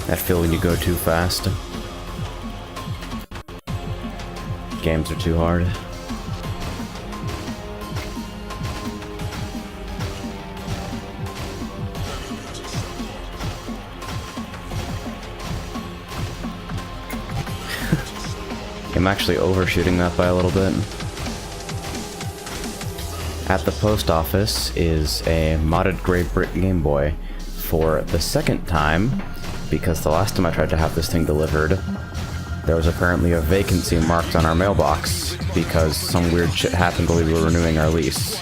That feeling you go too fast. Games are too hard. I'm actually overshooting that by a little bit. At the post office is a modded Great Brit Game Boy for the second time, because the last time I tried to have this thing delivered, there was apparently a vacancy marked on our mailbox because some weird shit happened while we were renewing our lease.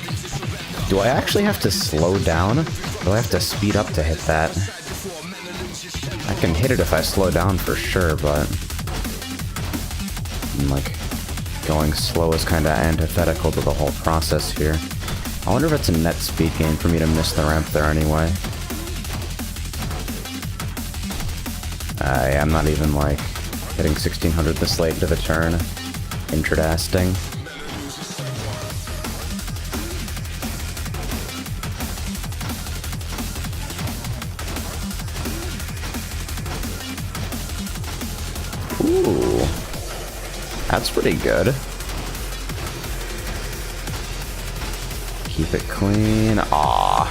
Do I actually have to slow down? Do I have to speed up to hit that? I can hit it if I slow down for sure, but like, going slow is kind of antithetical to the whole process here. I wonder if it's a net speed gain for me to miss the ramp there anyway. I'm not even, like, hitting 1600 this late into the turn. Interesting. Ooh. That's pretty good. Keep it clean. Aww.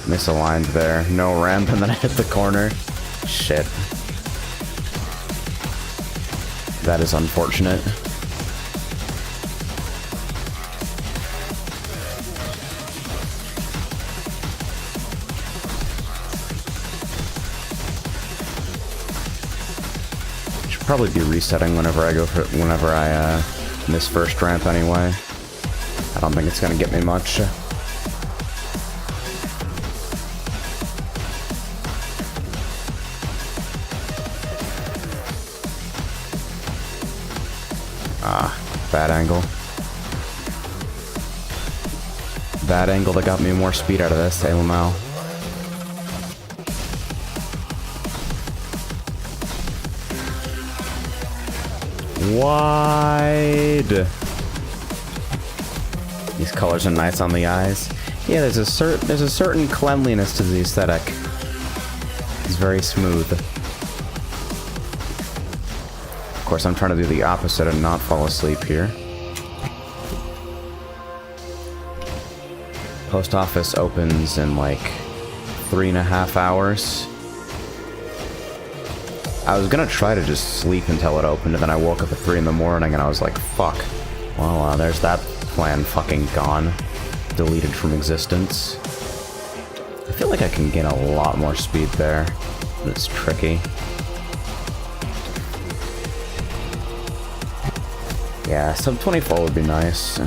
Misaligned there. No ramp, and then I hit the corner. Shit. That is unfortunate. Should probably be resetting whenever I miss first ramp anyway. I don't think it's gonna get me much. Bad angle. Bad angle that got me more speed out of this, Lamau. Wide. These colors are nice on the eyes. Yeah, there's a certain cleanliness to the aesthetic. It's very smooth. Of course, I'm trying to do the opposite and not fall asleep here. Post office opens in like 3.5 hours. I was gonna try to just sleep until it opened, and then I woke up at 3 in the morning and I was like, fuck. Well, there's that plan fucking gone. Deleted from existence. I feel like I can gain a lot more speed there. It's tricky. Yeah, sub 24 would be nice.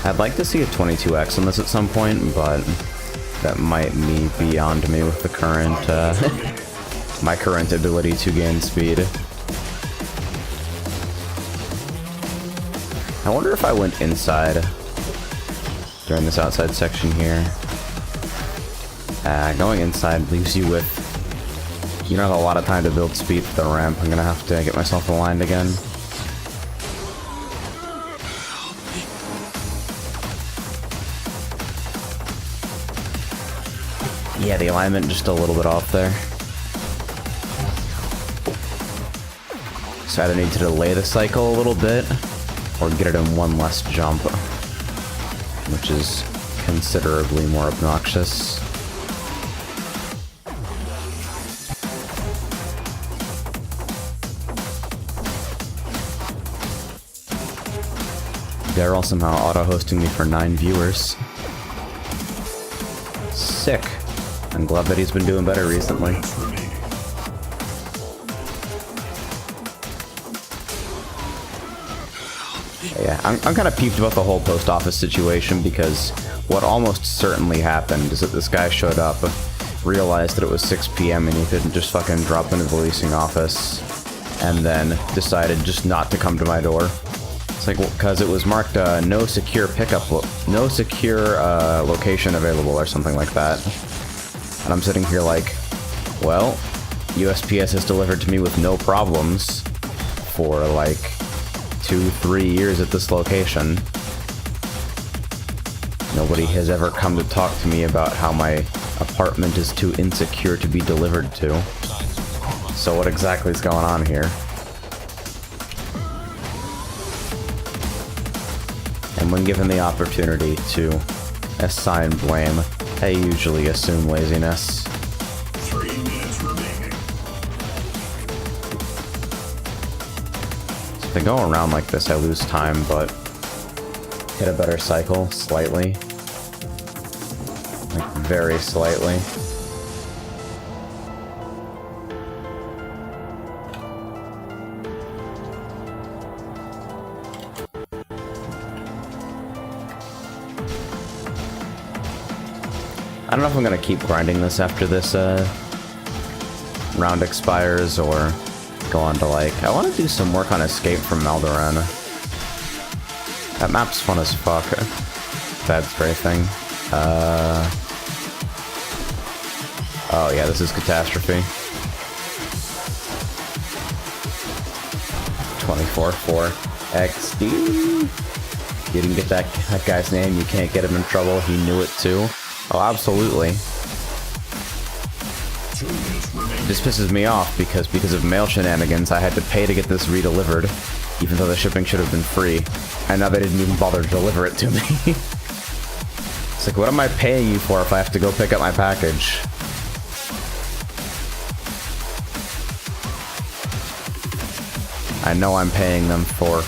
I'd like to see a 22x on this at some point, but that might be beyond me with the current, my current ability to gain speed. I wonder if I went inside during this outside section here. Going inside leaves you with... You don't have a lot of time to build speed for the ramp. I'm gonna have to get myself aligned again. Yeah, the alignment just a little bit off there. So I either need to delay the cycle a little bit, or get it in one less jump, which is considerably more obnoxious. They're all somehow auto-hosting me for 9 viewers. Sick. I'm glad that he's been doing better recently. Yeah, I'm kind of peeved about the whole post office situation, because what almost certainly happened is that this guy showed up, realized that it was 6 PM and he couldn't just fucking drop into the leasing office, and then decided just not to come to my door. It's like, because it was marked no secure pickup, no secure location available or something like that. And I'm sitting here like, well, USPS has delivered to me with no problems for like 2-3 years at this location. Nobody has ever come to talk to me about how my apartment is too insecure to be delivered to. So what exactly is going on here? And when given the opportunity to assign blame, I usually assume laziness. 3 minutes remaining. So if I go around like this, I lose time, but hit a better cycle slightly. Like, very slightly. I don't know if I'm gonna keep grinding this after this round expires, or go on to, like, I want to do some work on Escape from Maldoran. That map's fun as fuck. Bad strafing. Oh yeah, this is Catastrophe. 24-4 XD. You didn't get that guy's name, you can't get him in trouble. He knew it too. Oh, absolutely. This pisses me off because of mail shenanigans, I had to pay to get this redelivered, even though the shipping should have been free. And now they didn't even bother to deliver it to me. It's like, what am I paying you for if I have to go pick up my package? I know I'm paying them for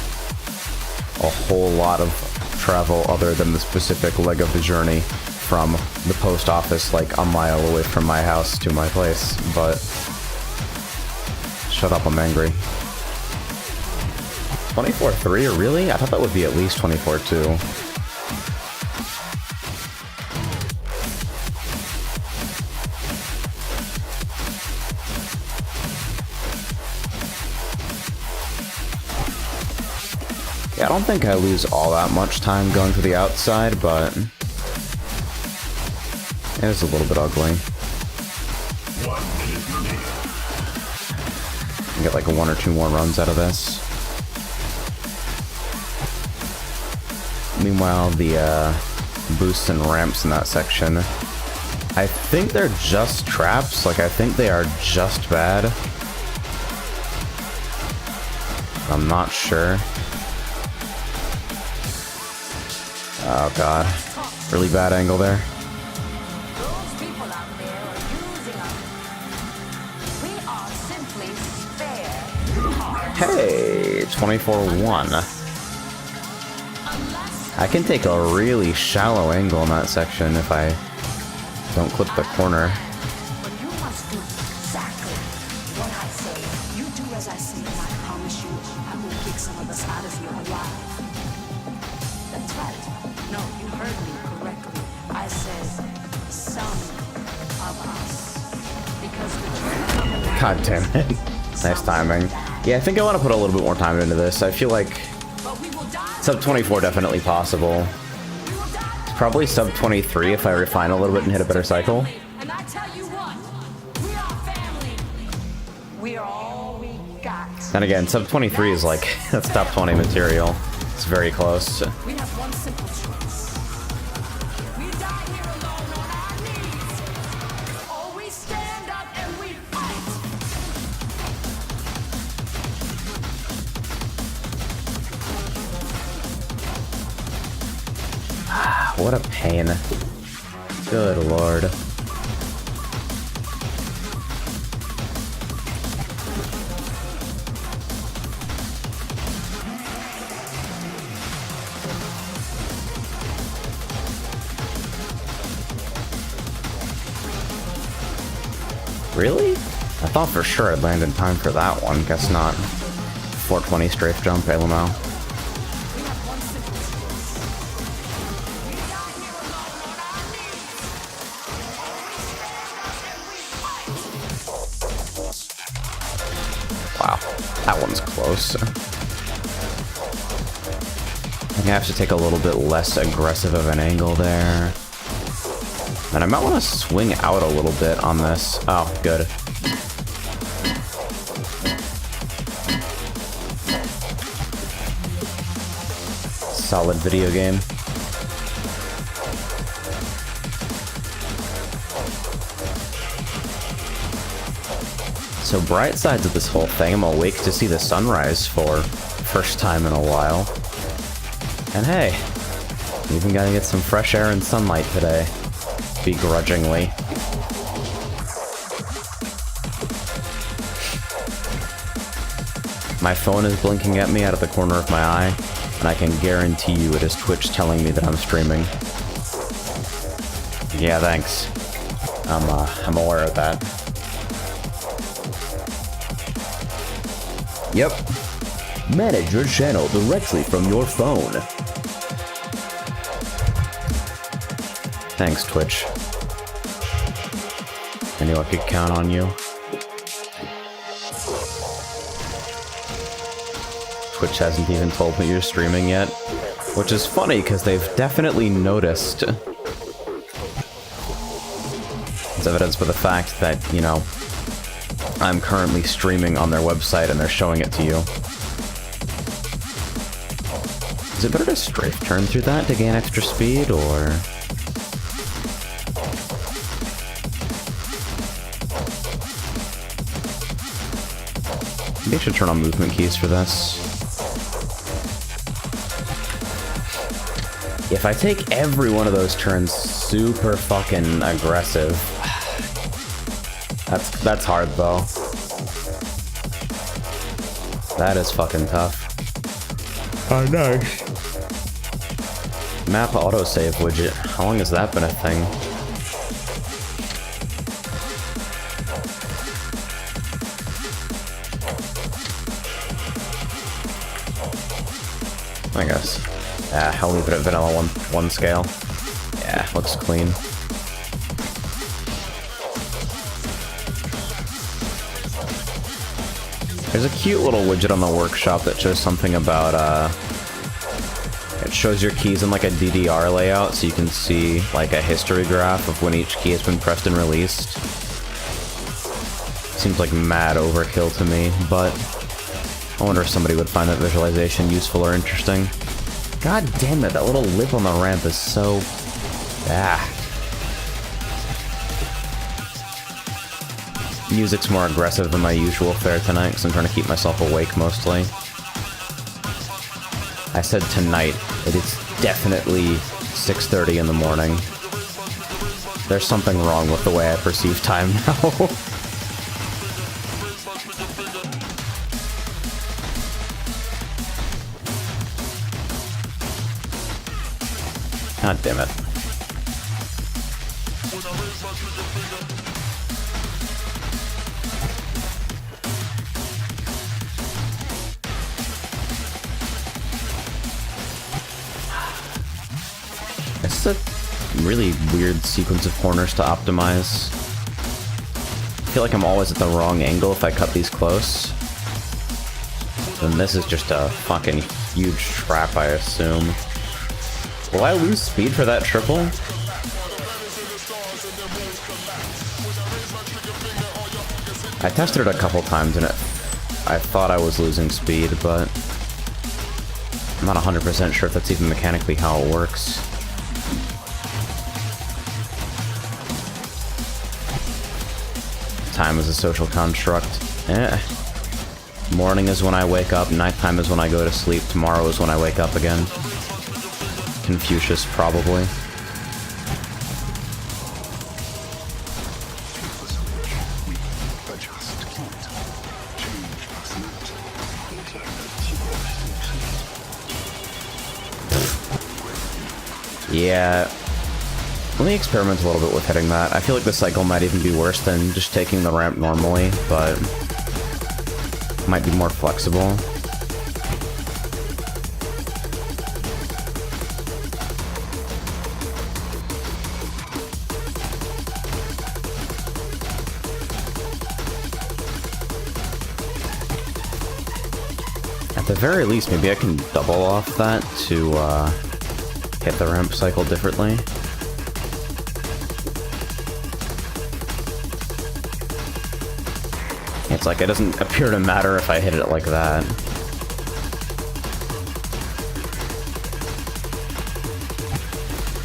a whole lot of travel other than the specific leg of the journey from the post office, like a mile away from my house to my place, but shut up, I'm angry. 24-3, really? I thought that would be at least 24-2. Yeah, I don't think I lose all that much time going to the outside, but it is a little bit ugly. 1 minute remaining. Get like 1 or 2 more runs out of this. Meanwhile, the boosts and ramps in that section, I think they're just traps. Like, I think they are just bad. I'm not sure. Oh god. Really bad angle there. Those people out there are using us. We are simply spare. Hey, 24-1. I can take a really shallow angle in that section if I don't clip the corner. But you must do exactly what I say. You do as I say, and I promise you, I will kick some of us out of here alive. That's right. No, you heard me correctly. I said some of us. Because the God damn it. Nice timing. Yeah, I think I want to put a little bit more time into this. I feel like but we will die. sub 24 definitely possible. We will die. It's probably sub 23 if I refine a little bit and hit a better cycle. And I tell you what, we are family. We are all we got. And again, sub 23 is like, that's top 20 material. It's very close. We have one simple choice. We die here alone on our knees, or we stand up and we fight. What a pain. Good lord. Really? I thought for sure I'd land in time for that one. Guess not. 420 strafe jump, LMO. We have one simple choice. We die here alone on our knees, or we stand up and we fight. Wow, that one's close. I'm gonna have to take a little bit less aggressive of an angle there. And I might want to swing out a little bit on this. Oh, good. Solid video game. So bright sides of this whole thing, I'm awake to see the sunrise for first time in a while. And hey, even gotta get some fresh air and sunlight today, begrudgingly. My phone is blinking at me out of the corner of my eye, and I can guarantee you it is Twitch telling me that I'm streaming. Yeah, thanks. I'm aware of that. Yep. Manage your channel directly from your phone. Thanks, Twitch. I knew I could count on you. Twitch hasn't even told me you're streaming yet, which is funny because they've definitely noticed. It's evidenced by the fact that, you know, I'm currently streaming on their website and they're showing it to you. Is it better to strafe turn through that to gain extra speed, or...? Maybe I should turn on movement keys for this. If I take every one of those turns super fucking aggressive, that's hard though. That is fucking tough. Oh, nice. Map autosave widget. How long has that been a thing? I guess. Yeah, I'll leave it at vanilla one scale. Yeah, looks clean. There's a cute little widget on the workshop that shows something about, it shows your keys in like a DDR layout, so you can see like a history graph of when each key has been pressed and released. Seems like mad overkill to me, but I wonder if somebody would find that visualization useful or interesting. God damn it, that little lip on the ramp is so... Music's more aggressive than my usual fare tonight, because I'm trying to keep myself awake mostly. I said tonight, it is definitely 6:30 in the morning. There's something wrong with the way I perceive time now. God damn it. It's a really weird sequence of corners to optimize. I feel like I'm always at the wrong angle if I cut these close. And this is just a fucking huge trap, I assume. Will I lose speed for that triple? I tested it a couple times and I thought I was losing speed, but I'm not 100% sure if that's even mechanically how it works. Time is a social construct. Morning is when I wake up, nighttime is when I go to sleep, tomorrow is when I wake up again. Confucius, probably. Yeah. Let me experiment a little bit with hitting that. I feel like the cycle might even be worse than just taking the ramp normally, but might be more flexible. At the very least, maybe I can double off that to hit the ramp cycle differently. It's like it doesn't appear to matter if I hit it like that.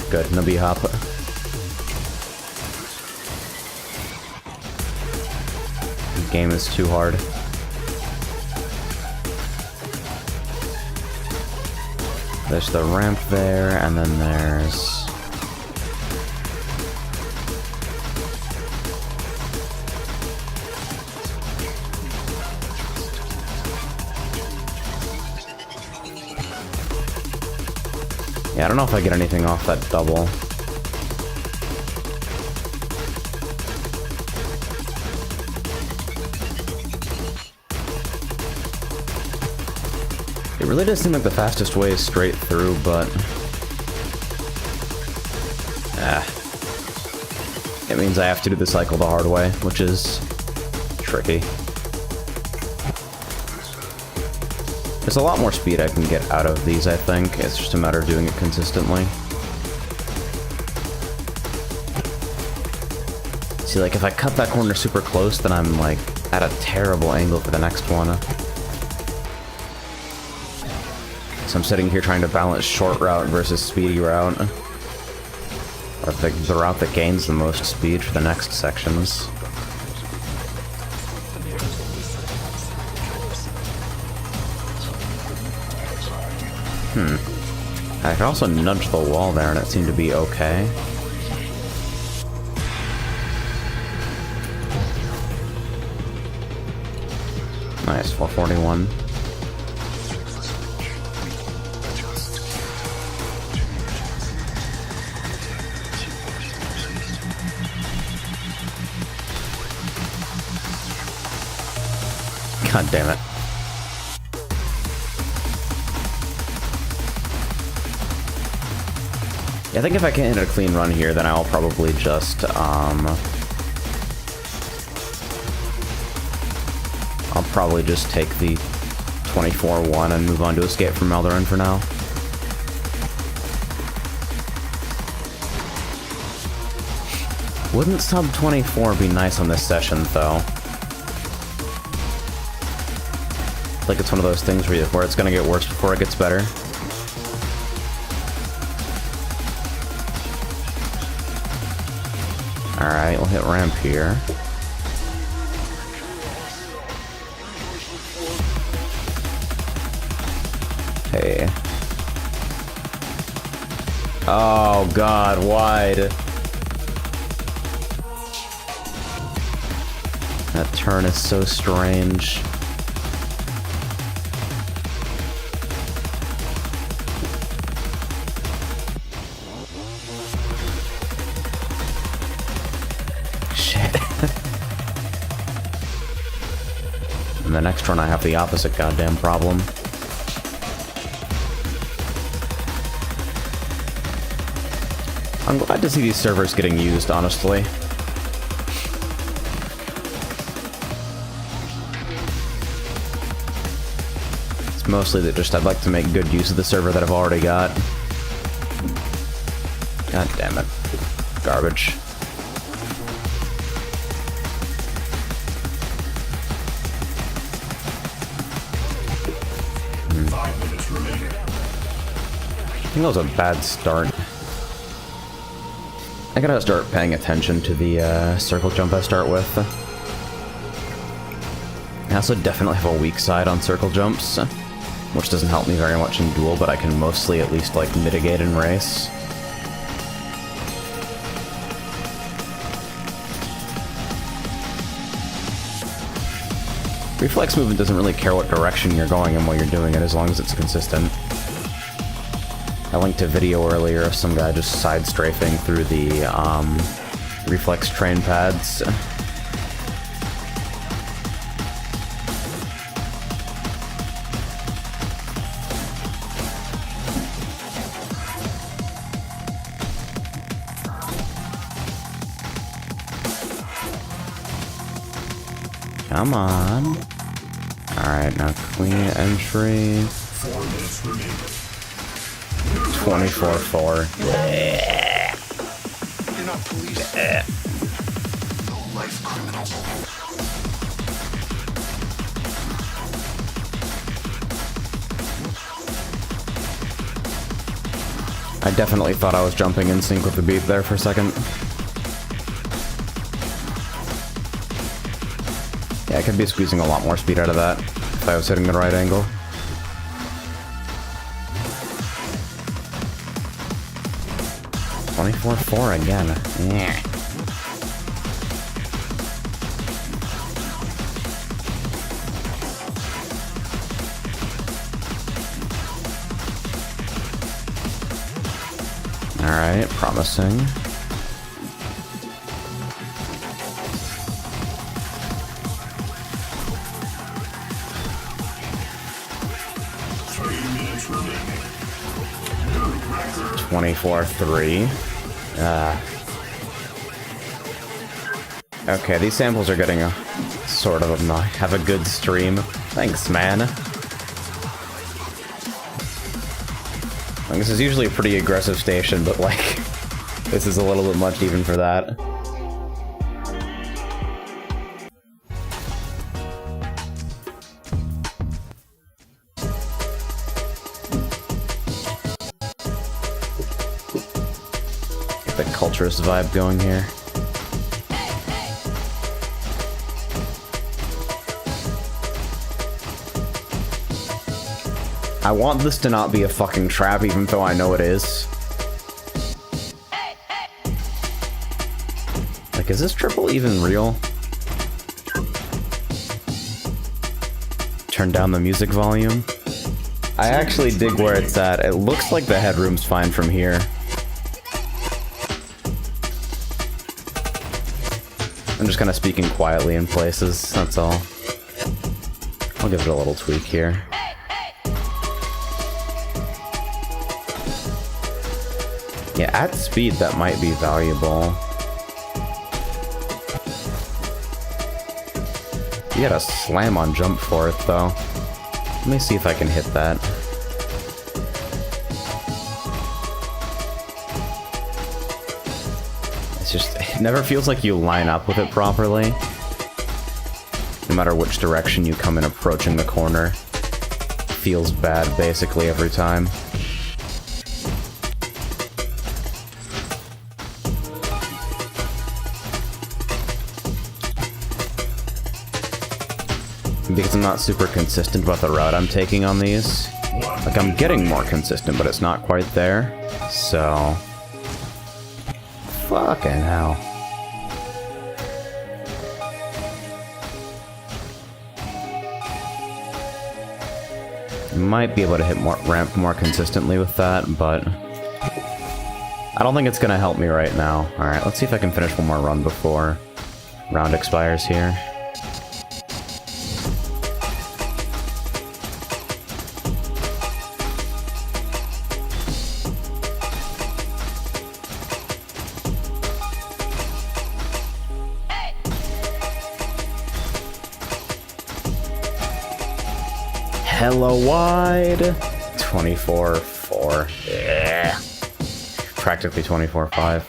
Good, no B-hop. game is too hard. There's the ramp there, and then there's... Yeah, I don't know if I get anything off that double. It really does seem like the fastest way is straight through, but... It means I have to do the cycle the hard way, which is... tricky. There's a lot more speed I can get out of these, I think. It's just a matter of doing it consistently. See, like, if I cut that corner super close, then I'm, like, at a terrible angle for the next one. So I'm sitting here trying to balance short route versus speedy route. Or the route that gains the most speed for the next sections. I could also nudge the wall there and it seemed to be okay. Nice, 441. God damn it. Yeah, I think if I can't hit a clean run here, then I'll probably just, I'll probably just take the 24-1 and move on to Escape from Alderaan for now. Wouldn't sub 24 be nice on this session, though? Like it's one of those things where it's gonna get worse before it gets better. Alright, we'll hit ramp here. Hey. Oh god, wide. That turn is so strange. And the next run I have the opposite goddamn problem. I'm glad to see these servers getting used, honestly. It's mostly that just I'd like to make good use of the server that I've already got. God damn it. Garbage. I think that was a bad start. I gotta start paying attention to the circle jump I start with. I also definitely have a weak side on circle jumps, which doesn't help me very much in duel, but I can mostly at least like mitigate in race. Reflex movement doesn't really care what direction you're going in while you're doing it, as long as it's consistent. I linked a video earlier of some guy just side strafing through the reflex train pads. Come on. Alright, now clean entry. 4 minutes remaining. 24-4. You're not police. No life criminals. I definitely thought I was jumping in sync with the beat there for a second. Yeah, I could be squeezing a lot more speed out of that if I was hitting the right angle. .24.4 again. Yeah. Alright, promising. .24.3. Okay, these samples are getting a sort of have a good stream. Thanks, man. Like, this is usually a pretty aggressive station, but like, this is a little bit much even for that. Get the culturist vibe going here. I want this to not be a fucking trap, even though I know it is. Like, is this triple even real? Turn down the music volume. I actually dig where it's at. It looks like the headroom's fine from here. I'm just kind of speaking quietly in places, that's all. I'll give it a little tweak here. Yeah, at speed, that might be valuable. You gotta slam on jump for it, though. Let me see if I can hit that. It's just, it never feels like you line up with it properly. No matter which direction you come in approaching the corner. Feels bad, basically, every time. Because I'm not super consistent about the route I'm taking on these. Like, I'm getting more consistent, but it's not quite there. So... fucking hell. Might be able to hit ramp more consistently with that, but... I don't think it's gonna help me right now. Alright, let's see if I can finish one more run before round expires here. Hella wide. 24.4. Yeah. Practically 24.5.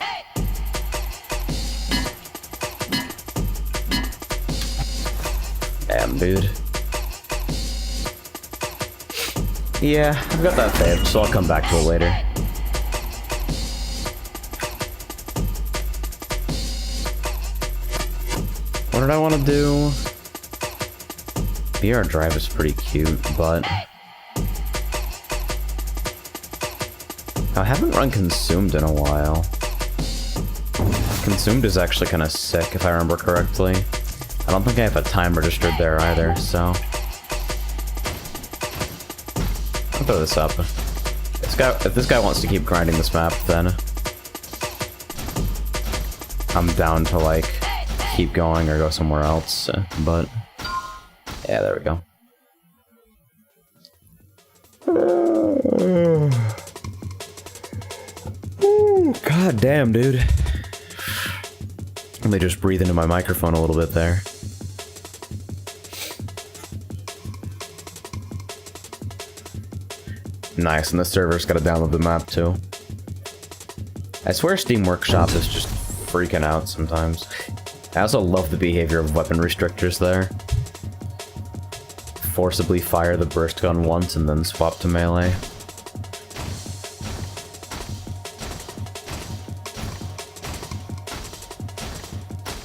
Damn, dude. Yeah, I've got that saved, so I'll come back to it later. What did I want to do? BR drive is pretty cute, but... I haven't run Consumed in a while. Consumed is actually kind of sick, if I remember correctly. I don't think I have a time registered there either, so... I'll throw this up. If this guy wants to keep grinding this map, then... I'm down to, like, keep going or go somewhere else, but... Yeah, there we go. God damn, dude. Let me just breathe into my microphone a little bit there. Nice, and the server's gotta download the map too. I swear Steam Workshop is just freaking out sometimes. I also love the behavior of weapon restrictors there. Forcibly fire the burst gun once and then swap to melee.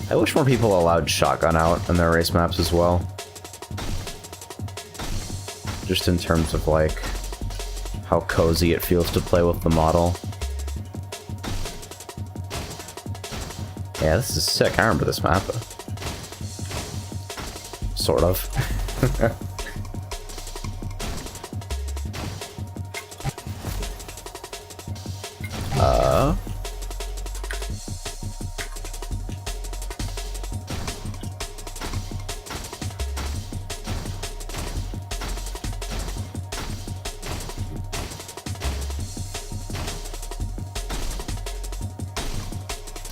I wish more people allowed shotgun out in their race maps as well. Just in terms of, like, how cozy it feels to play with the model. Yeah, this is sick. I remember this map. Sort of.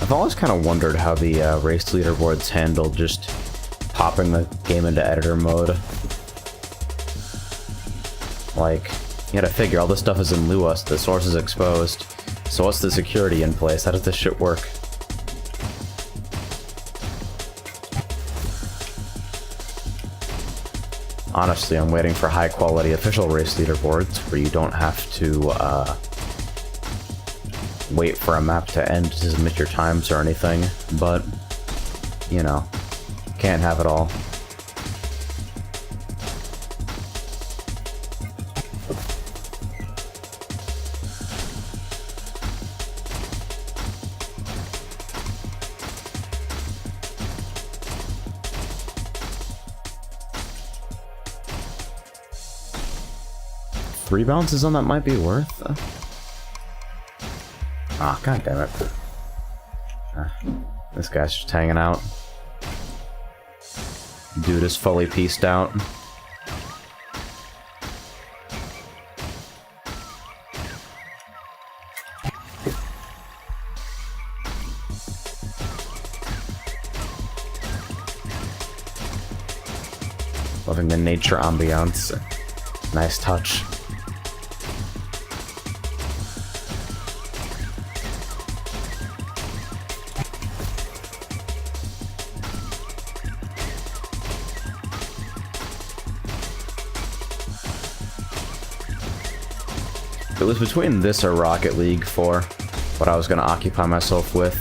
I've always kind of wondered how the race leaderboards handle just popping the game into editor mode. Like, you gotta figure all this stuff is in Lua, so the source is exposed. So what's the security in place? How does this shit work? Honestly, I'm waiting for high-quality official race leaderboards where you don't have to, wait for a map to end to submit your times or anything, but, you know, can't have it all. Three bounces on that might be worth. Ah, god damn it. This guy's just hanging out. Dude is fully pieced out. Loving the nature ambiance. Nice touch. It was between this or Rocket League for what I was going to occupy myself with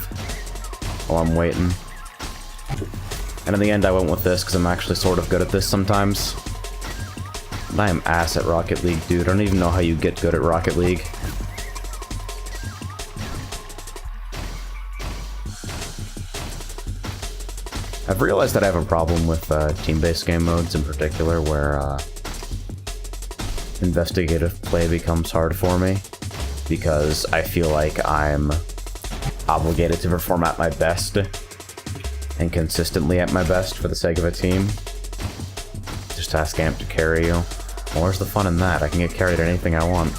while I'm waiting. And in the end I went with this because I'm actually sort of good at this sometimes. And I am ass at Rocket League, dude. I don't even know how you get good at Rocket League. I've realized that I have a problem with team-based game modes in particular where investigative play becomes hard for me because I feel like I'm obligated to perform at my best and consistently at my best for the sake of a team. Just ask Amp to carry you. Well, where's the fun in that? I can get carried at anything I want.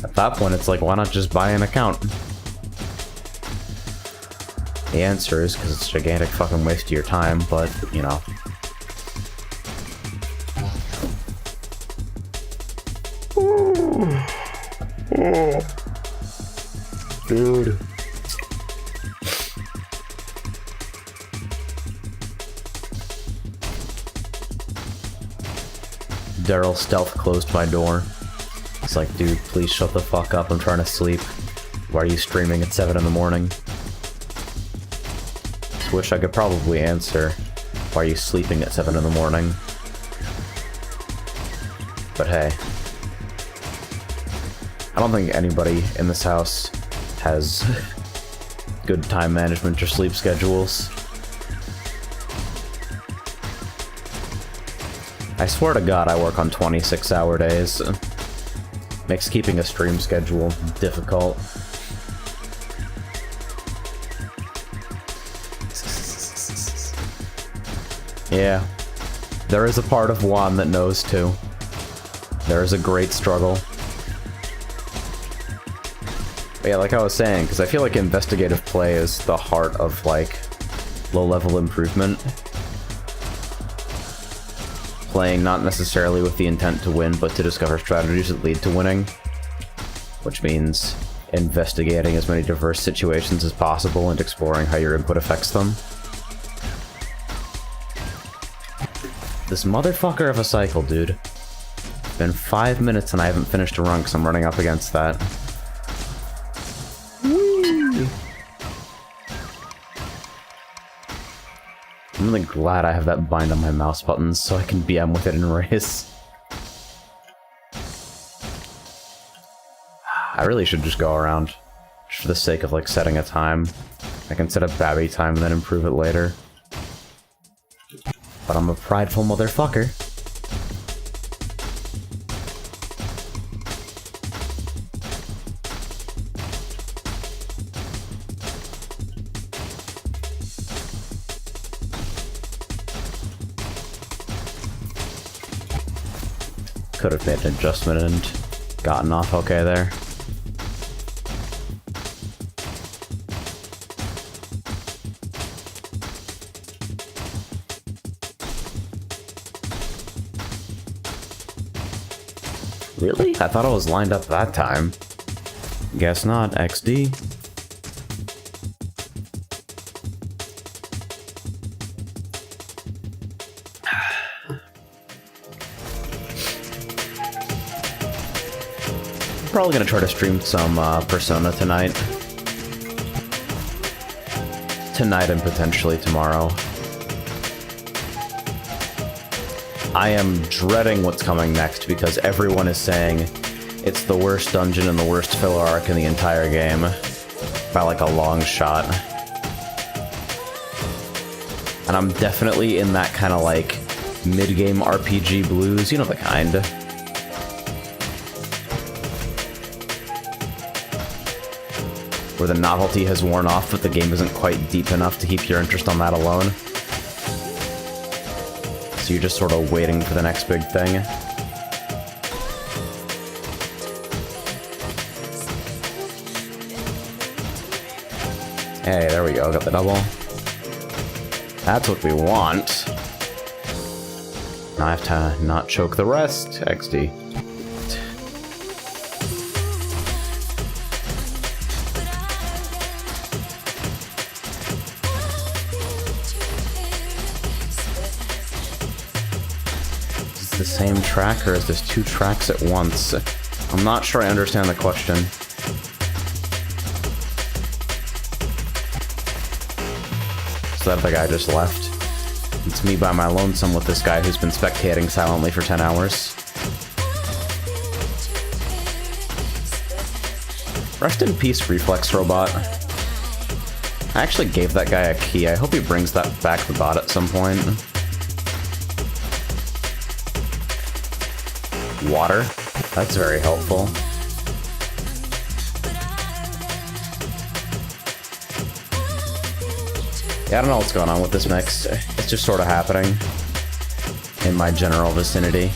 At that point, it's like, why not just buy an account? The answer is because it's a gigantic fucking waste of your time, but, you know. Dude. Daryl stealth closed my door. It's like, dude, please shut the fuck up, I'm trying to sleep. Why are you streaming at 7 in the morning? Just wish I could probably answer, why are you sleeping at 7 in the morning? But hey. I don't think anybody in this house has good time management or sleep schedules. I swear to God I work on 26-hour days. Makes keeping a stream schedule difficult. Yeah, there is a part of Juan that knows too. There is a great struggle. But yeah, like I was saying, because I feel like investigative play is the heart of, like, low-level improvement. Playing not necessarily with the intent to win, but to discover strategies that lead to winning. Which means investigating as many diverse situations as possible and exploring how your input affects them. This motherfucker of a cycle, dude. It's been 5 minutes and I haven't finished a run because I'm running up against that. Woo. I'm really glad I have that bind on my mouse buttons so I can BM with it in race. I really should just go around, just for the sake of, like, setting a time. I can set a Babby time and then improve it later. But I'm a prideful motherfucker. Could have made an adjustment and gotten off okay there. Really? I thought I was lined up that time. Guess not, XD. Probably gonna try to stream some Persona tonight. Tonight and potentially tomorrow. I am dreading what's coming next because everyone is saying it's the worst dungeon and the worst filler arc in the entire game. By like a long shot. And I'm definitely in that kind of like mid-game RPG blues, you know the kind. Where the novelty has worn off, but the game isn't quite deep enough to keep your interest on that alone. So you're just sort of waiting for the next big thing. Hey, there we go, got the double. That's what we want. Now I have to not choke the rest, XD. The same track, or is this two tracks at once? I'm not sure I understand the question. So that the guy just left. It's me by my lonesome with this guy who's been spectating silently for 10 hours. Rest in peace, Reflex Robot. I actually gave that guy a key. I hope he brings that back to the bot at some point. Water. That's very helpful. Yeah, I don't know what's going on with this mix. It's just sort of happening in my general vicinity.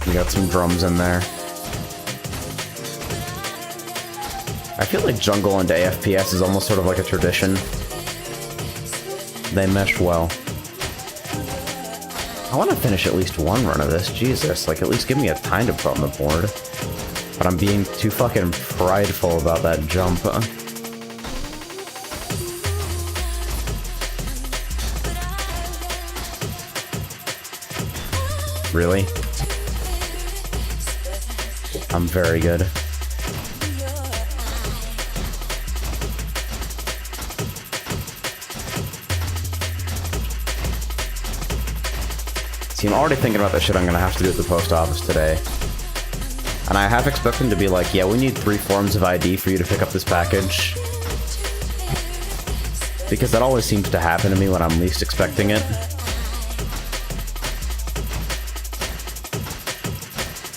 You got some drums in there. I feel like jungle and AFPS is almost sort of like a tradition. They mesh well. I want to finish at least one run of this, Jesus. Like, at least give me a time to put on the board. But I'm being too fucking prideful about that jump. Really? I'm very good. See, I'm already thinking about the shit I'm gonna have to do at the post office today. And I half expect them to be like, yeah, we need 3 forms of ID for you to pick up this package. Because that always seems to happen to me when I'm least expecting it.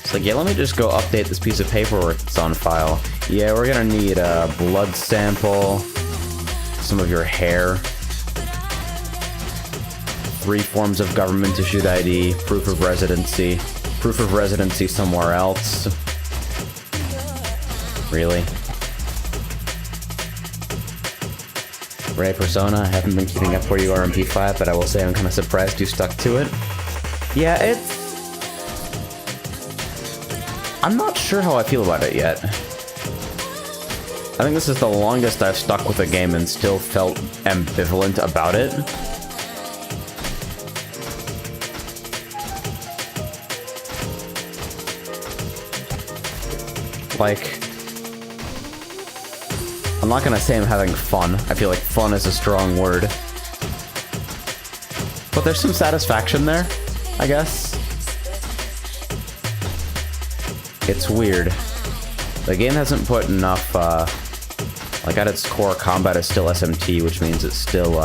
It's like, yeah, let me just go update this piece of paperwork that's on file. Yeah, we're gonna need a blood sample, some of your hair, 3 forms of government-issued ID, proof of residency somewhere else. Really? Ray Persona, I haven't been keeping up where you are in P5, but I will say I'm kind of surprised you stuck to it. Yeah, it's... I'm not sure how I feel about it yet. I think this is the longest I've stuck with a game and still felt ambivalent about it. like, I'm not gonna say I'm having fun. I feel like fun is a strong word. But there's some satisfaction there, I guess. It's weird. The game hasn't put enough, like at its core, combat is still SMT, which means it's still,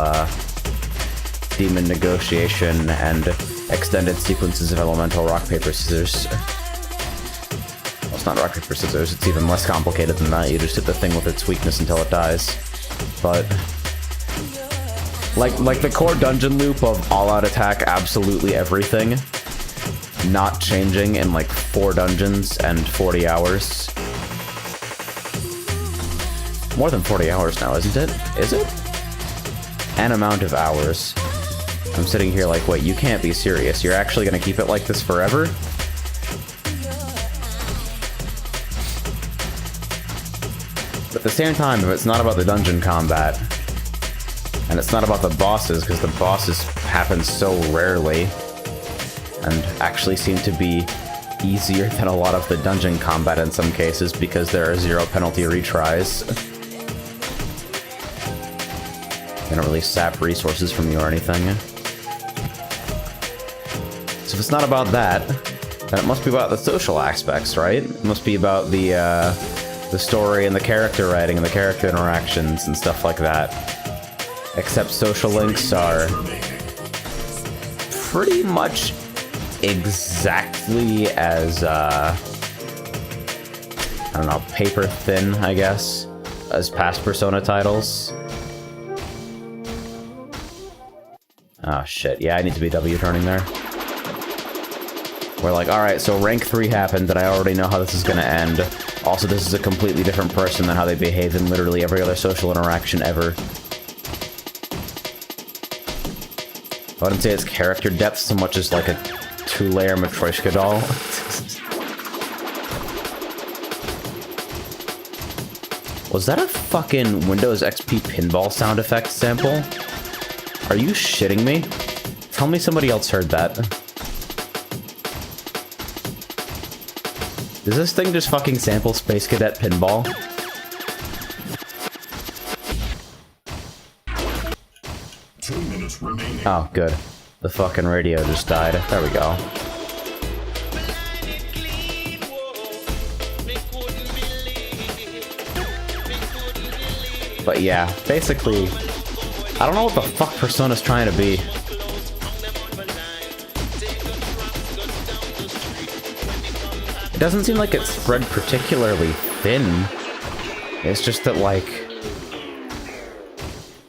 demon negotiation and extended sequences of elemental rock, paper, scissors. Well, it's not rock, paper, scissors, it's even less complicated than that. You just hit the thing with its weakness until it dies. But like the core dungeon loop of all-out attack, absolutely everything, not changing in like 4 dungeons and 40 hours. More than 40 hours now, isn't it? Is it? An amount of hours. I'm sitting here like, wait, you can't be serious. You're actually gonna keep it like this forever? But at the same time, if it's not about the dungeon combat, and it's not about the bosses, because the bosses happen so rarely, and actually seem to be easier than a lot of the dungeon combat in some cases, because there are 0 penalty retries. They don't really sap resources from you or anything. So if it's not about that, then it must be about the social aspects, right? It must be about the story and the character writing and the character interactions and stuff like that. Except social links are pretty much exactly as, I don't know, paper thin, I guess, as past Persona titles. Oh shit, yeah, I need to be W turning there. We're like, alright, so rank 3 happened, and I already know how this is gonna end. Also, this is a completely different person than how they behave in literally every other social interaction ever. I wouldn't say it's character depth so much as like a 2-layer Matryoshka doll. Was that a fucking Windows XP pinball sound effect sample? Are you shitting me? Tell me somebody else heard that. Does this thing just fucking sample Space Cadet pinball? Oh, good. The fucking radio just died. There we go. But yeah, basically, I don't know what the fuck Persona's trying to be. It doesn't seem like it's spread particularly thin. It's just that, like,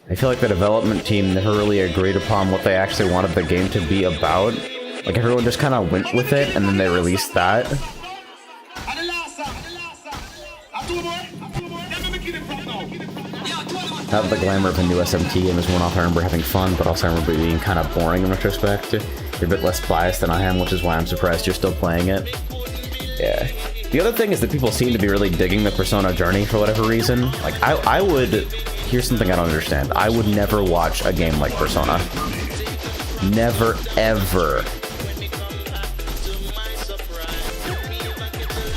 I feel like the development team never really agreed upon what they actually wanted the game to be about. Like, everyone just kind of went with it, and then they released that. Not the glamour of a new SMT game is one off. I remember having fun, but also I remember being kind of boring in retrospect. You're a bit less biased than I am, which is why I'm surprised you're still playing it. Yeah. The other thing is that people seem to be really digging the Persona journey for whatever reason. Like, I would... Here's something I don't understand. I would never watch a game like Persona. Never, ever.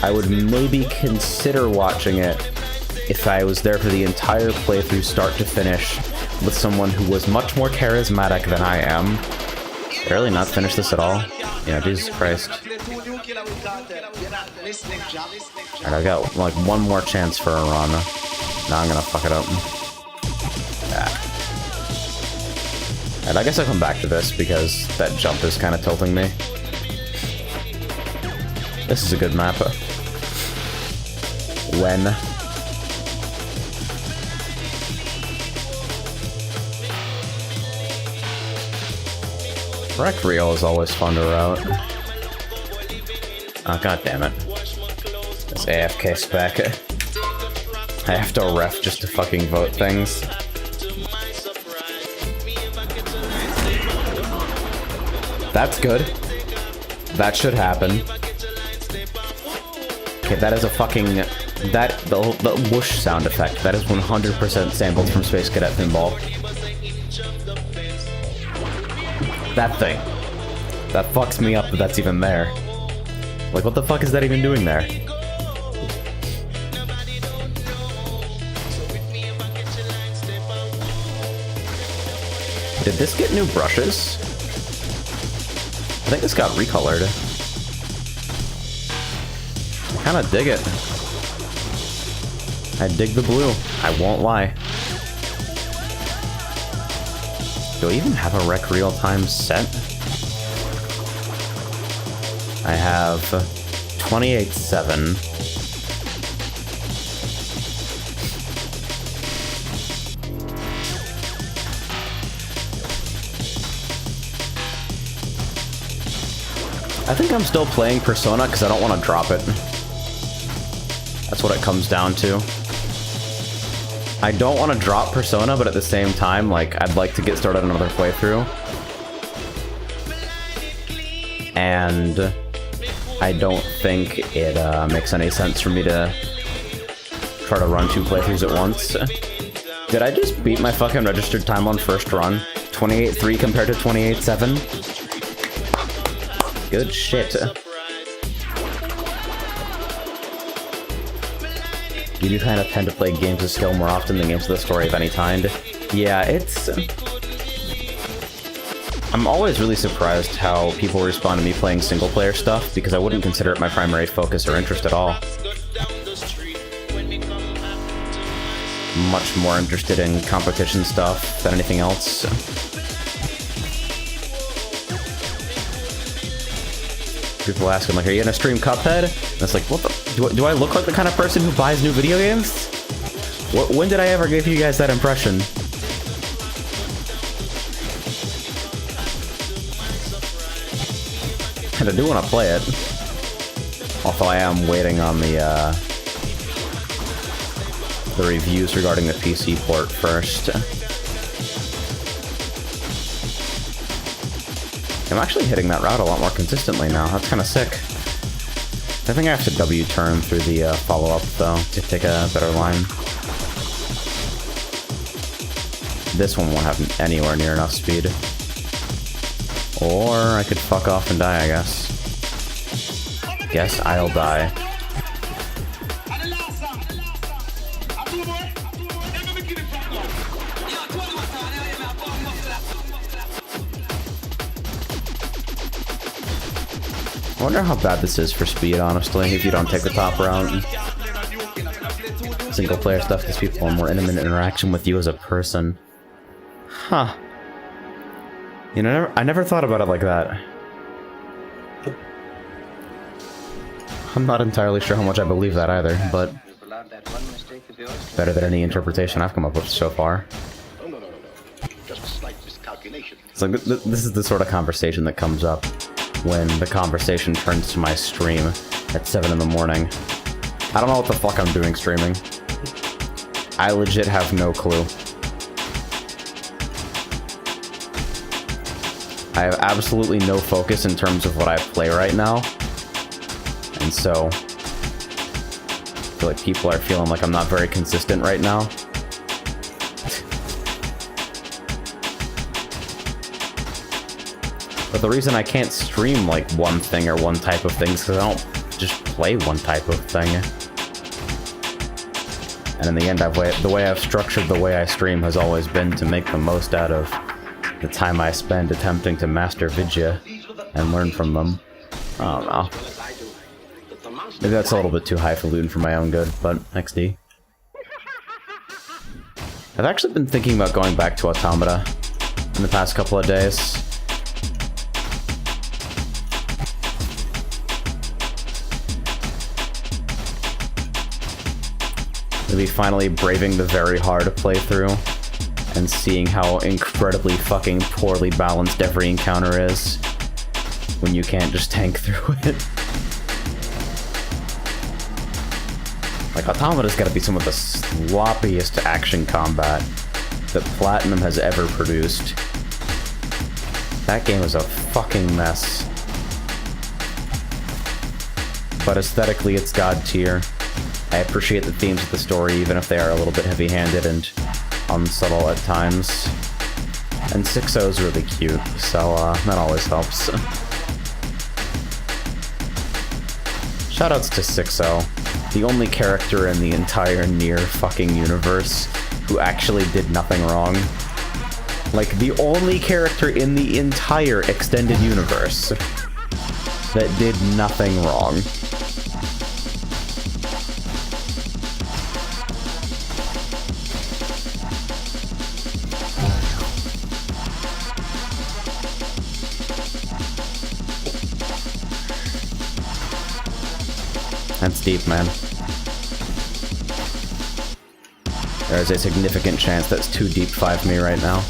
I would maybe consider watching it if I was there for the entire playthrough start to finish with someone who was much more charismatic than I am. Did I really not finish this at all? Yeah, Jesus Christ. Alright, I got like one more chance for a run. Now I'm gonna fuck it up. Yeah. And I guess I'll come back to this because that jump is kind of tilting me. This is a good map. When? Wreck Reel is always fun to route. Oh, god damn it. This AFK spec. I have to ref just to fucking vote things. That's good. That should happen. Okay, that is a fucking... The whoosh sound effect. That is 100% sampled from Space Cadet Pinball. That thing. That fucks me up that that's even there. Like, what the fuck is that even doing there? Did this get new brushes? I think this got recolored. I kinda dig it. I dig the blue, I won't lie. Do I even have a rec real time set? I have 28.7. I think I'm still playing Persona because I don't want to drop it. That's what it comes down to. I don't want to drop Persona, but at the same time, like, I'd like to get started on another playthrough. And I don't think it makes any sense for me to try to run 2 playthroughs at once. Did I just beat my fucking registered time on first run? 28.3 compared to 28.7? Good shit. You do kind of tend to play games of skill more often than games of the story of any kind. Yeah, it's... I'm always really surprised how people respond to me playing single-player stuff, because I wouldn't consider it my primary focus or interest at all. Much more interested in competition stuff than anything else. People ask, like, are you gonna stream Cuphead? And it's like, what the... Do I look like the kind of person who buys new video games? When did I ever give you guys that impression? And I do want to play it. Although I am waiting on the reviews regarding the PC port first. I'm actually hitting that route a lot more consistently now. That's kind of sick. I think I have to W-turn through the follow-up, though, to take a better line. This one won't have anywhere near enough speed. Or I could fuck off and die, I guess. Guess I'll die. I wonder how bad this is for speed, honestly, if you don't take the top route. Single player stuff gives people a more intimate interaction with you as a person. Huh. You know, I never thought about it like that. I'm not entirely sure how much I believe that either, but better than any interpretation I've come up with so far. It's like, this is the sort of conversation that comes up when the conversation turns to my stream at 7 in the morning. I don't know what the fuck I'm doing streaming. I legit have no clue. I have absolutely no focus in terms of what I play right now. And so, I feel like people are feeling like I'm not very consistent right now. But the reason I can't stream like one thing or one type of thing is because I don't just play one type of thing. And in the end, the way I've structured the way I stream has always been to make the most out of the time I spend attempting to master Vidya and learn from them. I don't know. Maybe that's a little bit too highfalutin for my own good, but XD. I've actually been thinking about going back to Automata in the past couple of days. Maybe finally braving the very hard playthrough and seeing how incredibly fucking poorly balanced every encounter is when you can't just tank through it. Like, Automata's gotta be some of the sloppiest action combat that Platinum has ever produced. That game is a fucking mess. But aesthetically, it's god tier. I appreciate the themes of the story, even if they are a little bit heavy-handed and unsubtle at times. And 6.0 is really cute, so that always helps. Shoutouts to 6.0, the only character in the entire Nier fucking universe who actually did nothing wrong. Like, the only character in the entire extended universe that did nothing wrong. That's deep, man. There's a significant chance that's too deep 5 me right now.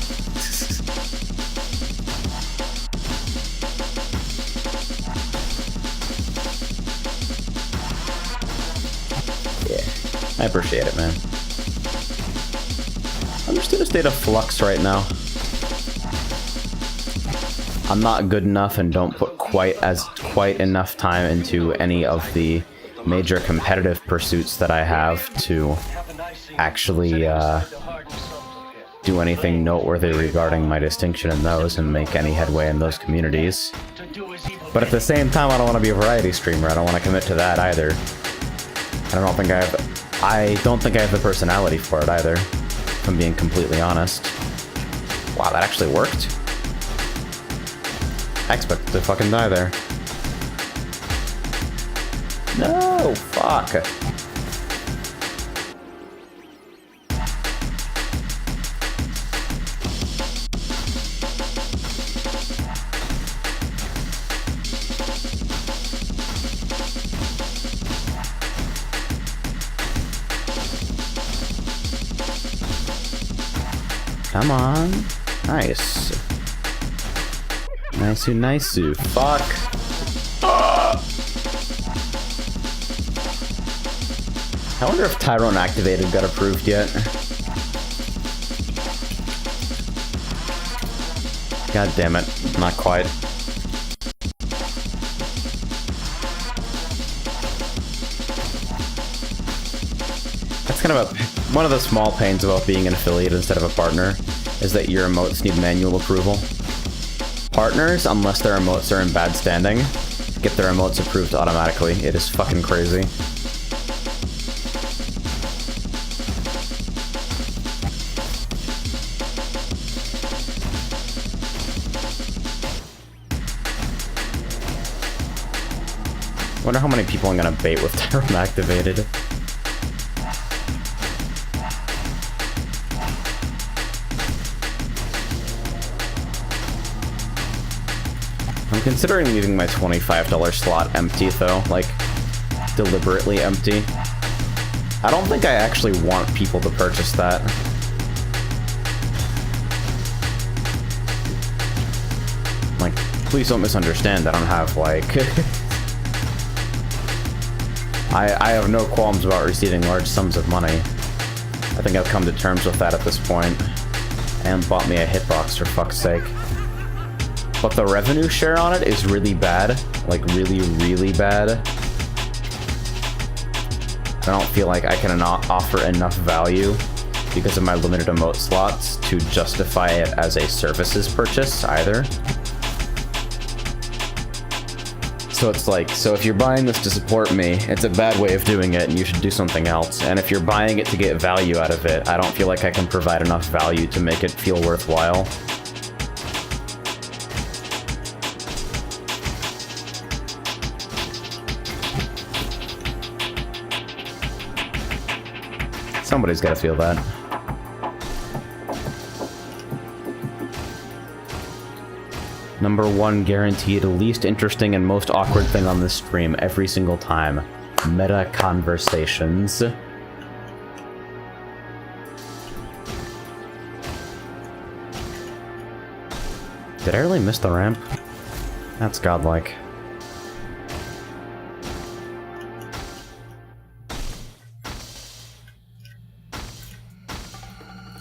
Yeah, I appreciate it, man. I'm just in a state of flux right now. I'm not good enough and don't put quite enough time into any of the major competitive pursuits that I have to actually do anything noteworthy regarding my distinction in those and make any headway in those communities. But at the same time, I don't want to be a variety streamer. I don't want to commit to that either. I don't think I have the personality for it either, if I'm being completely honest. Wow, that actually worked. I expected to fucking die there. No, fuck. Come on. Nice. Nice-oo, nice-oo. Fuck. I wonder if Tyrone Activated got approved yet. God damn it. Not quite. That's kind of one of the small pains about being an affiliate instead of a partner, is that your emotes need manual approval. Partners, unless their emotes are in bad standing, get their emotes approved automatically. It is fucking crazy. Wonder how many people I'm gonna bait with Tyrone Activated. I'm considering leaving my $25 slot empty though, like, deliberately empty. I don't think I actually want people to purchase that. Like, please don't misunderstand, I don't have, like... I have no qualms about receiving large sums of money. I think I've come to terms with that at this point. And bought me a hitbox, for fuck's sake. But the revenue share on it is really bad. Like, really, really bad. I don't feel like I can offer enough value because of my limited emote slots to justify it as a services purchase, either. So it's like, so if you're buying this to support me, it's a bad way of doing it and you should do something else. And if you're buying it to get value out of it, I don't feel like I can provide enough value to make it feel worthwhile. Somebody's gotta feel that. Number 1 guaranteed least interesting and most awkward thing on this stream every single time. Meta conversations. Did I really miss the ramp? That's godlike.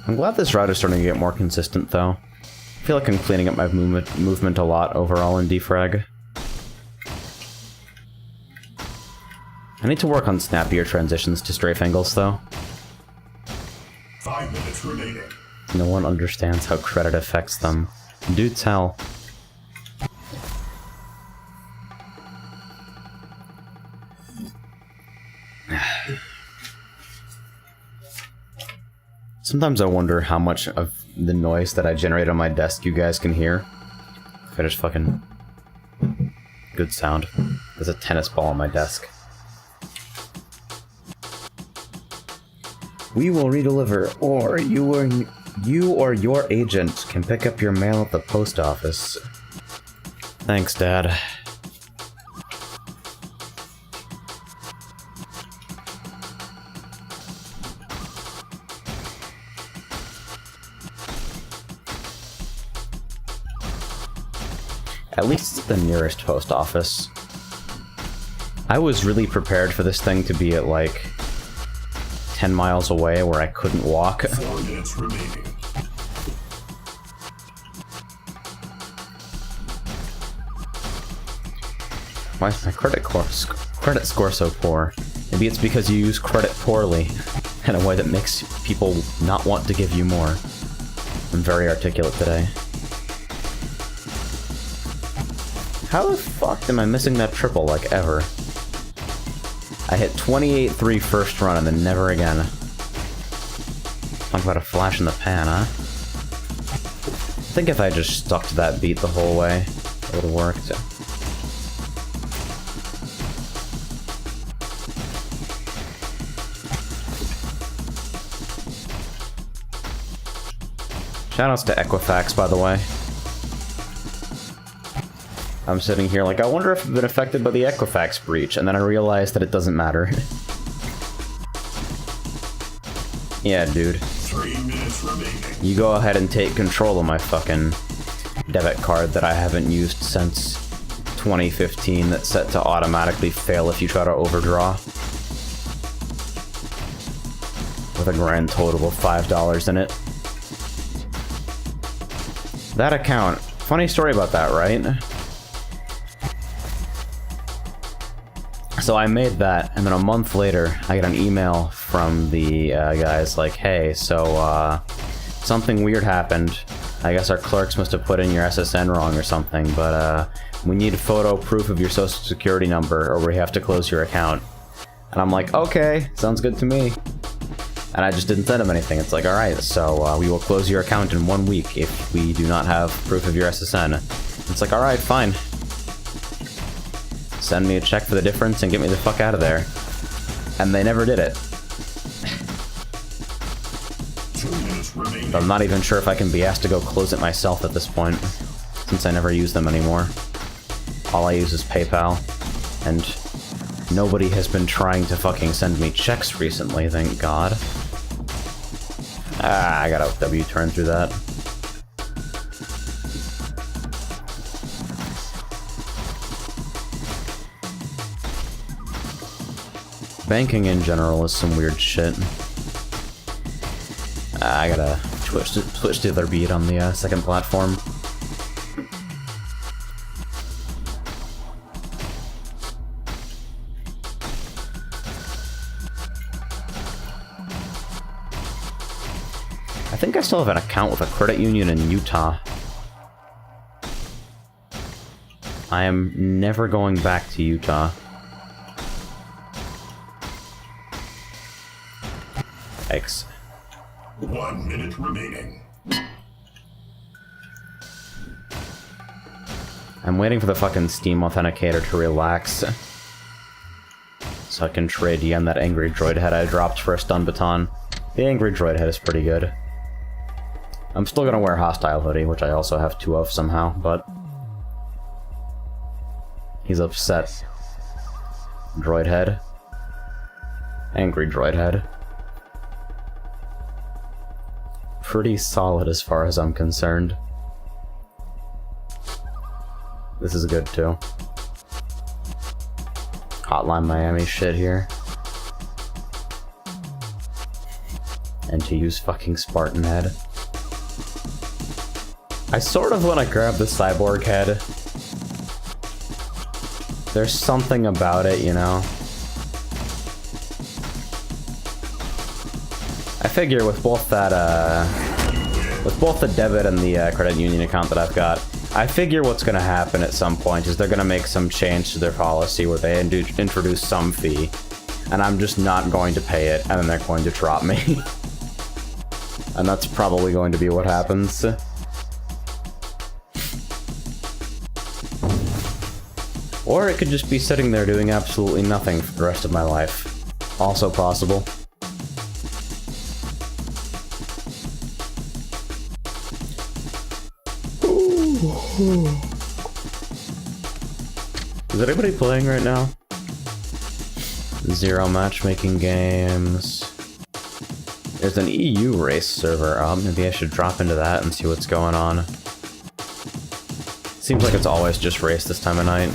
I'm glad this route is starting to get more consistent, though. I feel like I'm cleaning up my movement a lot overall in defrag. I need to work on snappier transitions to strafe angles, though. 5 minutes remaining. No one understands how credit affects them. Do tell. Sometimes I wonder how much of the noise that I generate on my desk you guys can hear. If I just fucking... Good sound. There's a tennis ball on my desk. We will redeliver, or you or your agent can pick up your mail at the post office. Thanks, Dad. At least it's the nearest post office. I was really prepared for this thing to be at like 10 miles away where I couldn't walk. 4 minutes remaining. Why is my credit score so poor? Maybe it's because you use credit poorly in a way that makes people not want to give you more. I'm very articulate today. How the fuck am I missing that triple, like, ever? I hit 28-3 first run and then never again. Talk about a flash in the pan, huh? I think if I just stuck to that beat the whole way, it would've worked. Shoutouts to Equifax, by the way. I'm sitting here like, I wonder if I've been affected by the Equifax breach, and then I realized that it doesn't matter. Yeah, dude. 3 minutes remaining. You go ahead and take control of my fucking debit card that I haven't used since 2015 that's set to automatically fail if you try to overdraw. With a grand total of $5 in it. That account. Funny story about that, right? So I made that, and then a month later, I get an email from the guys like, hey, so, something weird happened. I guess our clerks must have put in your SSN wrong or something, but, we need a photo proof of your social security number, or we have to close your account. And I'm like, okay, sounds good to me. And I just didn't send them anything. It's like, alright, so, we will close your account in 1 week if we do not have proof of your SSN. It's like, alright, fine. Send me a check for the difference and get me the fuck out of there. And they never did it. 2 minutes remaining. I'm not even sure if I can be asked to go close it myself at this point, since I never use them anymore. All I use is PayPal, and nobody has been trying to fucking send me checks recently, thank God. Ah, I gotta W-turn through that. Banking in general is some weird shit. I gotta switch to the other beat on the second platform. I think I still have an account with a credit union in Utah. I am never going back to Utah. Yikes. 1 minute remaining. I'm waiting for the fucking Steam Authenticator to relax, so I can trade yen that angry droid head I dropped for a stun baton. The angry droid head is pretty good. I'm still gonna wear Hostile Hoodie, which I also have 2 of somehow, but he's upset. Droid head. Angry droid head. Pretty solid as far as I'm concerned. This is good too. Hotline Miami shit here. And to use fucking Spartan head. I sort of want to grab the cyborg head. There's something about it, you know? I figure with both that, with both the debit and the credit union account that I've got, I figure what's gonna happen at some point is they're gonna make some change to their policy where they introduce some fee, and I'm just not going to pay it, and then they're going to drop me. And that's probably going to be what happens. Or it could just be sitting there doing absolutely nothing for the rest of my life. Also possible. Is anybody playing right now? Zero matchmaking games. There's an EU race server up. Maybe I should drop into that and see what's going on. Seems like it's always just race this time of night.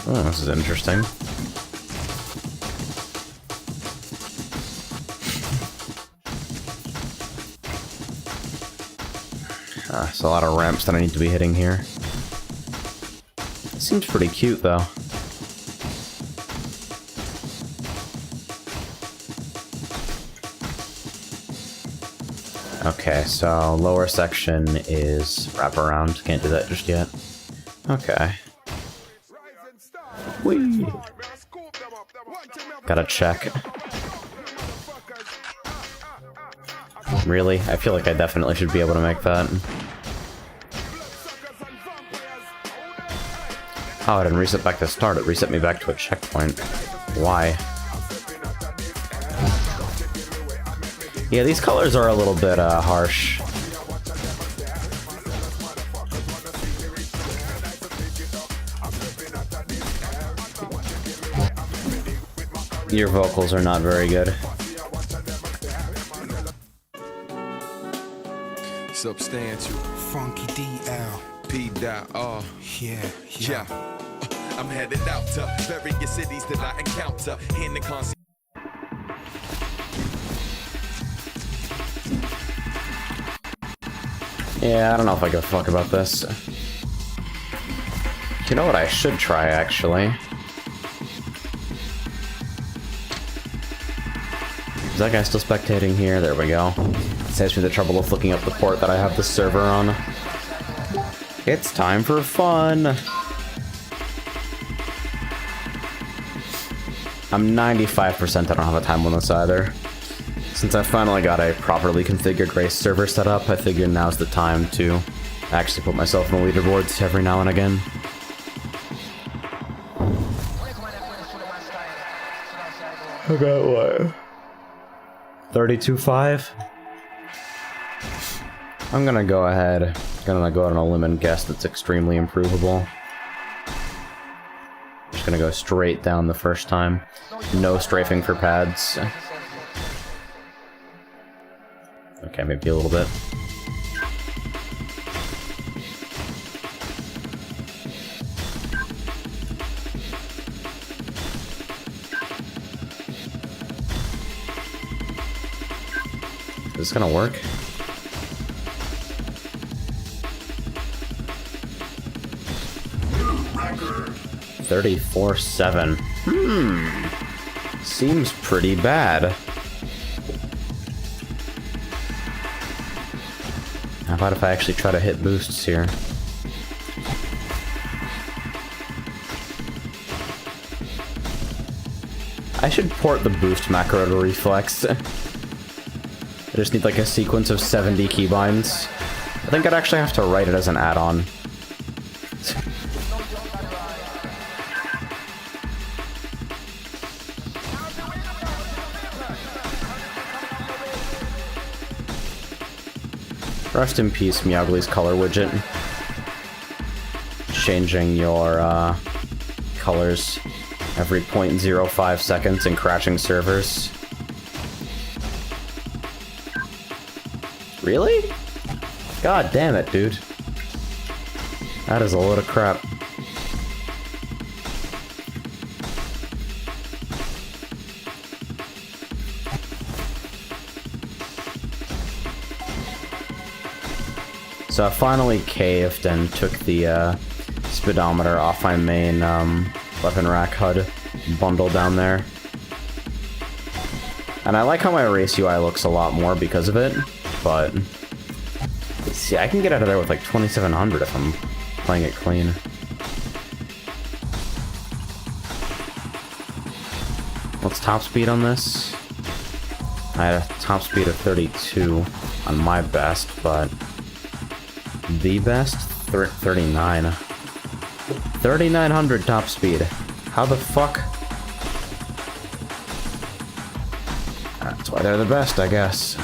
Oh, this is interesting. There's a lot of ramps that I need to be hitting here. It seems pretty cute, though. Okay, so lower section is wraparound. Can't do that just yet. Okay. Whee! Gotta check. Really? I feel like I definitely should be able to make that. Oh, I didn't reset back to start. It reset me back to a checkpoint. Why? Yeah, these colors are a little bit harsh. Your vocals are not very good. Substantial. Funky DL. P.R. Yeah. I'm headed out to various cities that I encounter. In the concert. Yeah, I don't know if I give a fuck about this. You know what I should try, actually? Is that guy still spectating here? There we go. Saves me the trouble of looking up the port that I have the server on. It's time for fun! I'm 95% I don't have a time on this either. Since I finally got a properly configured race server set up, I figured now's the time to actually put myself in the leaderboards every now and again. I got what? 32.5? I'm gonna go ahead. Gonna go out on a limb and guess that's extremely improvable. Just gonna go straight down the first time. No strafing for pads. Okay, maybe a little bit. Is this gonna work? Record. 34.7. Seems pretty bad. How about if I actually try to hit boosts here? I should port the boost macro to Reflex. I just need like a sequence of 70 keybinds. I think I'd actually have to write it as an add-on. Rest in peace, Meowgli's color widget. Changing your colors every 0.05 seconds and crashing servers. Really? God damn it, dude. That is a load of crap. So I finally caved and took the speedometer off my main weapon rack HUD bundle down there. And I like how my race UI looks a lot more because of it, but see, I can get out of there with like 2700 if I'm playing it clean. What's top speed on this? I had a top speed of 32 on my best, but the best? 39. 3,900 top speed. How the fuck? That's why they're the best, I guess.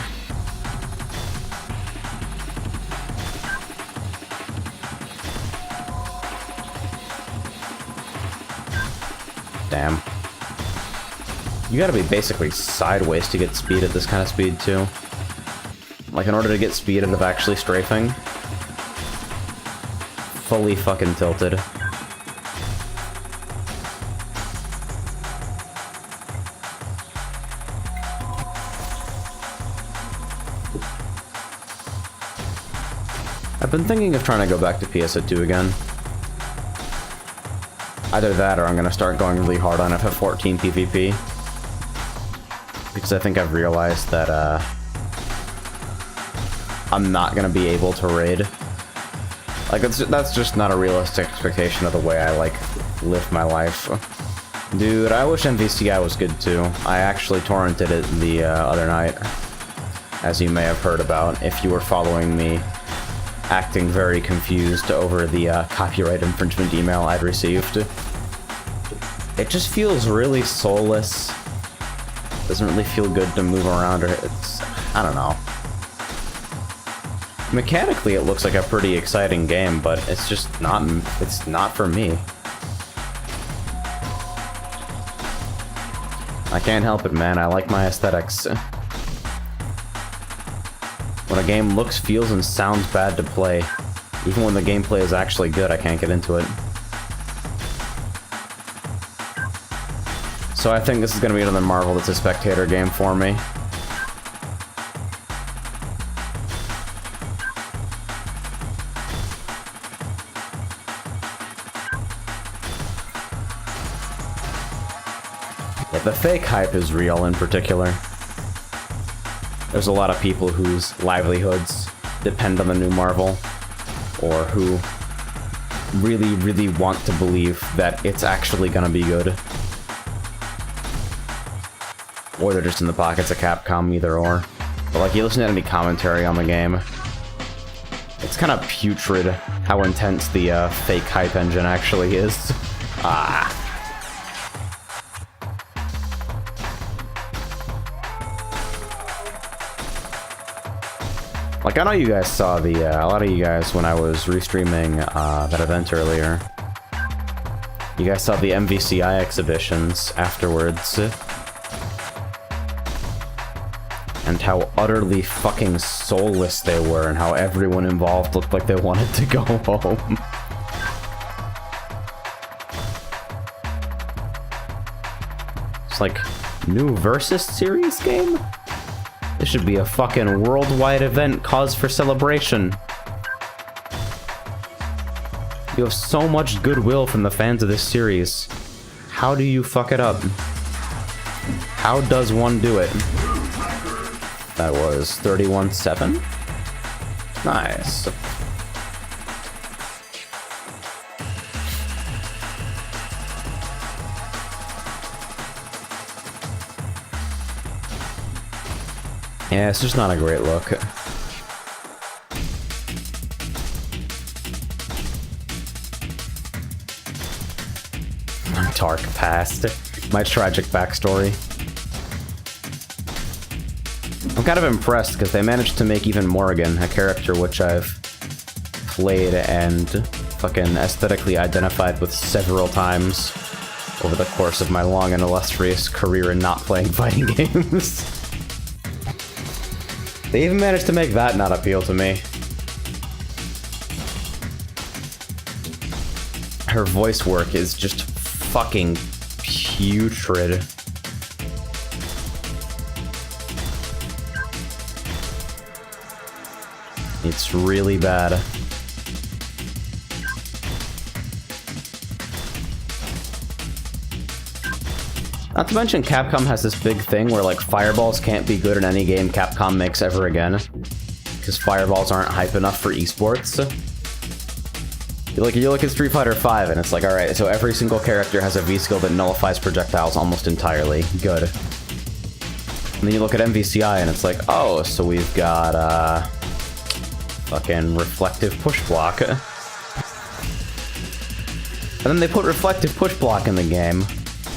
Damn. You gotta be basically sideways to get speed at this kind of speed, too. Like, in order to get speed out of actually strafing. Fully fucking tilted. I've been thinking of trying to go back to PSO2 again. Either that or I'm gonna start going really hard on FF14 PvP. Because I think I've realized that, I'm not gonna be able to raid. Like, that's just not a realistic expectation of the way I, like, live my life. Dude, I wish MVCI was good too. I actually torrented it the other night. As you may have heard about, if you were following me, acting very confused over the copyright infringement email I'd received. It just feels really soulless. Doesn't really feel good to move around, or it's... I don't know. Mechanically, it looks like a pretty exciting game, but it's just not... it's not for me. I can't help it, man. I like my aesthetics. When a game looks, feels, and sounds bad to play, even when the gameplay is actually good, I can't get into it. So I think this is going to be another Marvel that's a spectator game for me. Yeah, the fake hype is real in particular. There's a lot of people whose livelihoods depend on the new Marvel, or who really, really want to believe that it's actually gonna be good. Or they're just in the pockets of Capcom, either or. But like, you listen to any commentary on the game, it's kind of putrid how intense the fake hype engine actually is. Ah. Like, I know you guys saw the, a lot of you guys, when I was restreaming that event earlier, you guys saw the MVCI exhibitions afterwards. And how utterly fucking soulless they were, and how everyone involved looked like they wanted to go home. It's like, new Versus series game? This should be a fucking worldwide event, cause for celebration. You have so much goodwill from the fans of this series. How do you fuck it up? How does one do it? That was 31-7? Nice. Yeah, it's just not a great look. My dark past. My tragic backstory. I'm kind of impressed because they managed to make even Morrigan, a character which I've played and fucking aesthetically identified with several times over the course of my long and illustrious career in not playing fighting games. They even managed to make that not appeal to me. Her voice work is just fucking putrid. It's really bad. Not to mention, Capcom has this big thing where, like, fireballs can't be good in any game Capcom makes ever again. Because fireballs aren't hype enough for esports. You look at Street Fighter V, and it's like, alright, so every single character has a V-skill that nullifies projectiles almost entirely. Good. And then you look at MVCI, and it's like, oh, so we've got, fucking reflective push block. And then they put reflective push block in the game.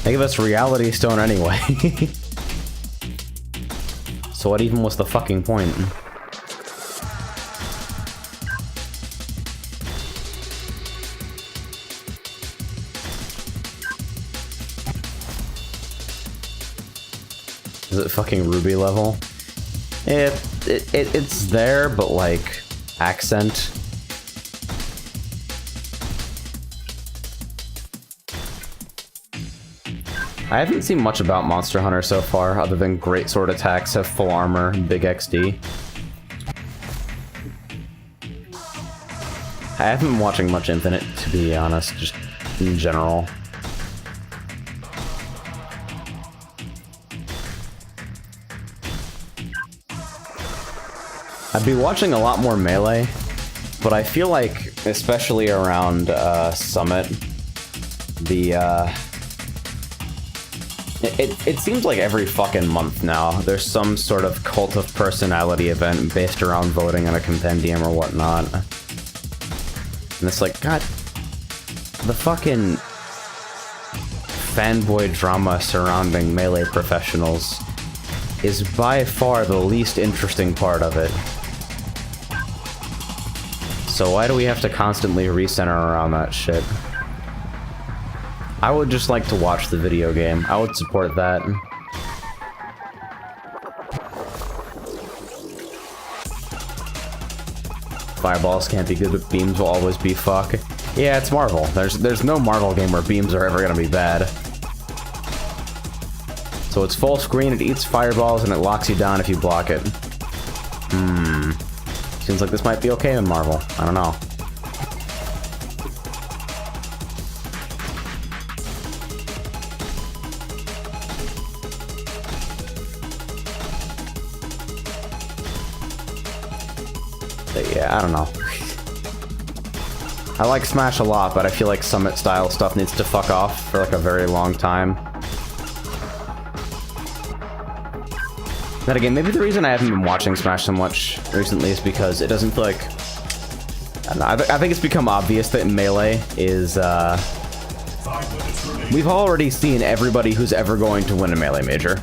They give us Reality Stone anyway. So what even was the fucking point? Is it fucking Ruby level? It's there, but like accent. I haven't seen much about Monster Hunter so far, other than great sword attacks, have full armor, big XD. I haven't been watching much Infinite, to be honest, just in general. I'd be watching a lot more Melee, but I feel like, especially around Summit, it seems like every fucking month now, there's some sort of cult of personality event based around voting on a compendium or whatnot. And it's like, God, the fucking fanboy drama surrounding Melee professionals is by far the least interesting part of it. So why do we have to constantly recenter around that shit? I would just like to watch the video game. I would support that. Fireballs can't be good, but beams will always be fuck. Yeah, it's Marvel. There's no Marvel game where beams are ever gonna be bad. So it's full screen, it eats fireballs, and it locks you down if you block it. Seems like this might be okay in Marvel. I don't know. But yeah, I don't know. I like Smash a lot, but I feel like Summit style stuff needs to fuck off for like a very long time. Then again, maybe the reason I haven't been watching Smash so much recently is because it doesn't feel like... I don't know, I think it's become obvious that Melee is, we've already seen everybody who's ever going to win a Melee major.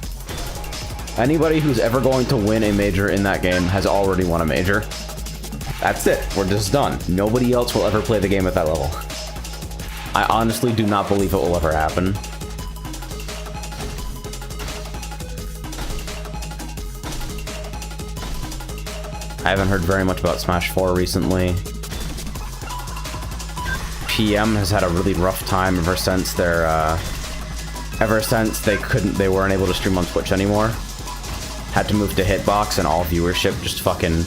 Anybody who's ever going to win a major in that game has already won a major. That's it. We're just done. Nobody else will ever play the game at that level. I honestly do not believe it will ever happen. I haven't heard very much about Smash 4 recently. PM has had a really rough time ever since their, they weren't able to stream on Twitch anymore. Had to move to Hitbox and all viewership just fucking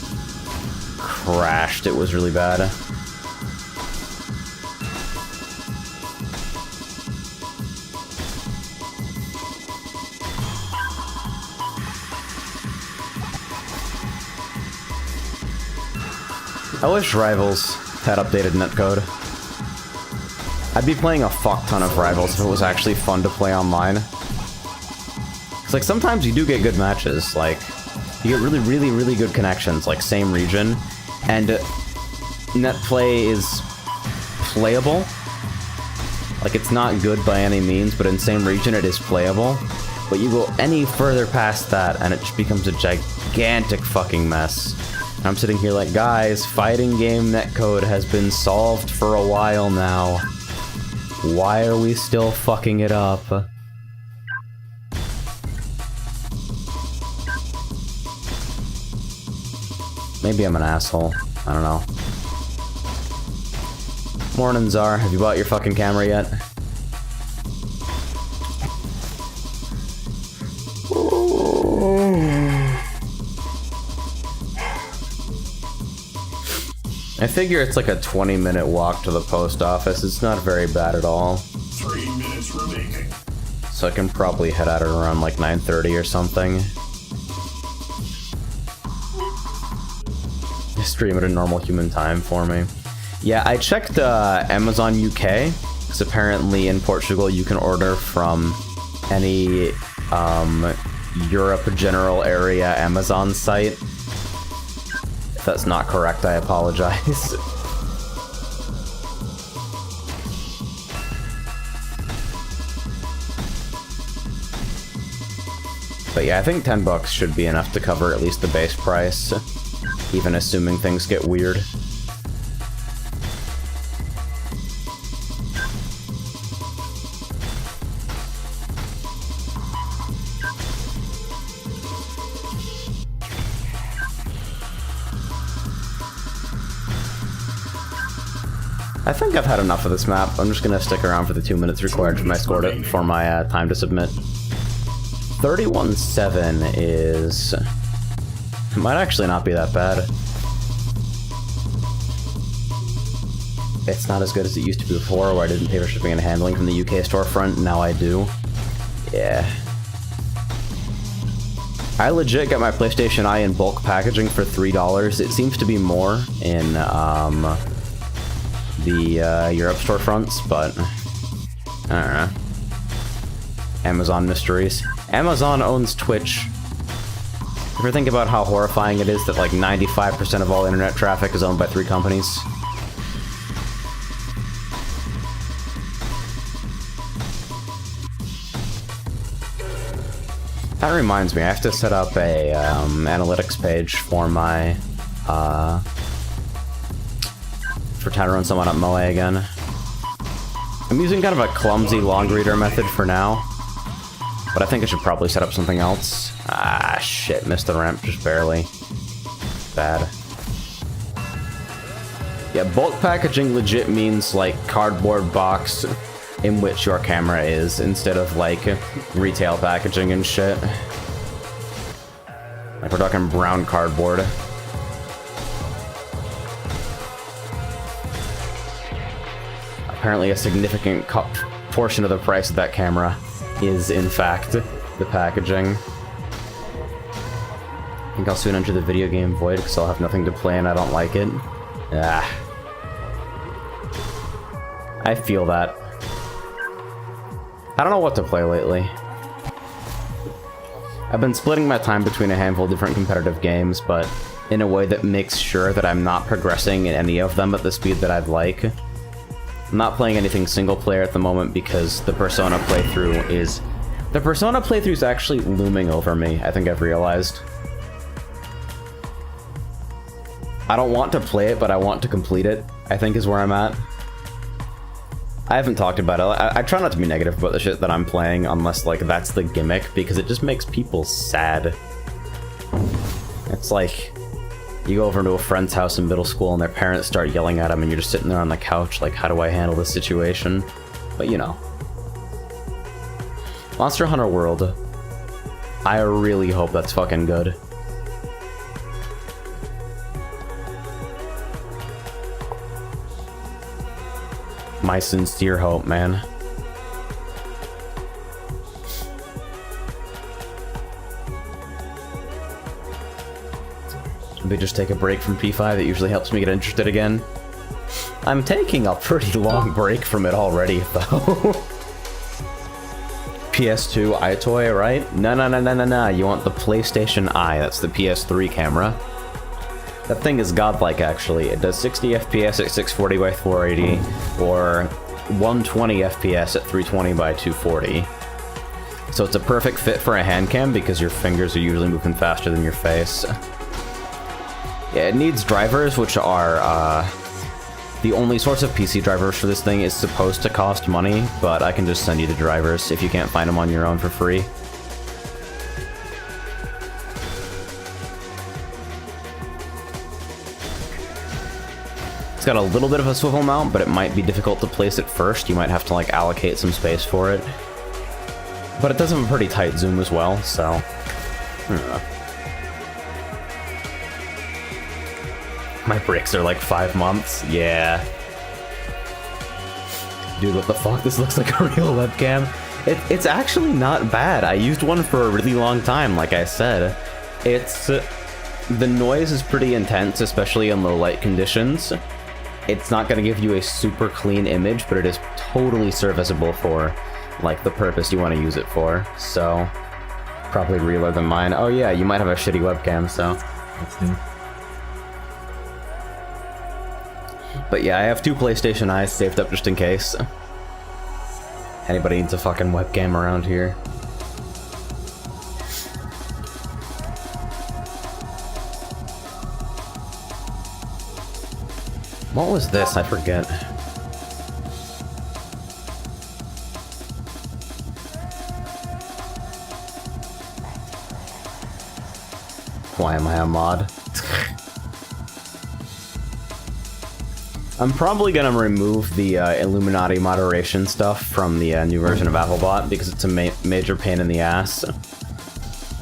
crashed. It was really bad. I wish Rivals had updated netcode. I'd be playing a fuck ton of Rivals if it was actually fun to play online. It's like sometimes you do get good matches, like you get really, really, really good connections, like same region, and net play is playable. Like it's not good by any means, but in same region it is playable. But you go any further past that and it just becomes a gigantic fucking mess. And I'm sitting here like, guys, fighting game netcode has been solved for a while now. Why are we still fucking it up? Maybe I'm an asshole. I don't know. Morning, Czar. Have you bought your fucking camera yet? I figure it's like a 20-minute walk to the post office. It's not very bad at all. 3 minutes remaining. So I can probably head out at around like 9:30 or something. Stream at a normal human time for me. Yeah, I checked Amazon UK, because apparently in Portugal you can order from any Europe general area Amazon site. If that's not correct, I apologize. But yeah, I think $10 should be enough to cover at least the base price, even assuming things get weird. I think I've had enough of this map. I'm just gonna stick around for the 2 minutes required for my time to submit. 31.7 is... It might actually not be that bad. It's not as good as it used to be before, where I didn't pay for shipping and handling from the UK storefront. Now I do. Yeah. I legit got my PlayStation Eye in bulk packaging for $3. It seems to be more in the Europe storefronts, but I don't know. Amazon mysteries. Amazon owns Twitch. Ever think about how horrifying it is that like 95% of all internet traffic is owned by 3 companies? That reminds me, I have to set up a analytics page for my for trying to run someone up Moe again. I'm using kind of a clumsy log reader method for now, but I think I should probably set up something else. Ah, shit, missed the ramp just barely. Bad. Yeah, bulk packaging legit means like cardboard box in which your camera is, instead of like retail packaging and shit. Like we're talking brown cardboard. Apparently a significant portion of the price of that camera is, in fact, the packaging. I think I'll soon enter the video game void because I'll have nothing to play and I don't like it. Ah. I feel that. I don't know what to play lately. I've been splitting my time between a handful of different competitive games, but in a way that makes sure that I'm not progressing in any of them at the speed that I'd like. I'm not playing anything single player at the moment because the Persona playthrough is... The Persona playthrough is actually looming over me, I think I've realized. I don't want to play it, but I want to complete it, I think is where I'm at. I haven't talked about it. I try not to be negative about the shit that I'm playing unless, like, that's the gimmick, because it just makes people sad. It's like... You go over to a friend's house in middle school and their parents start yelling at them and you're just sitting there on the couch like, how do I handle this situation? But you know. Monster Hunter World. I really hope that's fucking good. My sincere hope, man. Maybe just take a break from P5, that usually helps me get interested again. I'm taking a pretty long break from it already, though. PS2 iToy, right? No. You want the PlayStation Eye, that's the PS3 camera. That thing is godlike, actually. It does 60 FPS at 640 by 480, or 120 FPS at 320 by 240. So it's a perfect fit for a hand cam because your fingers are usually moving faster than your face. Yeah, it needs drivers, which are, the only source of PC drivers for this thing is supposed to cost money, but I can just send you the drivers if you can't find them on your own for free. It's got a little bit of a swivel mount, but it might be difficult to place at first. You might have to, like, allocate some space for it. But it does have a pretty tight zoom as well, so... I don't know. My breaks are like 5 months. Yeah. Dude, what the fuck? This looks like a real webcam. It's actually not bad. I used one for a really long time, like I said. It's... the noise is pretty intense, especially in low light conditions. it's not going to give you a super clean image, but it is totally serviceable for, like, the purpose you want to use it for. So, probably realer than mine. Oh yeah, you might have a shitty webcam, so. But yeah, I have 2 PlayStation Eyes saved up just in case. Anybody needs a fucking webcam around here. What was this? I forget. Why am I a mod? I'm probably gonna remove the Illuminati moderation stuff from the new version of Applebot because it's a major pain in the ass.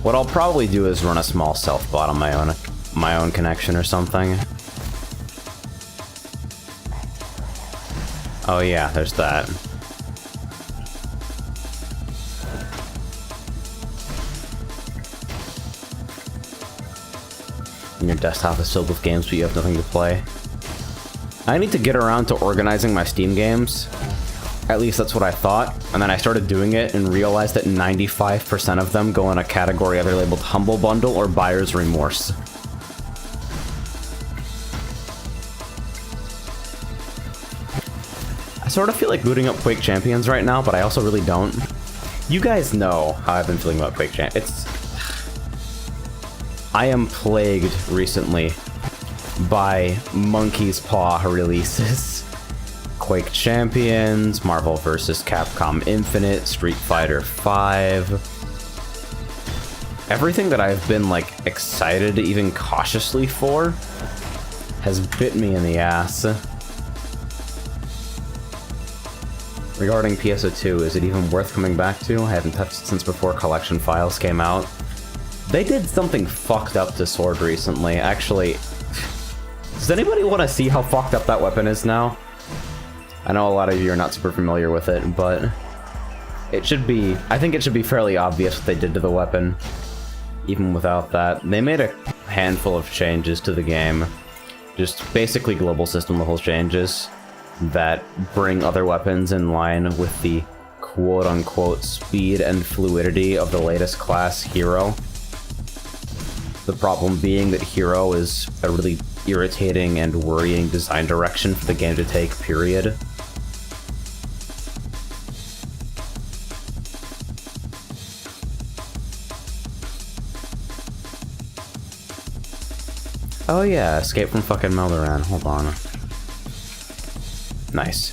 What I'll probably do is run a small self-bot on my own connection or something. Oh yeah, there's that. And your desktop is filled with games, but you have nothing to play. I need to get around to organizing my Steam games. At least that's what I thought. And then I started doing it and realized that 95% of them go in a category either labeled Humble Bundle or Buyer's Remorse. I sort of feel like booting up Quake Champions right now, but I also really don't. You guys know how I've been feeling about Quake Champions. I am plagued recently by Monkey's Paw releases. Quake Champions, Marvel vs. Capcom Infinite, Street Fighter V. Everything that I've been, like, excited even cautiously for has bit me in the ass. Regarding PSO2, is it even worth coming back to? I haven't touched it since before Collection Files came out. They did something fucked up to Sword recently. Actually, does anybody want to see how fucked up that weapon is now? I know a lot of you are not super familiar with it, but it should be... I think it should be fairly obvious what they did to the weapon, even without that. They made a handful of changes to the game. Just basically global system level changes that bring other weapons in line with the quote-unquote speed and fluidity of the latest class, Hero. The problem being that Hero is a really irritating and worrying design direction for the game to take, period. Oh yeah, Escape from fucking Meldoran, hold on. Nice.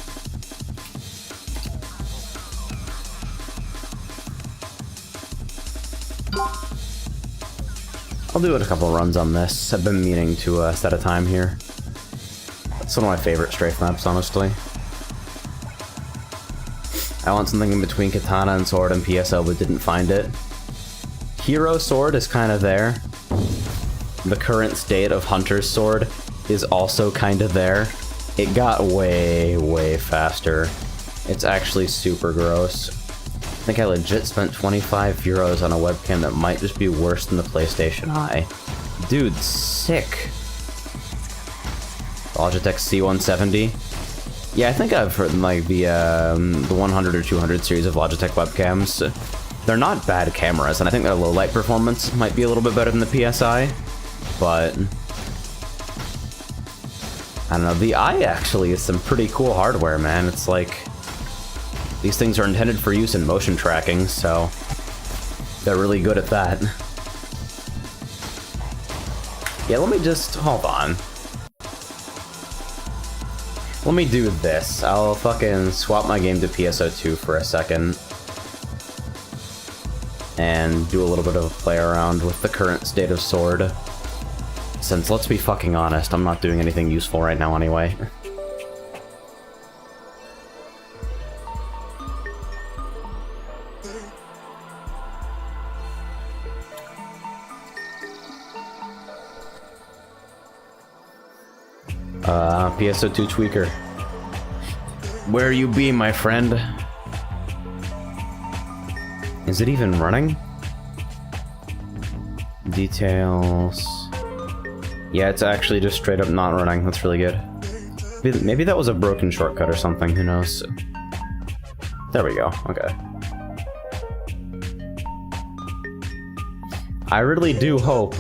I'll do a couple runs on this. I've been meaning to set a time here. It's one of my favorite strafe maps, honestly. I want something in between Katana and Sword and PSO, but didn't find it. Hero Sword is kind of there. The current state of Hunter's Sword is also kind of there. It got way, way faster. It's actually super gross. I think I legit spent 25 euros on a webcam that might just be worse than the PlayStation Eye. Dude, sick. Logitech C170. Yeah, I think I've heard like the 100 or 200 series of Logitech webcams. They're not bad cameras, and I think their low light performance might be a little bit better than the PSI, but I don't know, the Eye actually is some pretty cool hardware, man. It's like, these things are intended for use in motion tracking, so they're really good at that. Yeah, let me just, hold on. Let me do this. I'll fucking swap my game to PSO2 for a second. And do a little bit of a play around with the current state of Sword. Since, let's be fucking honest, I'm not doing anything useful right now anyway. PSO2 tweaker. Where you be, my friend? Is it even running? Details. Yeah, it's actually just straight up not running. That's really good. Maybe that was a broken shortcut or something, who knows? There we go, okay. I really do hope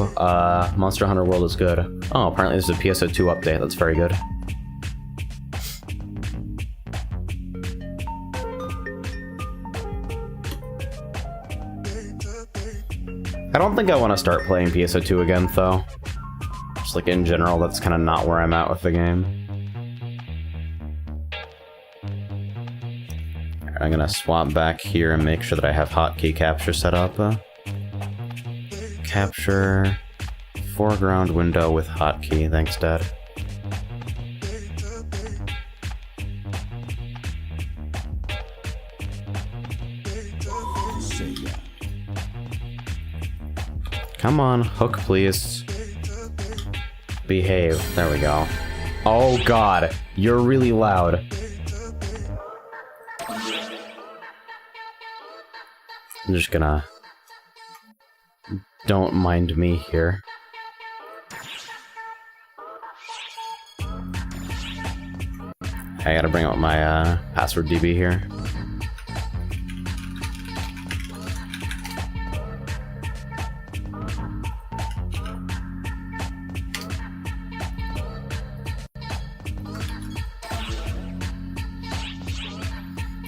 Monster Hunter World is good. Oh, apparently there's a PSO2 update, that's very good. I don't think I want to start playing PSO2 again, though. Just like in general, that's kind of not where I'm at with the game. Alright, I'm gonna swap back here and make sure that I have hotkey capture set up. Capture foreground window with hotkey. Thanks, Dad. Come on, hook, please. Behave. There we go. Oh god, you're really loud. I'm just gonna... Don't mind me here. I gotta bring up my password DB here.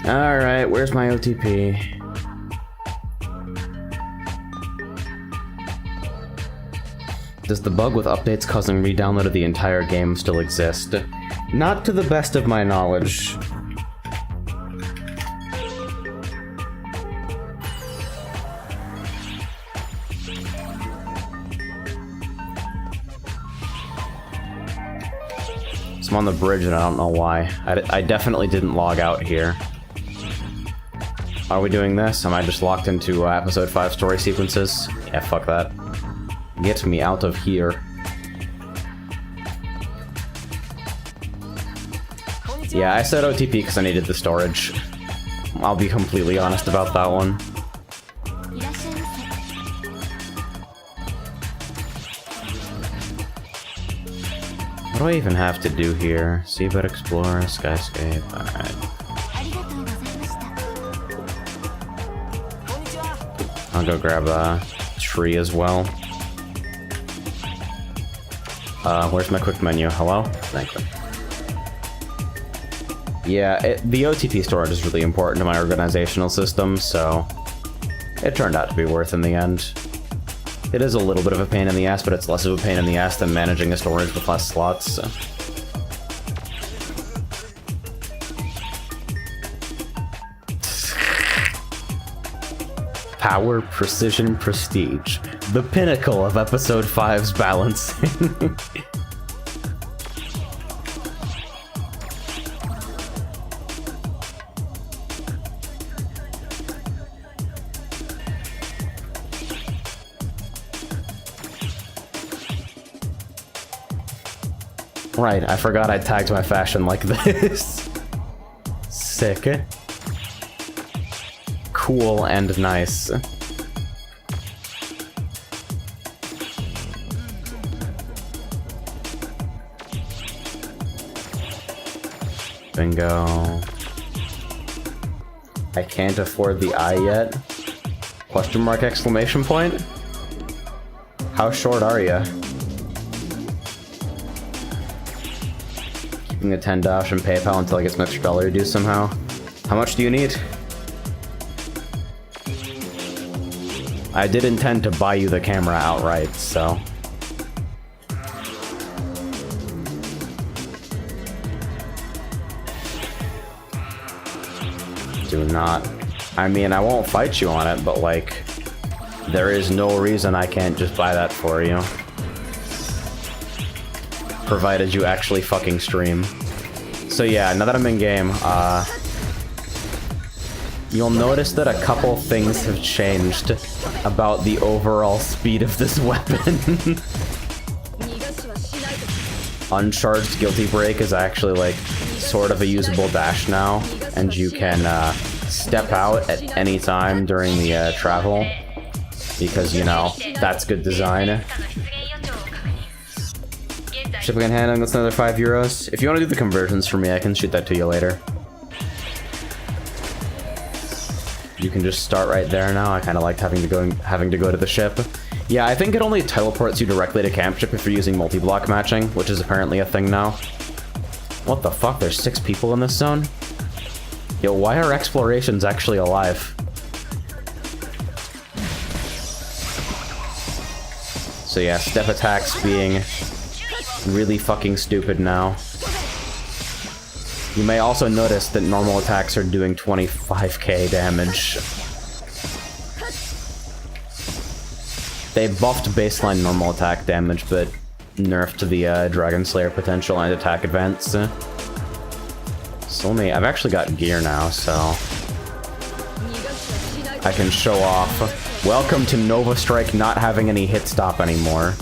Alright, where's my OTP? Does the bug with updates causing re-download of the entire game still exist? Not to the best of my knowledge. So I'm on the bridge and I don't know why. I definitely didn't log out here. Are we doing this? Am I just locked into episode 5 story sequences? Yeah, fuck that. Get me out of here. Yeah, I said OTP because I needed the storage. I'll be completely honest about that one. What do I even have to do here? Seabed Explorer, Skyscape, alright. I'll go grab a tree as well. Where's my quick menu? Hello? Thank you. Yeah, the OTP storage is really important to my organizational system, so it turned out to be worth in the end. It is a little bit of a pain in the ass, but it's less of a pain in the ass than managing a storage with less slots. So. Power, precision, prestige. The pinnacle of episode 5's balancing. Right, I forgot I tagged my fashion like this. Sick. Cool and nice. Bingo. I can't afford the eye yet? Question mark, exclamation point? How short are ya? Keeping a 10 dash and PayPal until I get some extra dollar dues somehow. How much do you need? I did intend to buy you the camera outright, so... Do not... I mean, I won't fight you on it, but like... There is no reason I can't just buy that for you. Provided you actually fucking stream. So yeah, now that I'm in game, you'll notice that a couple things have changed about the overall speed of this weapon. Uncharged Guilty Break is actually like sort of a usable dash now, and you can step out at any time during the travel, because, you know, that's good design. Shipping and handling, that's another €5. If you want to do the conversions for me, I can shoot that to you later. You can just start right there now. I kind of liked having to go to the ship. Yeah, I think it only teleports you directly to camp ship if you're using multi-block matching, which is apparently a thing now. What the fuck? There's 6 people in this zone? Yo, why are explorations actually alive? So yeah, step attacks being really fucking stupid now. You may also notice that normal attacks are doing 25k damage. They buffed baseline normal attack damage, but nerfed the Dragon Slayer potential and attack advance. So I've actually got gear now, so I can show off. Welcome to Nova Strike not having any hit stop anymore.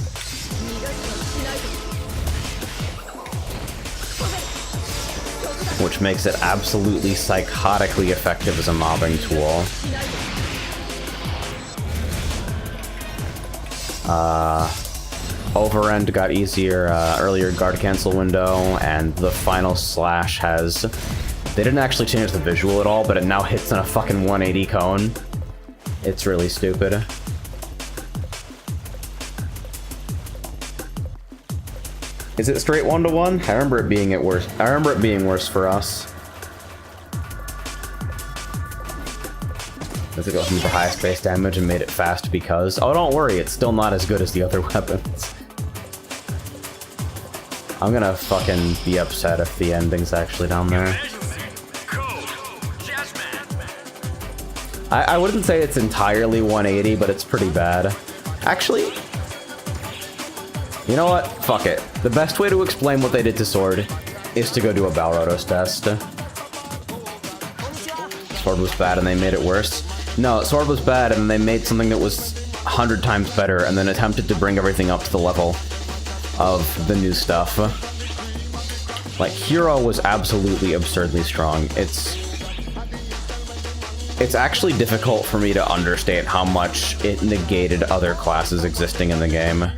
Which makes it absolutely psychotically effective as a mobbing tool. Overend got easier earlier guard cancel window, and the final slash has... They didn't actually change the visual at all, but it now hits in a fucking 180 cone. It's really stupid. Is it straight 1-to-1? I remember it being worse. I remember it being worse for us. Does it go from the highest base damage and made it fast because... Oh, don't worry, it's still not as good as the other weapons. I'm gonna fucking be upset if the ending's actually down there. I wouldn't say it's entirely 180, but it's pretty bad. Actually... You know what? Fuck it. The best way to explain what they did to Sword is to go do a Balrotos test. Sword was bad and they made it worse. No, Sword was bad and they made something that was 100 times better and then attempted to bring everything up to the level of the new stuff. Like, Hero was absolutely absurdly strong. It's actually difficult for me to understate how much it negated other classes existing in the game.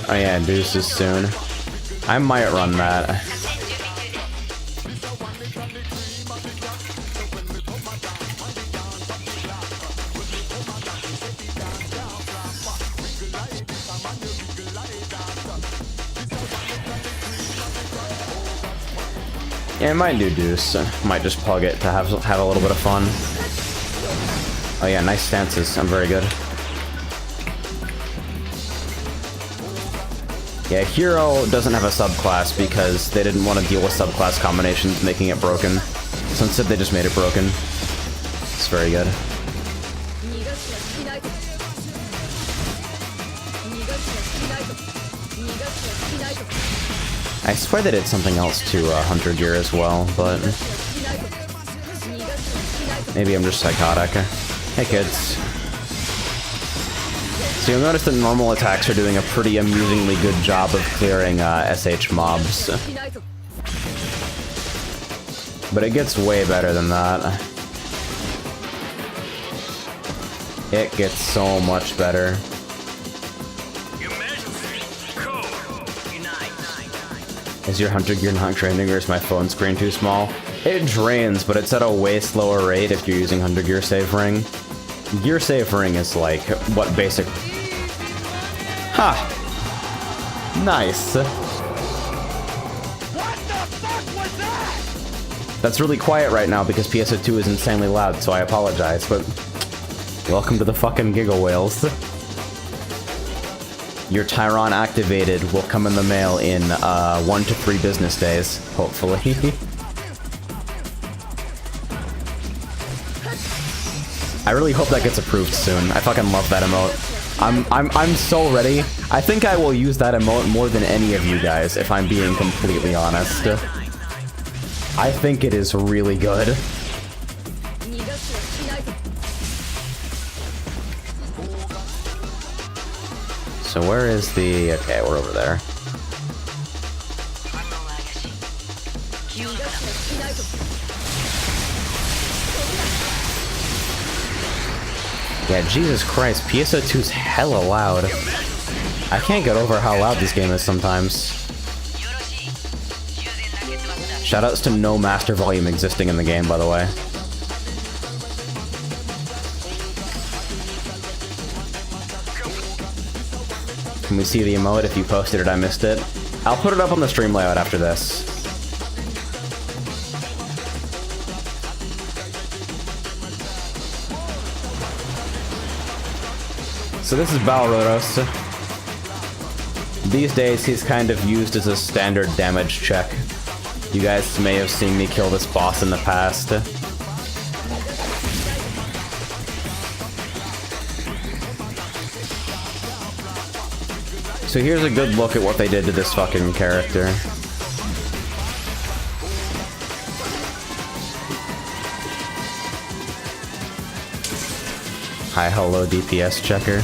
Oh yeah, Deuces soon. I might run that. Yeah, I might do Deuce. Might just plug it to have a little bit of fun. Oh yeah, nice stances. I'm very good. Yeah, Hero doesn't have a subclass because they didn't want to deal with subclass combinations making it broken. So instead they just made it broken. It's very good. I swear they did something else to Hunter Gear as well, but... Maybe I'm just psychotic. Hey kids. So you'll notice that normal attacks are doing a pretty amusingly good job of clearing SH mobs. But it gets way better than that. It gets so much better. Is your Hunter Gear not draining or is my phone screen too small? It drains, but it's at a way slower rate if you're using Hunter Gear Save Ring. Gear Save Ring is like what basic... Ha! Nice. What the fuck was that? That's really quiet right now because PSO2 is insanely loud, so I apologize, but... Welcome to the fucking Giggle Whales. Your Tyron activated will come in the mail in 1 to 3 business days, hopefully. I really hope that gets approved soon. I fucking love that emote. I'm so ready. I think I will use that emote more than any of you guys, if I'm being completely honest. I think it is really good. So where is the... Okay, we're over there. Yeah, Jesus Christ, PSO2's hella loud. I can't get over how loud this game is sometimes. Shoutouts to no master volume existing in the game, by the way. Can we see the emote? If you posted it, I missed it. I'll put it up on the stream layout after this. So this is Balrodos. These days, he's kind of used as a standard damage check. You guys may have seen me kill this boss in the past. So here's a good look at what they did to this fucking character. Hi, hello, DPS checker.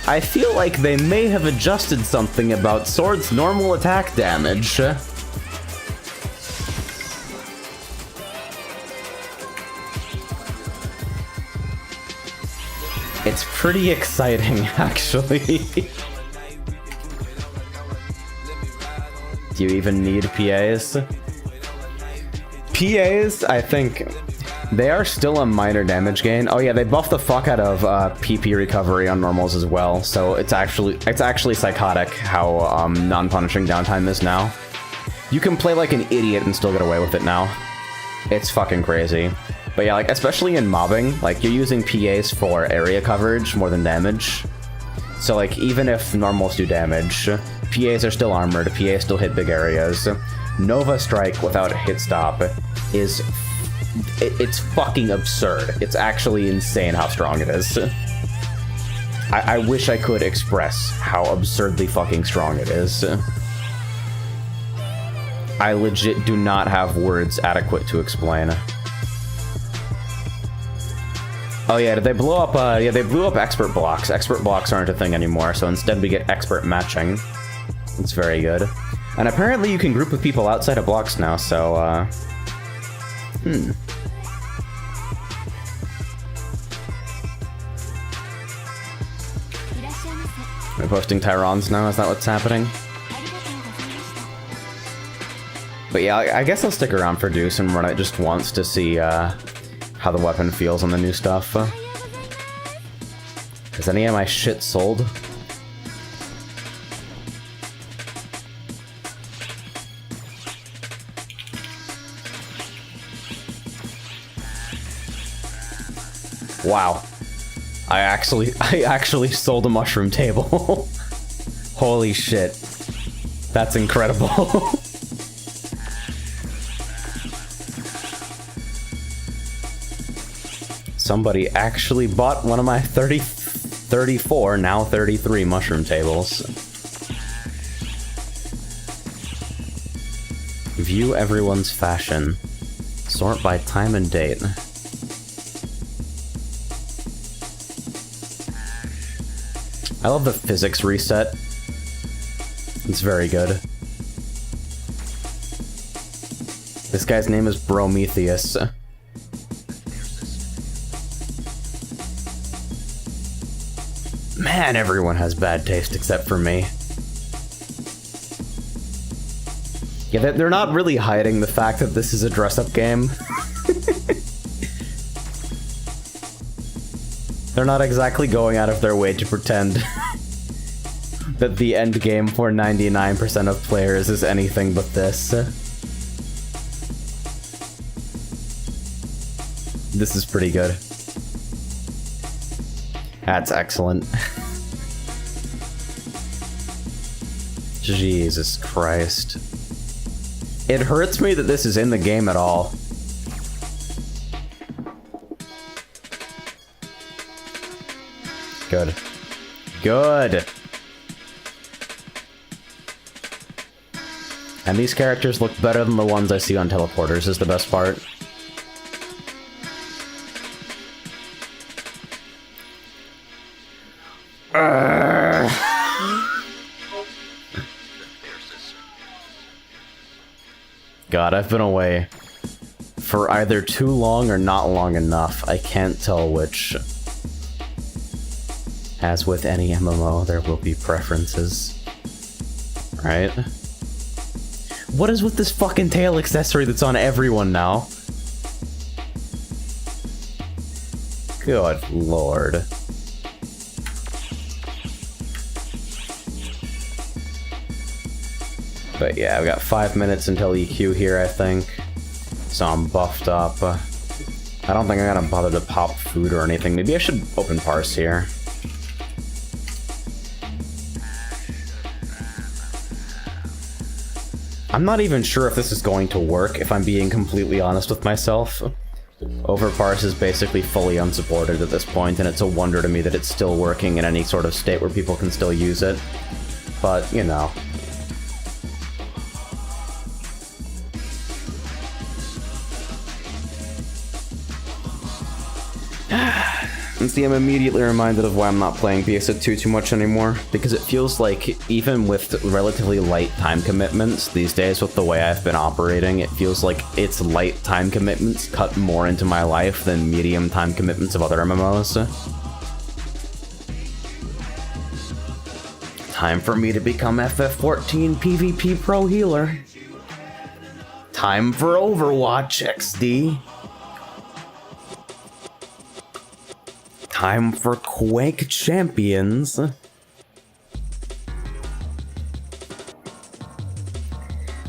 I feel like they may have adjusted something about Sword's normal attack damage. It's pretty exciting, actually. Do you even need PAs? PAs, I think, they are still a minor damage gain. Oh yeah, they buffed the fuck out of PP recovery on normals as well, so it's actually psychotic how non-punishing downtime is now. You can play like an idiot and still get away with it now. It's fucking crazy. But yeah, like, especially in mobbing, like, you're using PAs for area coverage more than damage. So, like, even if normals do damage, PAs are still armored, PAs still hit big areas. Nova Strike without hit stop is... it's fucking absurd. It's actually insane how strong it is. I wish I could express how absurdly fucking strong it is. I legit do not have words adequate to explain. Oh yeah, did they blow up, yeah, they blew up expert blocks. Expert blocks aren't a thing anymore, so instead we get expert matching. It's very good. And apparently you can group with people outside of blocks now, so, Am I posting Tyrons now? Is that what's happening? But yeah, I guess I'll stick around for Deuce and run it just once to see, how the weapon feels on the new stuff. Is any of my shit sold? Wow. I actually sold a mushroom table. Holy shit. That's incredible. Somebody actually bought one of my 34, now 33 mushroom tables. View everyone's fashion. Sort by time and date. I love the physics reset. It's very good. This guy's name is Prometheus. Man, everyone has bad taste except for me. Yeah, they're not really hiding the fact that this is a dress-up game. They're not exactly going out of their way to pretend that the end game for 99% of players is anything but this. This is pretty good. That's excellent. Jesus Christ. It hurts me that this is in the game at all. Good. Good! And these characters look better than the ones I see on teleporters, is the best part. God, I've been away for either too long or not long enough. I can't tell which. As with any MMO, there will be preferences. Right? What is with this fucking tail accessory that's on everyone now? Good lord. But yeah, I've got 5 minutes until EQ here, I think. So I'm buffed up. I don't think I'm gonna bother to pop food or anything. Maybe I should open parse here. I'm not even sure if this is going to work, if I'm being completely honest with myself. Overparse is basically fully unsupported at this point, and it's a wonder to me that it's still working in any sort of state where people can still use it. But, you know. And see, I'm immediately reminded of why I'm not playing PSO2 too much anymore, because it feels like, even with relatively light time commitments these days with the way I've been operating, it feels like its light time commitments cut more into my life than medium time commitments of other MMOs. Time for me to become FF14 PvP Pro Healer. Time for Overwatch XD. Time for Quake Champions.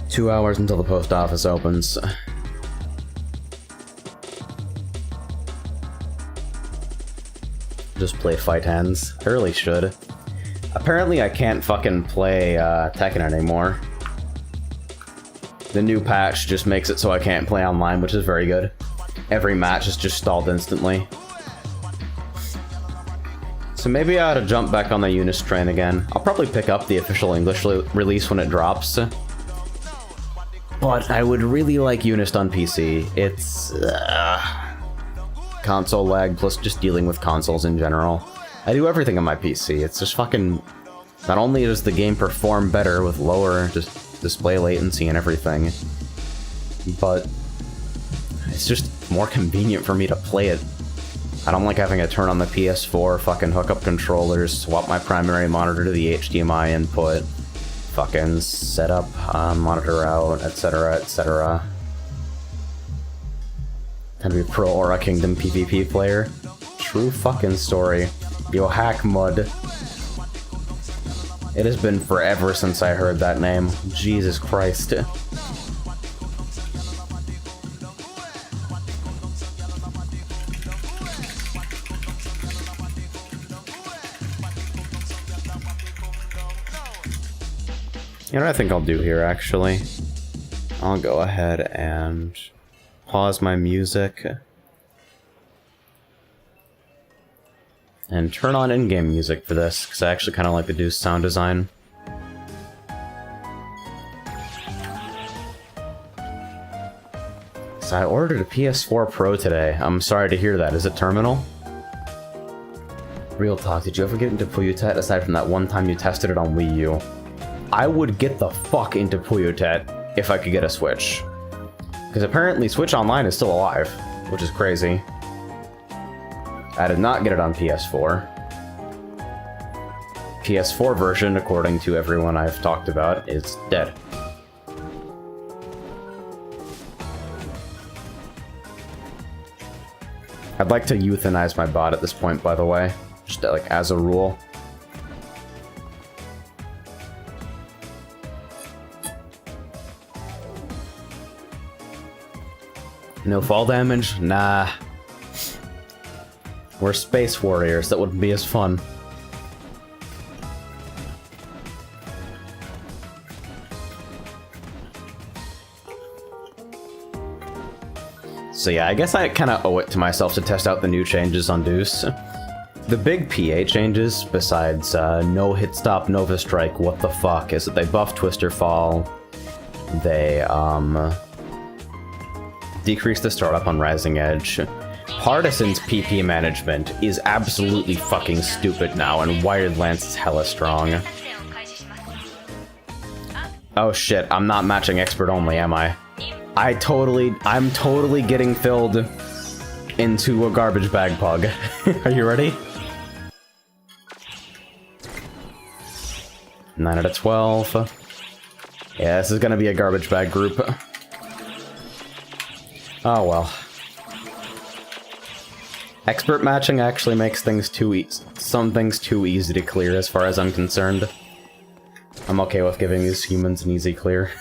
Two hours until the post office opens. Just play fight hands. I really should. Apparently I can't fucking play Tekken anymore. The new patch just makes it so I can't play online, which is very good. Every match is just stalled instantly. So maybe I ought to jump back on the Eunice train again. I'll probably pick up the official English release when it drops. But I would really like Eunice on PC. It's console lag plus just dealing with consoles in general. I do everything on my PC. It's just fucking... Not only does the game perform better with lower just display latency and everything, but it's just more convenient for me to play it. I don't like having to turn on the PS4, fucking hook up controllers, swap my primary monitor to the HDMI input, fucking set up monitor out, etc, etc. Time to be pro Aura Kingdom PvP player. True fucking story. Yo, hack mud. It has been forever since I heard that name. Jesus Christ. You know what I think I'll do here, actually? I'll go ahead and pause my music and turn on in-game music for this, because I actually kind of like to do sound design. So I ordered a PS4 Pro today. I'm sorry to hear that. Is it terminal? Real talk, did you ever get into Puyotet aside from that one time you tested it on Wii U? I would get the fuck into Puyotet if I could get a Switch. Because apparently Switch Online is still alive, which is crazy. I did not get it on PS4. PS4 version, according to everyone I've talked about, is dead. I'd like to euthanize my bot at this point, by the way. Just like as a rule. No fall damage? Nah. We're space warriors, that wouldn't be as fun. So yeah, I guess I kinda owe it to myself to test out the new changes on Deuce. The big PA changes, besides no hit stop, Nova Strike, what the fuck, is that they buff Twister Fall, they decrease the startup on Rising Edge. Partisan's PP management is absolutely fucking stupid now, and Wired Lance is hella strong. Oh shit, I'm not matching expert only, am I? I'm totally getting filled into a garbage bag pug. Are you ready? 9 out of 12. Yeah, this is gonna be a garbage bag group. Oh well. Expert matching actually makes things some things too easy to clear as far as I'm concerned. I'm okay with giving these humans an easy clear.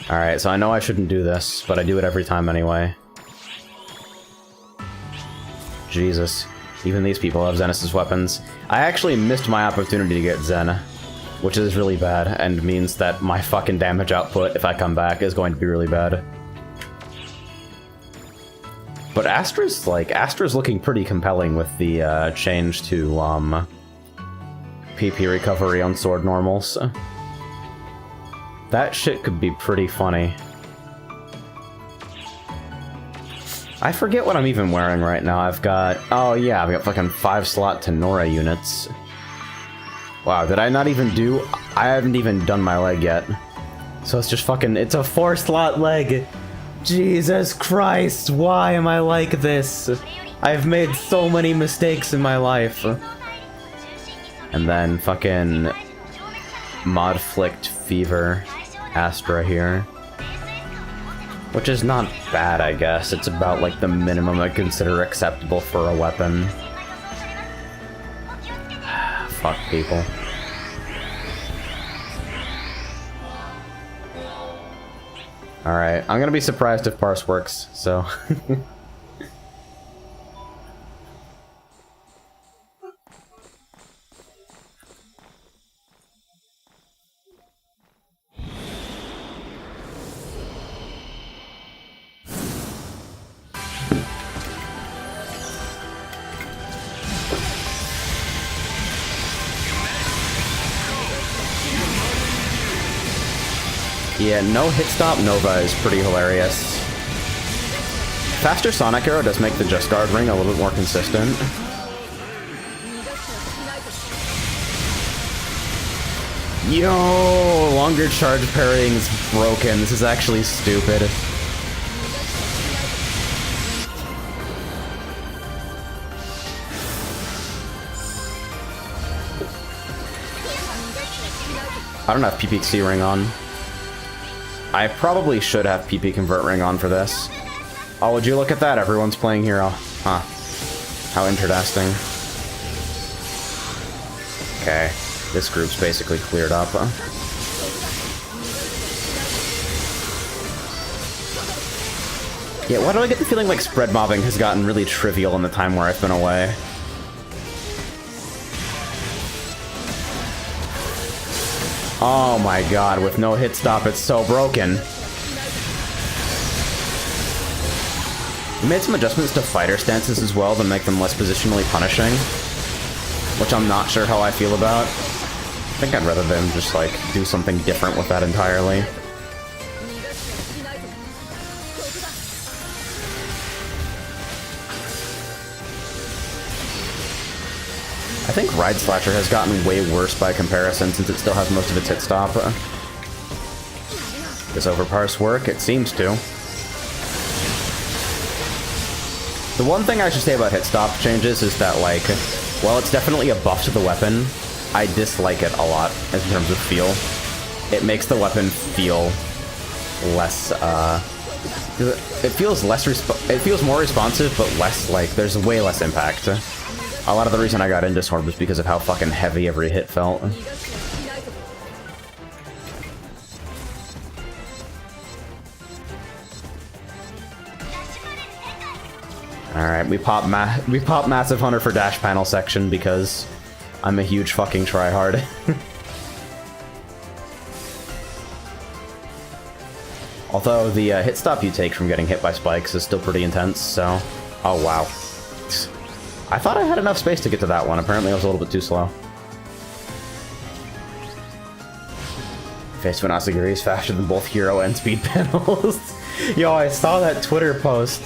Alright, so I know I shouldn't do this, but I do it every time anyway. Jesus. Even these people have Zenith's weapons. I actually missed my opportunity to get Zen, which is really bad, and means that my fucking damage output, if I come back, is going to be really bad. But Astra's looking pretty compelling with the change to PP recovery on sword normals. That shit could be pretty funny. I forget what I'm even wearing right now. I've got... Oh yeah, I've got fucking 5-slot Tenora units. Wow, did I not even do... I haven't even done my leg yet. So it's just fucking... It's a 4-slot leg! Jesus Christ, why am I like this? I've made so many mistakes in my life. And then fucking... Mod-flicked Fever Astra here. Which is not bad, I guess. It's about, like, the minimum I consider acceptable for a weapon. Fuck people. Alright, I'm gonna be surprised if parse works, so... Yeah, no hit stop Nova is pretty hilarious. Faster Sonic Arrow does make the Just Guard ring a little bit more consistent. Yo, longer charge parrying is broken. This is actually stupid. I don't have PPXC ring on. I probably should have PP Convert Ring on for this. Oh, would you look at that? Everyone's playing Hero. Huh. How interesting. Okay. This group's basically cleared up. Yeah, why do I get the feeling like spread mobbing has gotten really trivial in the time where I've been away? Oh my god, with no hit stop, it's so broken. We made some adjustments to fighter stances as well to make them less positionally punishing, which I'm not sure how I feel about. I think I'd rather them just, like, do something different with that entirely. I think Ride Slasher has gotten way worse by comparison since it still has most of its hit stop. Does overparse work? It seems to. The one thing I should say about hit stop changes is that, like, while it's definitely a buff to the weapon, I dislike it a lot in terms of feel. It makes the weapon feel less, it feels more responsive, but less, like, there's way less impact. A lot of the reason I got into Sword was because of how fucking heavy every hit felt. Alright, we pop Massive Hunter for dash panel section because I'm a huge fucking tryhard. Although the hit stop you take from getting hit by spikes is still pretty intense, so... Oh wow. I thought I had enough space to get to that one. Apparently I was a little bit too slow. Face when Asagiri is faster than both hero and speed panels. Yo, I saw that Twitter post.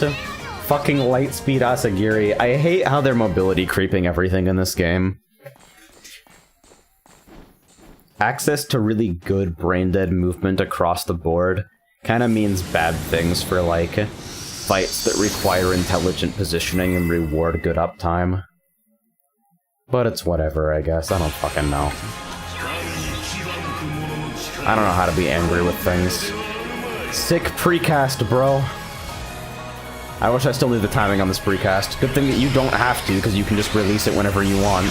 Fucking Lightspeed Asagiri. I hate how they're mobility creeping everything in this game. Access to really good brain-dead movement across the board kinda means bad things for, like, fights that require intelligent positioning and reward good uptime. But it's whatever, I guess. I don't fucking know. I don't know how to be angry with things. Sick precast, bro. I wish I still knew the timing on this precast. Good thing that you don't have to, because you can just release it whenever you want.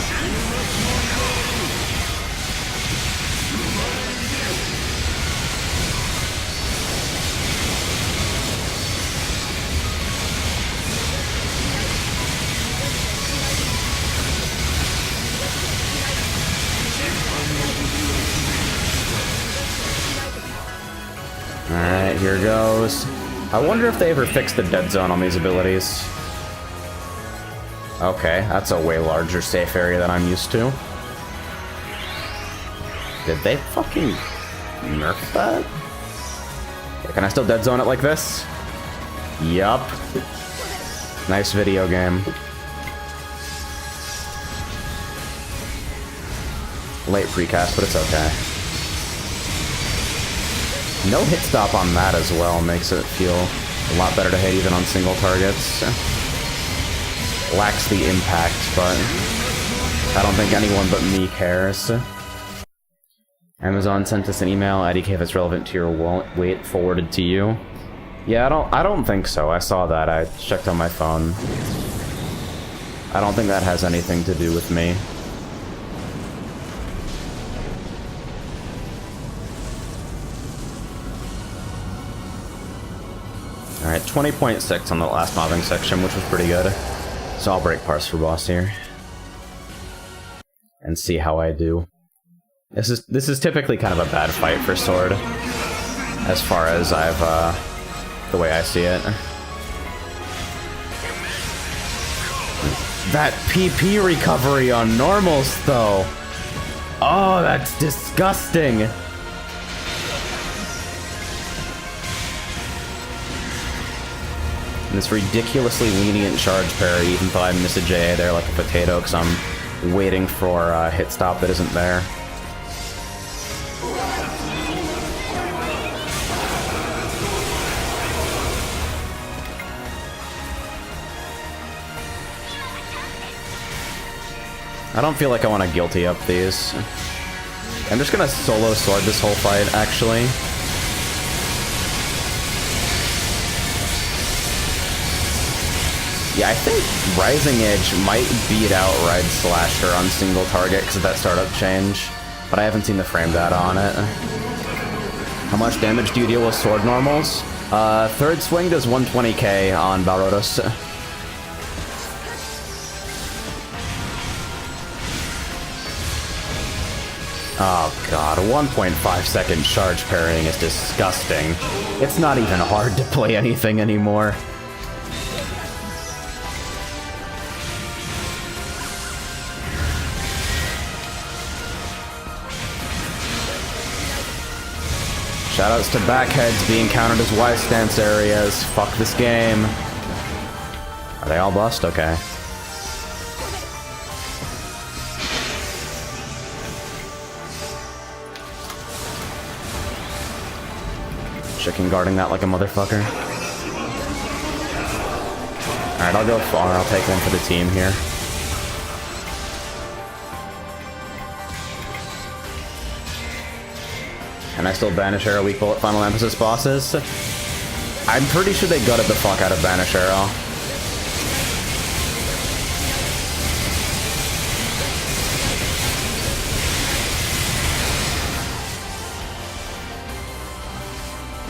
Alright, here goes. I wonder if they ever fixed the dead zone on these abilities. Okay, that's a way larger safe area than I'm used to. Did they fucking nerf that? Okay, can I still dead zone it like this? Yup. Nice video game. Late precast, but it's okay. No hit stop on that as well makes it feel a lot better to hit even on single targets. Lacks the impact, but I don't think anyone but me cares. Amazon sent us an email. IDK if it's relevant to your weight forwarded to you. Yeah, I don't think so. I saw that. I checked on my phone. I don't think that has anything to do with me. Alright, 20.6 on the last mobbing section, which was pretty good. So I'll break parse for boss here. And see how I do. This is typically kind of a bad fight for Sword. As far as the way I see it. That PP recovery on normals, though! Oh, that's disgusting! And this ridiculously lenient charge parry, even though I miss a JA there like a potato, because I'm waiting for a hit stop that isn't there. I don't feel like I want to guilty up these. I'm just gonna solo Sword this whole fight, actually. Yeah, I think Rising Edge might beat out Ride Slasher on single target because of that startup change, but I haven't seen the frame data on it. How much damage do you deal with Sword normals? Third swing does 120k on Balrodos. Oh god, 1.5 second charge parrying is disgusting. It's not even hard to play anything anymore. Shoutouts to backheads being counted as Y stance areas. Fuck this game. Are they all bust? Okay. Chicken guarding that like a motherfucker. Alright, I'll go far. I'll take one for the team here. Can I still banish Arrow weak bullet final emphasis bosses? I'm pretty sure they gutted the fuck out of Banish Arrow.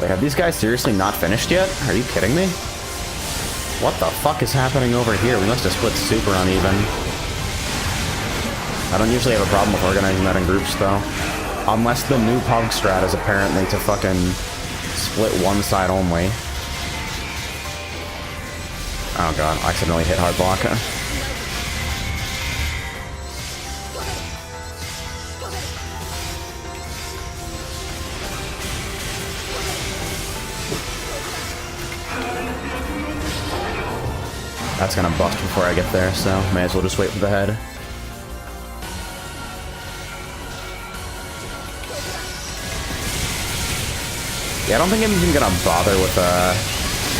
Wait, have these guys seriously not finished yet? Are you kidding me? What the fuck is happening over here? We must have split super uneven. I don't usually have a problem with organizing that in groups, though. Unless the new Pog strat is apparently to fucking split one side only. Oh god, I accidentally hit hard block. That's gonna bust before I get there, so may as well just wait for the head. Yeah, I don't think I'm even gonna bother with a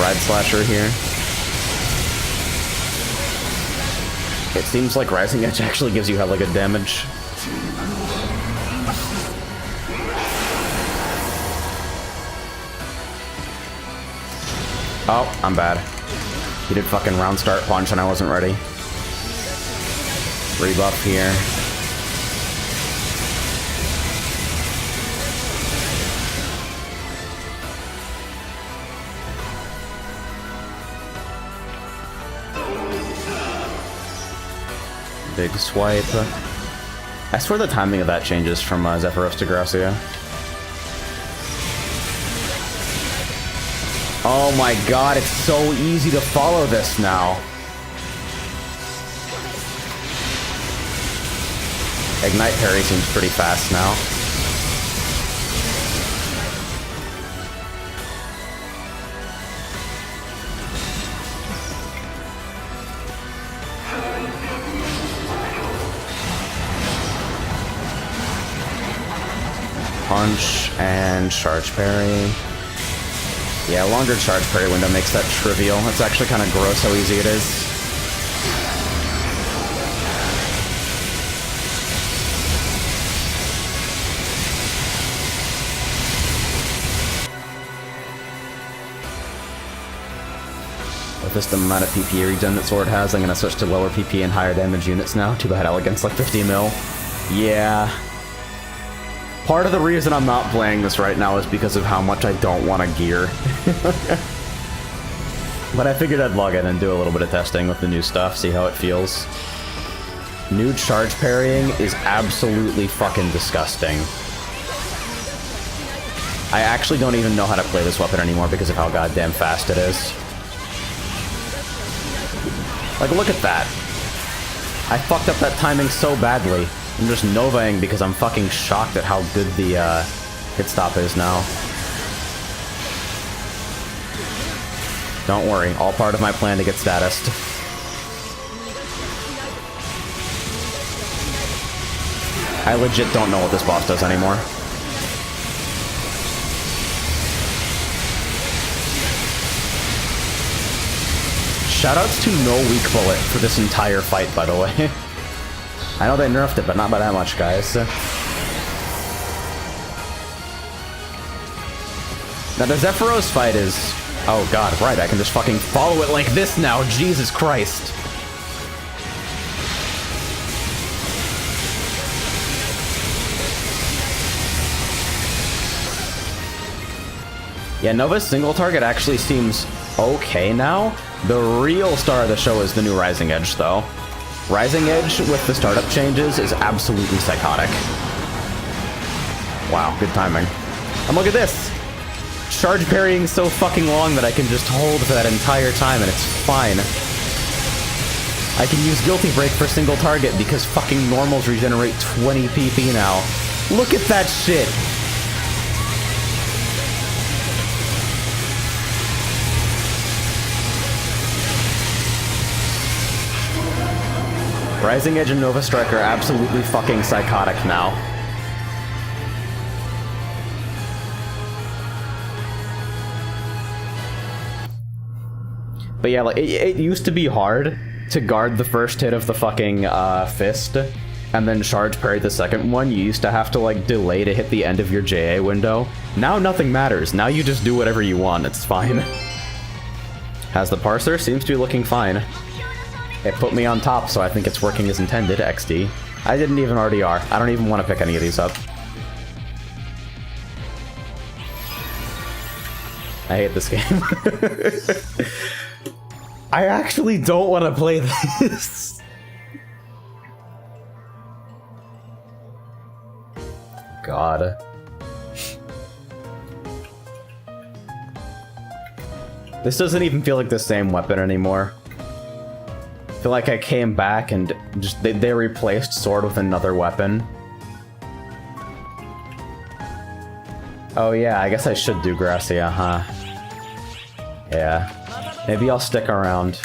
Ride Slasher here. It seems like Rising Edge actually gives you hella good damage. Oh, I'm bad. He did fucking round start punch and I wasn't ready. Rebuff here. Big swipe. I swear the timing of that changes from Zephyros to Gracia. Oh my god, it's so easy to follow this now. Ignite parry seems pretty fast now. Punch and charge parry. Yeah, longer charge parry window makes that trivial. It's actually kind of gross how easy it is. With this amount of PP regen that Sword has, I'm gonna switch to lower PP and higher damage units now. Too bad Elegant's like 50 mil. Yeah. Part of the reason I'm not playing this right now is because of how much I don't want to gear. But I figured I'd log in and do a little bit of testing with the new stuff, see how it feels. New charge parrying is absolutely fucking disgusting. I actually don't even know how to play this weapon anymore because of how goddamn fast it is. Like, look at that. I fucked up that timing so badly. I'm just Novaing because I'm fucking shocked at how good the hit stop is now. Don't worry, all part of my plan to get statused. I legit don't know what this boss does anymore. Shoutouts to no weak bullet for this entire fight, by the way. I know they nerfed it, but not by that much, guys. Now, the Zephyros fight is... Oh god, right, I can just fucking follow it like this now, Jesus Christ. Yeah, Nova's single target actually seems okay now. The real star of the show is the new Rising Edge, though. Rising Edge with the startup changes is absolutely psychotic. Wow, good timing. And look at this! Charge parrying so fucking long that I can just hold for that entire time and it's fine. I can use Guilty Break for single target because fucking normals regenerate 20 PP now. Look at that shit! Rising Edge and Nova Strike are absolutely fucking psychotic now. But yeah, like, it used to be hard to guard the first hit of the fucking fist, and then charge parry the second one. You used to have to, like, delay to hit the end of your JA window. Now nothing matters. Now you just do whatever you want. It's fine. Has the parser? Seems to be looking fine. It put me on top, so I think it's working as intended, XD. I didn't even RDR. I don't even want to pick any of these up. I hate this game. I actually don't want to play this. God. This doesn't even feel like the same weapon anymore. I feel like I came back and just they replaced Sword with another weapon. Oh yeah, I guess I should do Gracia, huh? Yeah. Maybe I'll stick around.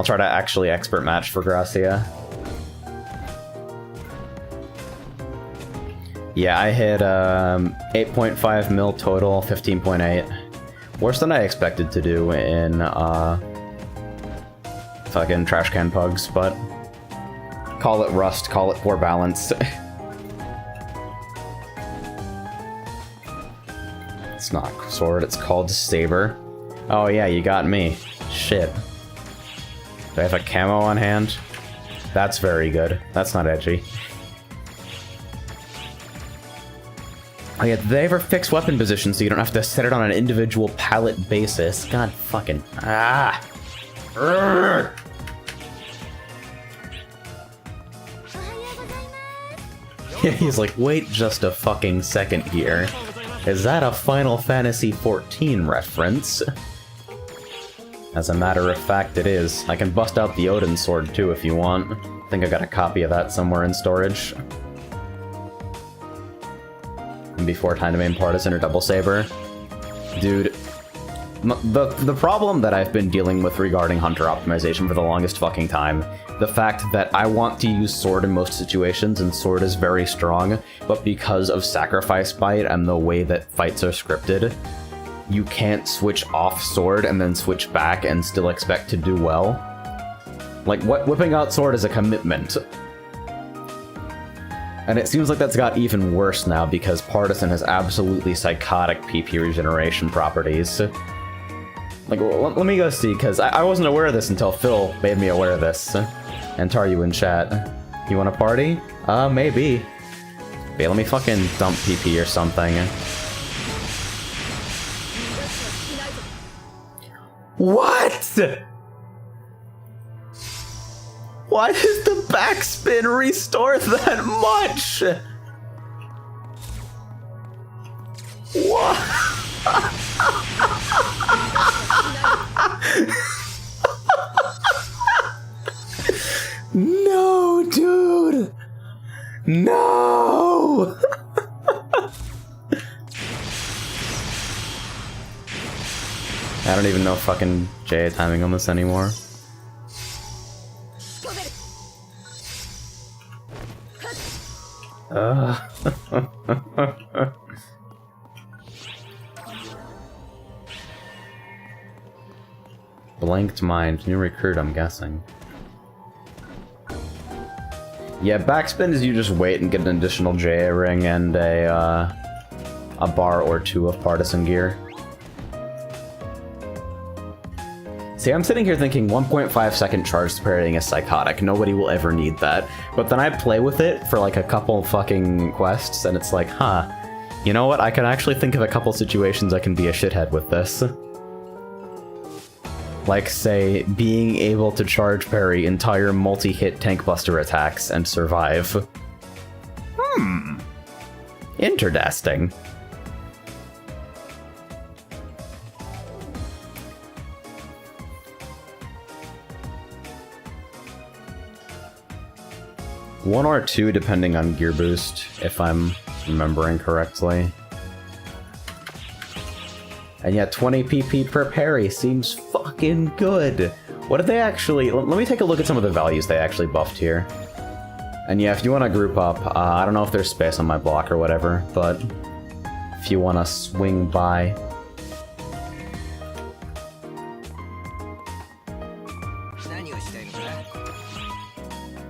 I'll try to actually expert match for Gracia. Yeah, I hit 8.5 mil total, 15.8. Worse than I expected to do in fucking trash can pugs, but call it rust, call it poor balance. It's not sword, it's called saber. Oh yeah, you got me. Shit. Do I have a camo on hand? That's very good. That's not edgy. Oh yeah, did they ever fix weapon position so you don't have to set it on an individual pallet basis? God fucking... Ah! Urgh. He's like, wait just a fucking second here. Is that a Final Fantasy XIV reference? As a matter of fact, it is. I can bust out the Odin sword too if you want. I think I got a copy of that somewhere in storage. And before time to main partisan or double saber. Dude, the problem that I've been dealing with regarding hunter optimization for the longest fucking time, the fact that I want to use sword in most situations and sword is very strong, but because of sacrifice bite and the way that fights are scripted, you can't switch off sword and then switch back and still expect to do well. Like, whipping out sword is a commitment. And it seems like that's got even worse now because Partisan has absolutely psychotic PP regeneration properties. Like, let me go see, because I wasn't aware of this until Phil made me aware of this. And Taryu in chat. You wanna party? Maybe. Okay, let me fucking dump PP or something. What?! Why does the backspin restore that much? What? No, dude! No! I don't even know fucking JA timing on this anymore. Blanked mind, new recruit, I'm guessing. Yeah, backspin is you just wait and get an additional JA ring and a bar or two of partisan gear. See, I'm sitting here thinking 1.5 second charge parrying is psychotic. Nobody will ever need that. But then I play with it for like a couple fucking quests, and it's like, huh, you know what? I can actually think of a couple situations I can be a shithead with this. Like, say, being able to charge parry entire multi-hit tank buster attacks and survive. Interesting. One or two, depending on gear boost, if I'm remembering correctly. And yeah, 20 PP per parry seems fucking good. What did they actually... Let me take a look at some of the values they actually buffed here. And yeah, if you want to group up, I don't know if there's space on my block or whatever, but if you want to swing by...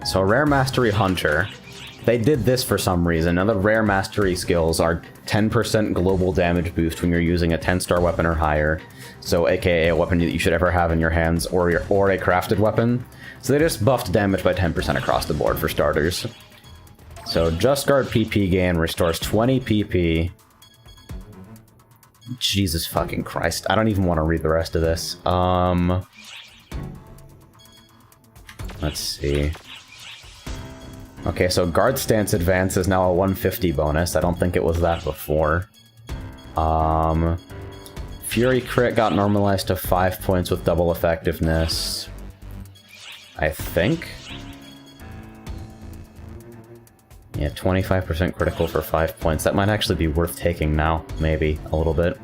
So Rare Mastery Hunter, they did this for some reason. Now the Rare Mastery skills are 10% global damage boost when you're using a 10-star weapon or higher. So aka a weapon that you should ever have in your hands, or a crafted weapon. So they just buffed damage by 10% across the board for starters. So Just Guard PP gain restores 20 PP. Jesus fucking Christ. I don't even want to read the rest of this. Let's see. Okay, so Guard Stance Advance is now a 150 bonus. I don't think it was that before. Fury Crit got normalized to 5 points with double effectiveness. I think? Yeah, 25% critical for 5 points. That might actually be worth taking now, maybe, a little bit.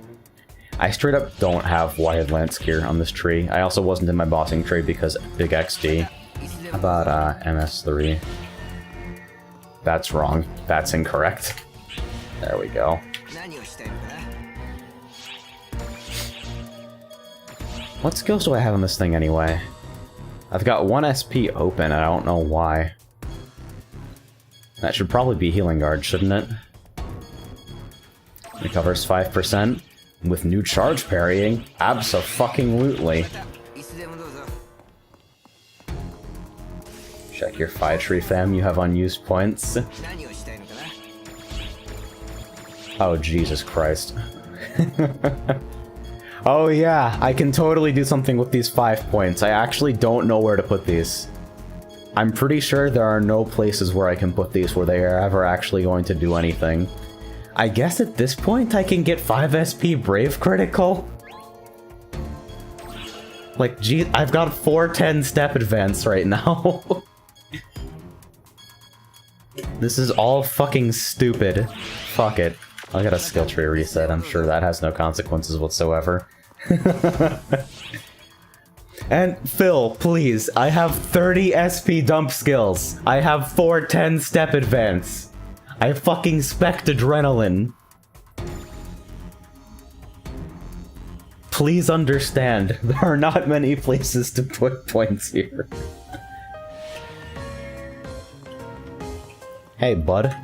I straight up don't have Wide Lance gear on this tree. I also wasn't in my bossing tree because big XD. How about MS3? That's wrong. That's incorrect. There we go. What skills do I have on this thing anyway? I've got 1 SP open, I don't know why. That should probably be Healing Guard, shouldn't it? Recovers 5%. With new charge parrying? Abso-fucking-lutely. Check your Phi Tree, fam, you have unused points. Oh, Jesus Christ. Oh yeah, I can totally do something with these 5 points. I actually don't know where to put these. I'm pretty sure there are no places where I can put these where they are ever actually going to do anything. I guess at this point I can get 5 SP Brave Critical? Like, gee, I've got 410 step advance right now. This is all fucking stupid. Fuck it. I'll get a skill tree reset. I'm sure that has no consequences whatsoever. And Phil, please, I have 30 SP dump skills. I have 410 step advance. I fucking spect adrenaline. Please understand, there are not many places to put points here. Hey, bud.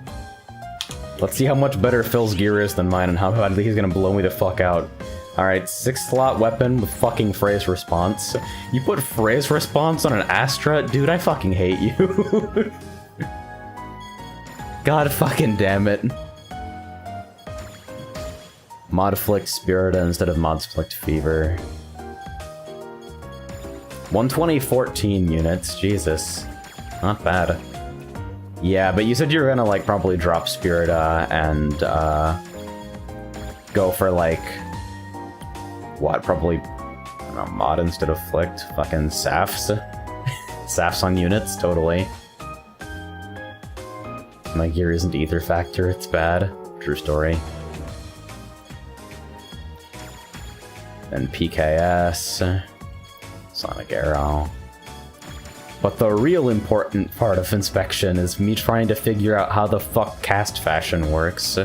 Let's see how much better Phil's gear is than mine and how badly he's gonna blow me the fuck out. Alright, 6-slot weapon with fucking phrase response. You put phrase response on an Astra? Dude, I fucking hate you. God fucking damn it. Modflict Spirita instead of Modflict Fever. 120 14 units, Jesus. Not bad. Yeah, but you said you were gonna, like, probably drop Spirita and, go for, like... What, probably... I don't know, Mod instead of Flicked? Fucking Safs? Safs on units, totally. My gear isn't Ether Factor, it's bad. True story. Then PKS. Sonic Arrow. But the real important part of inspection is me trying to figure out how the fuck cast fashion works.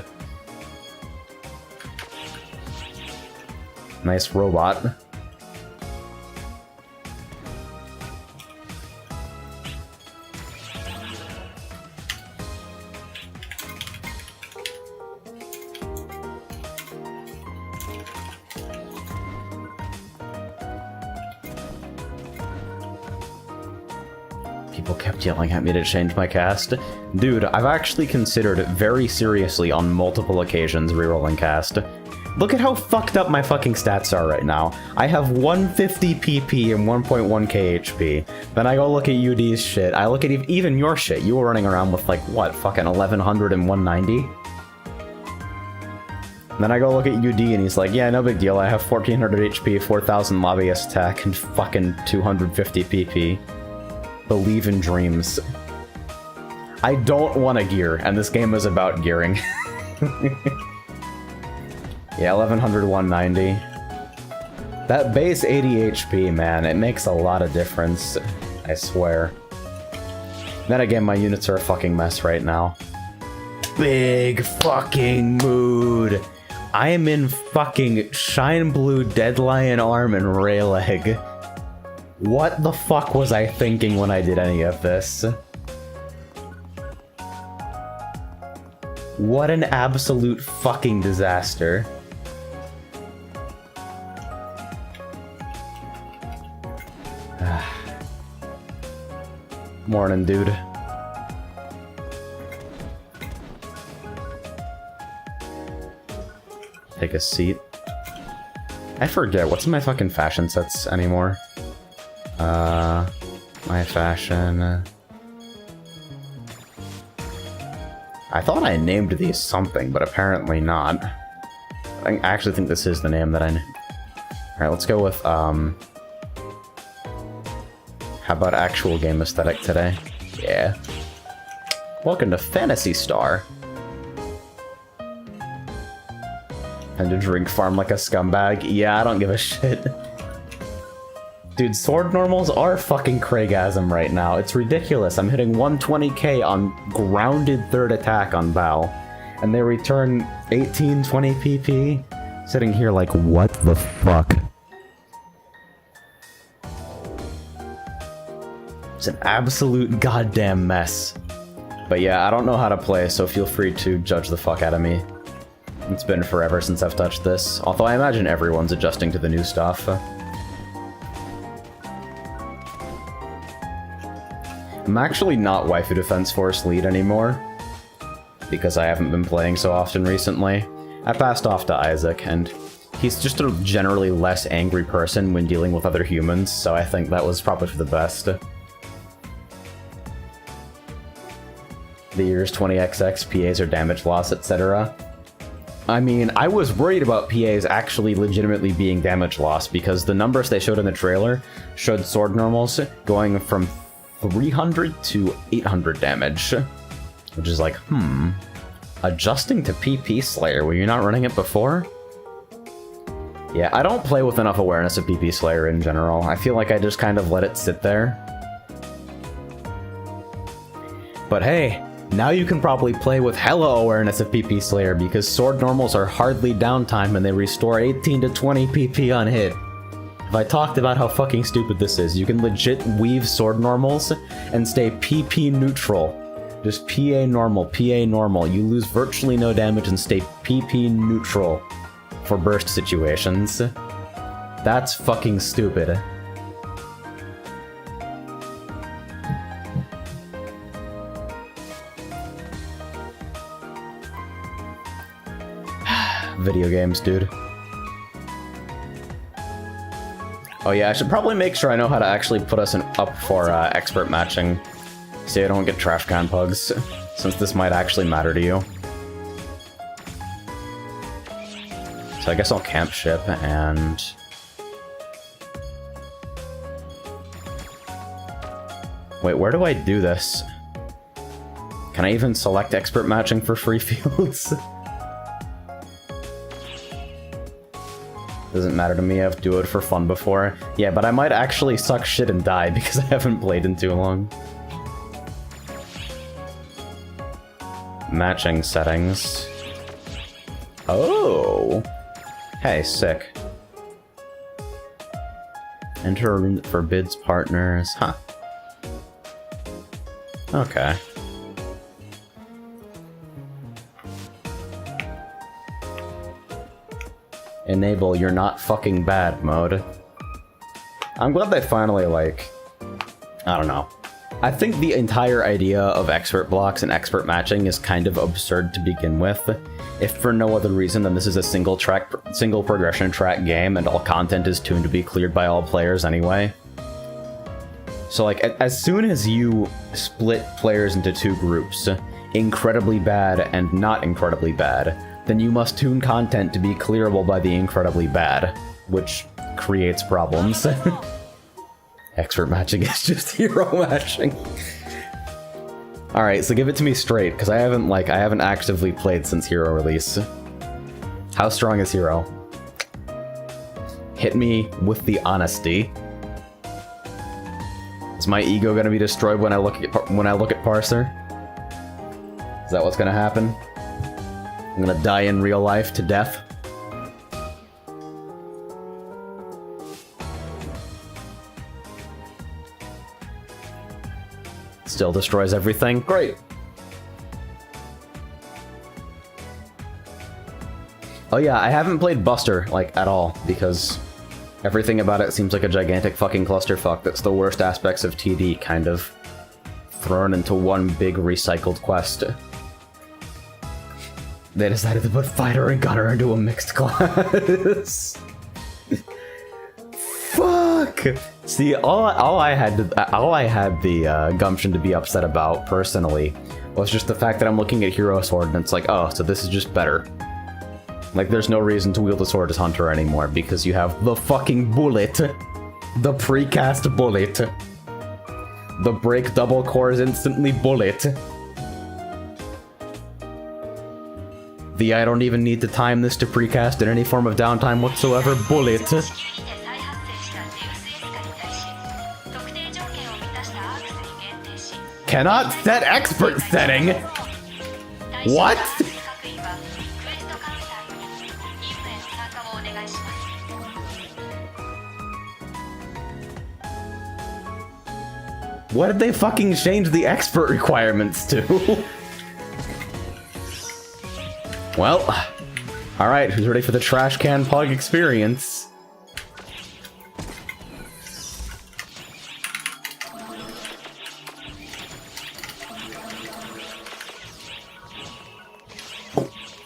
Nice robot. People kept yelling at me to change my cast. Dude, I've actually considered very seriously on multiple occasions rerolling cast. Look at how fucked up my fucking stats are right now. I have 150 PP and 1.1k HP. Then I go look at UD's shit. I look at even your shit. You were running around with like, what, fucking 1100 and 190? Then I go look at UD and he's like, yeah, no big deal. I have 1400 HP, 4000 lobbyist attack, and fucking 250 PP. Believe in dreams. I don't want a gear, and this game is about gearing. Yeah, 1100, 190. That base 80 HP, man, it makes a lot of difference. I swear. Then again, my units are a fucking mess right now. Big fucking mood. I am in fucking Shine Blue Dead Lion Arm and Ray Leg. What the fuck was I thinking when I did any of this? What an absolute fucking disaster. Morning, dude. Take a seat. I forget, what's in my fucking fashion sets anymore? My fashion... I thought I named these something, but apparently not. I actually think this is the name that I... Alright, let's go with, how about actual game aesthetic today? Yeah. Welcome to Phantasy Star. And to drink farm like a scumbag? Yeah, I don't give a shit. Dude, sword normals are fucking Craigasm right now. It's ridiculous. I'm hitting 120k on grounded third attack on Bao. And they return 1820 PP? Sitting here like, what the fuck? It's an absolute goddamn mess. But yeah, I don't know how to play, so feel free to judge the fuck out of me. It's been forever since I've touched this, although I imagine everyone's adjusting to the new stuff. I'm actually not Waifu Defense Force lead anymore, because I haven't been playing so often recently. I passed off to Isaac, and he's just a generally less angry person when dealing with other humans, so I think that was probably for the best. The years 20XX, PAs or damage loss, etc. I mean, I was worried about PAs actually legitimately being damage loss, because the numbers they showed in the trailer showed sword normals going from 300 to 800 damage. Which is like, adjusting to PP Slayer, were you not running it before? Yeah, I don't play with enough awareness of PP Slayer in general. I feel like I just kind of let it sit there. But hey, now you can probably play with hella awareness of PP Slayer, because sword normals are hardly downtime and they restore 18 to 20 PP on hit. If I talked about how fucking stupid this is, you can legit weave sword normals and stay PP neutral. Just PA normal, PA normal. You lose virtually no damage and stay PP neutral for burst situations. That's fucking stupid. Video games, dude. Oh yeah, I should probably make sure I know how to actually put us up for expert matching, so I don't get trash can pugs, since this might actually matter to you. So I guess I'll camp ship and... Wait, where do I do this? Can I even select expert matching for free fields? Doesn't matter to me, I've duoed for fun before. Yeah, but I might actually suck shit and die because I haven't played in too long. Matching settings. Oh! Hey, sick. Enter forbids partners. Huh. Okay. Enable you're not fucking bad mode. I'm glad they finally, like... I don't know. I think the entire idea of expert blocks and expert matching is kind of absurd to begin with, if for no other reason than this is a single progression track game and all content is tuned to be cleared by all players anyway. So like, as soon as you split players into two groups, incredibly bad and not incredibly bad, then you must tune content to be clearable by the incredibly bad, which creates problems. Expert matching is just hero matching. Alright, so give it to me straight, because I haven't actively played since Hero release. How strong is Hero? Hit me with the honesty. Is my ego gonna be destroyed when I look at Parser? Is that what's gonna happen? I'm gonna die in real life to death. Still destroys everything. Great. Oh yeah, I haven't played Buster, like, at all, because everything about it seems like a gigantic fucking clusterfuck that's the worst aspects of TD kind of thrown into one big recycled quest. They decided to put Fighter and Gunner into a mixed class. Fuck! See, all I had the gumption to be upset about, personally, was just the fact that I'm looking at Hero Sword and it's like, oh, so this is just better. Like, there's no reason to wield the sword as Hunter anymore, because you have the fucking bullet. The precast bullet. The break double cores instantly bullet. The I don't even need to time this to precast in any form of downtime whatsoever. Bullet. Cannot set expert setting. What? What did they fucking change the expert requirements to? Well, alright, who's ready for the trash can pug experience?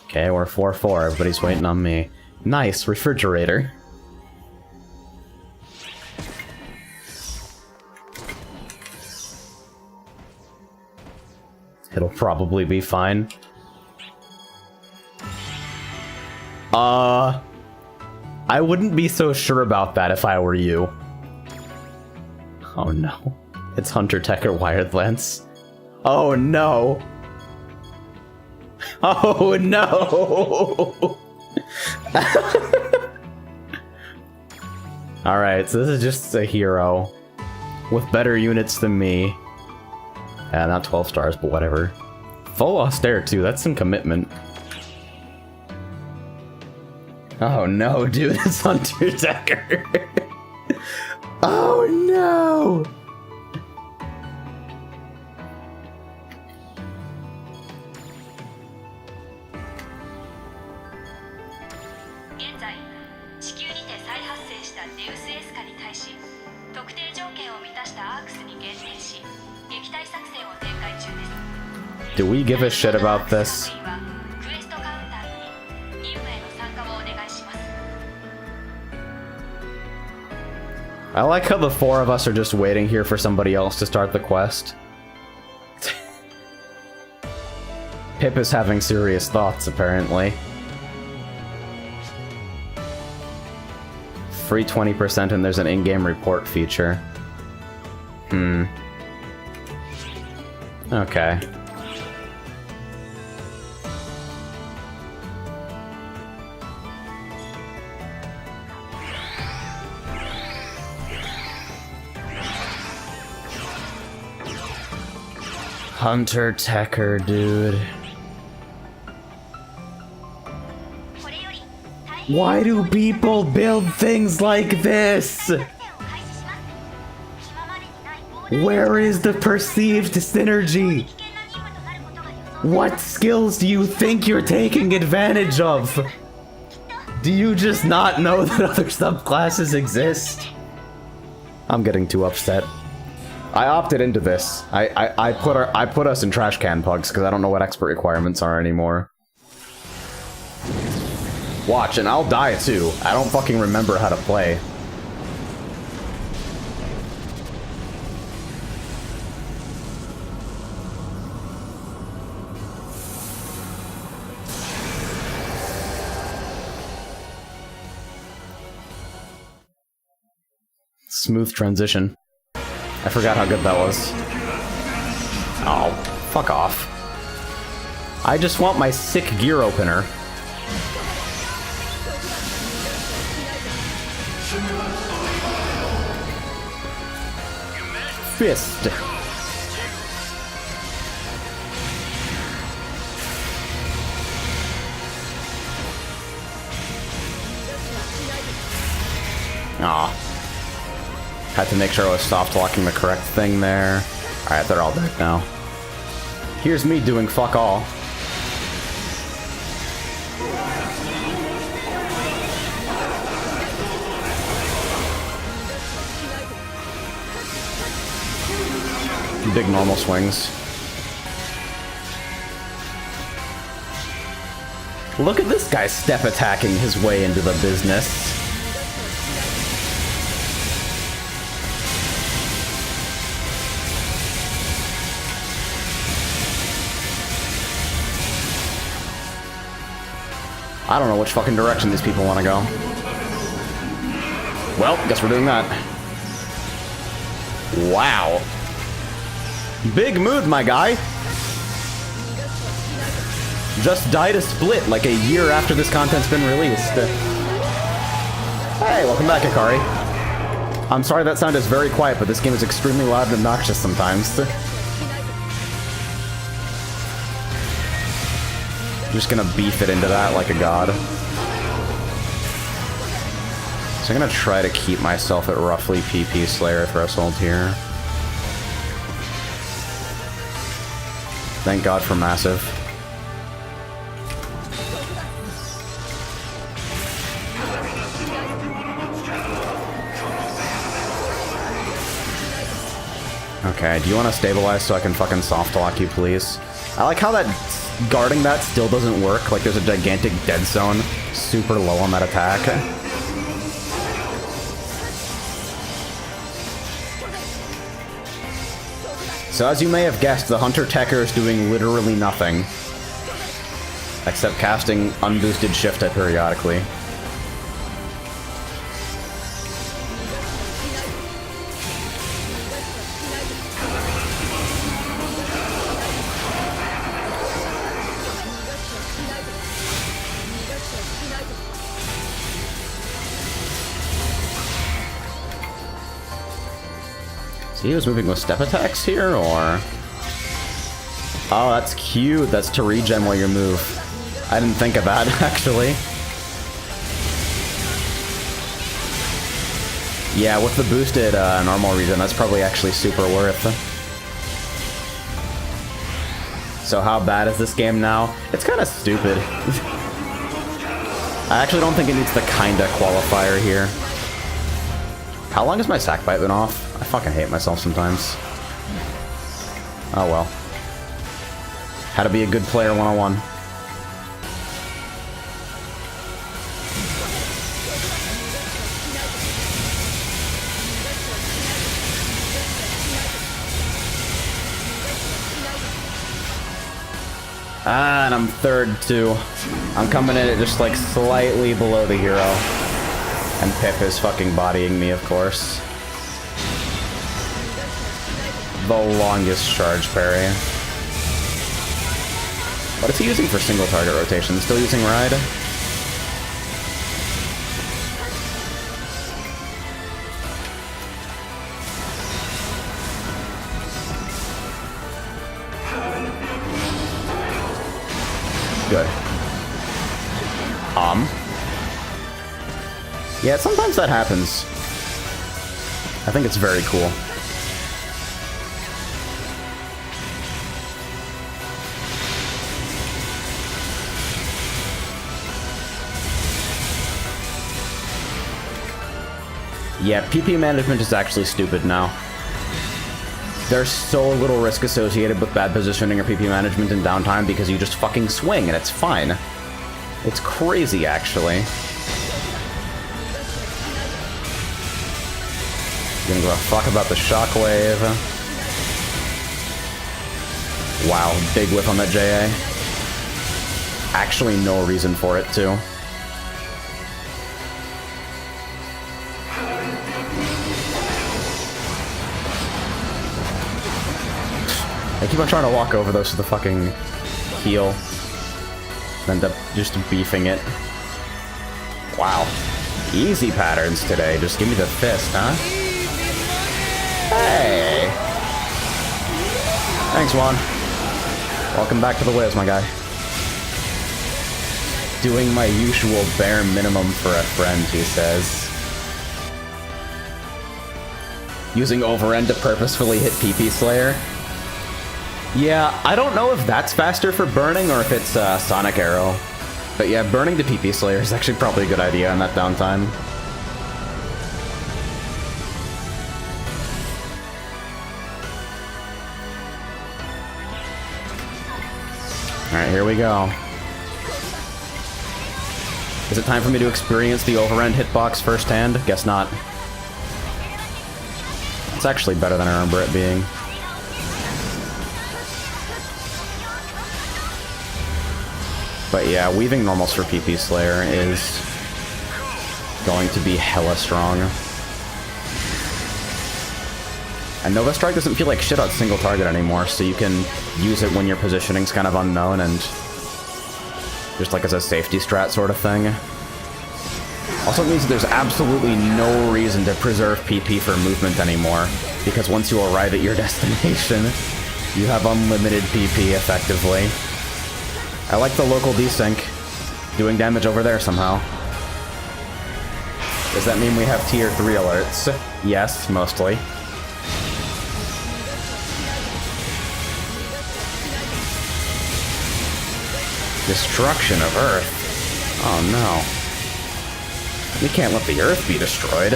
Okay, we're 4-4, everybody's waiting on me. Nice, refrigerator. It'll probably be fine. I wouldn't be so sure about that if I were you. Oh no. It's Hunter Techer Wired Lance. Oh no. Oh no. Alright, so this is just a hero with better units than me. Yeah, not 12 stars, but whatever. Full austere too, that's some commitment. Oh no, dude, it's Hunter Techer. Oh no! Do we give a shit about this? I like how the four of us are just waiting here for somebody else to start the quest. Pip is having serious thoughts, apparently. Free 20% and there's an in-game report feature. Okay. Hunter Techer, dude. Why do people build things like this? Where is the perceived synergy? What skills do you think you're taking advantage of? Do you just not know that other subclasses exist? I'm getting too upset. I opted into this. I put us in trash can pugs because I don't know what expert requirements are anymore. Watch, and I'll die too. I don't fucking remember how to play. Smooth transition. I forgot how good that was. Oh, fuck off. I just want my sick gear opener. Fist. Aw. Had to make sure I was soft locking the correct thing there. Alright, they're all dead now. Here's me doing fuck all. Big normal swings. Look at this guy step attacking his way into the business. I don't know which fucking direction these people want to go. Well, guess we're doing that. Wow. Big mood, my guy. just died a split like a year after this content's been released. Hey, welcome back, Akari. I'm sorry that sound is very quiet, but this game is extremely loud and obnoxious sometimes. I'm just gonna beef it into that like a god. So I'm gonna try to keep myself at roughly PP Slayer threshold here. Thank God for Massive. Okay, do you want to stabilize so I can fucking soft lock you, please? I like how that guarding that still doesn't work. Like there's a gigantic dead zone super low on that attack. So as you may have guessed, the Hunter Tekker is doing literally nothing. Except casting unboosted shift periodically. He was moving with step attacks here, or... Oh, that's cute. That's to regen while you move. I didn't think of that, actually. Yeah, with the boosted normal regen, that's probably actually super worth. So how bad is this game now? It's kind of stupid. I actually don't think it needs the kinda qualifier here. How long has my sack bite been off? I fucking hate myself sometimes. Oh well. How to be a good player 101. Ah, and I'm third too. I'm coming in at just like slightly below the hero. And Pip is fucking bodying me, of course. The longest charge parry. What is he using for single target rotation? Still using Ride? Good. Yeah, sometimes that happens. I think it's very cool. Yeah, PP management is actually stupid now. There's so little risk associated with bad positioning or PP management in downtime because you just fucking swing and it's fine. It's crazy, actually. Gonna give a fuck about the shockwave. Wow, big whiff on that JA. Actually, no reason for it, too. I keep on trying to walk over those to the fucking heal. End up just beefing it. Wow. Easy patterns today. Just give me the fist, huh? Hey! Thanks, Juan. Welcome back to the Wiz, my guy. Doing my usual bare minimum for a friend, he says. Using overend to purposefully hit PP Slayer. Yeah, I don't know if that's faster for burning or if it's Sonic Arrow. But yeah, burning to PP Slayer is actually probably a good idea in that downtime. Alright, here we go. Is it time for me to experience the overend hitbox firsthand? Guess not. It's actually better than I remember it being. But yeah, weaving normals for PP Slayer is going to be hella strong. And Nova Strike doesn't feel like shit on single target anymore, so you can use it when your positioning's kind of unknown and just like as a safety strat sort of thing. Also, it means that there's absolutely no reason to preserve PP for movement anymore, because once you arrive at your destination, you have unlimited PP, effectively. I like the local desync, doing damage over there somehow. Does that mean we have tier 3 alerts? Yes, mostly. Destruction of Earth. Oh no. We can't let the Earth be destroyed.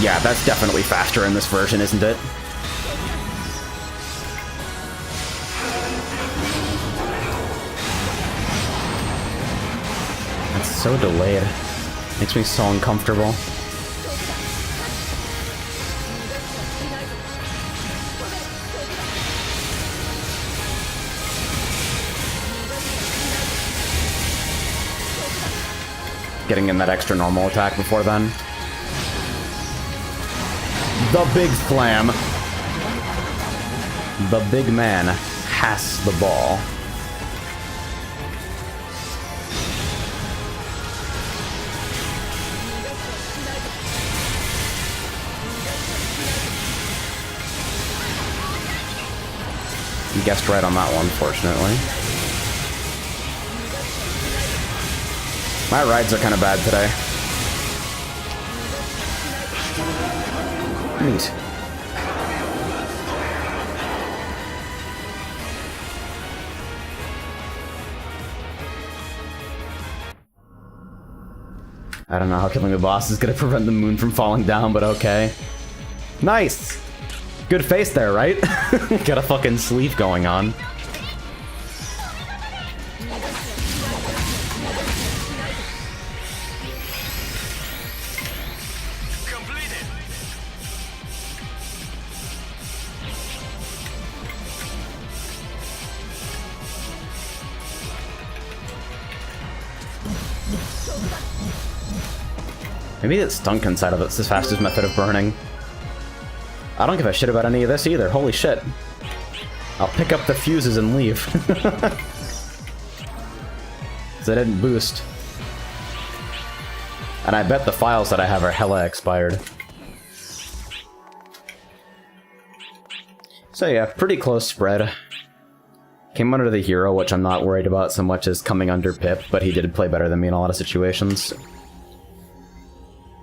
Yeah, that's definitely faster in this version, isn't it? It's so delayed. Makes me so uncomfortable. Getting in that extra normal attack before then. The big slam. The big man has the ball. You guessed right on that one, fortunately. My rides are kind of bad today. Neat. I don't know how killing the boss is gonna prevent the moon from falling down, but okay. Nice! Good face there, right? Got a fucking sleeve going on. Maybe it's stunk inside of it's the fastest method of burning. I don't give a shit about any of this either, holy shit. I'll pick up the fuses and leave. So I didn't boost. And I bet the files that I have are hella expired. So yeah, pretty close spread. Came under the hero, which I'm not worried about so much as coming under Pip, but he did play better than me in a lot of situations.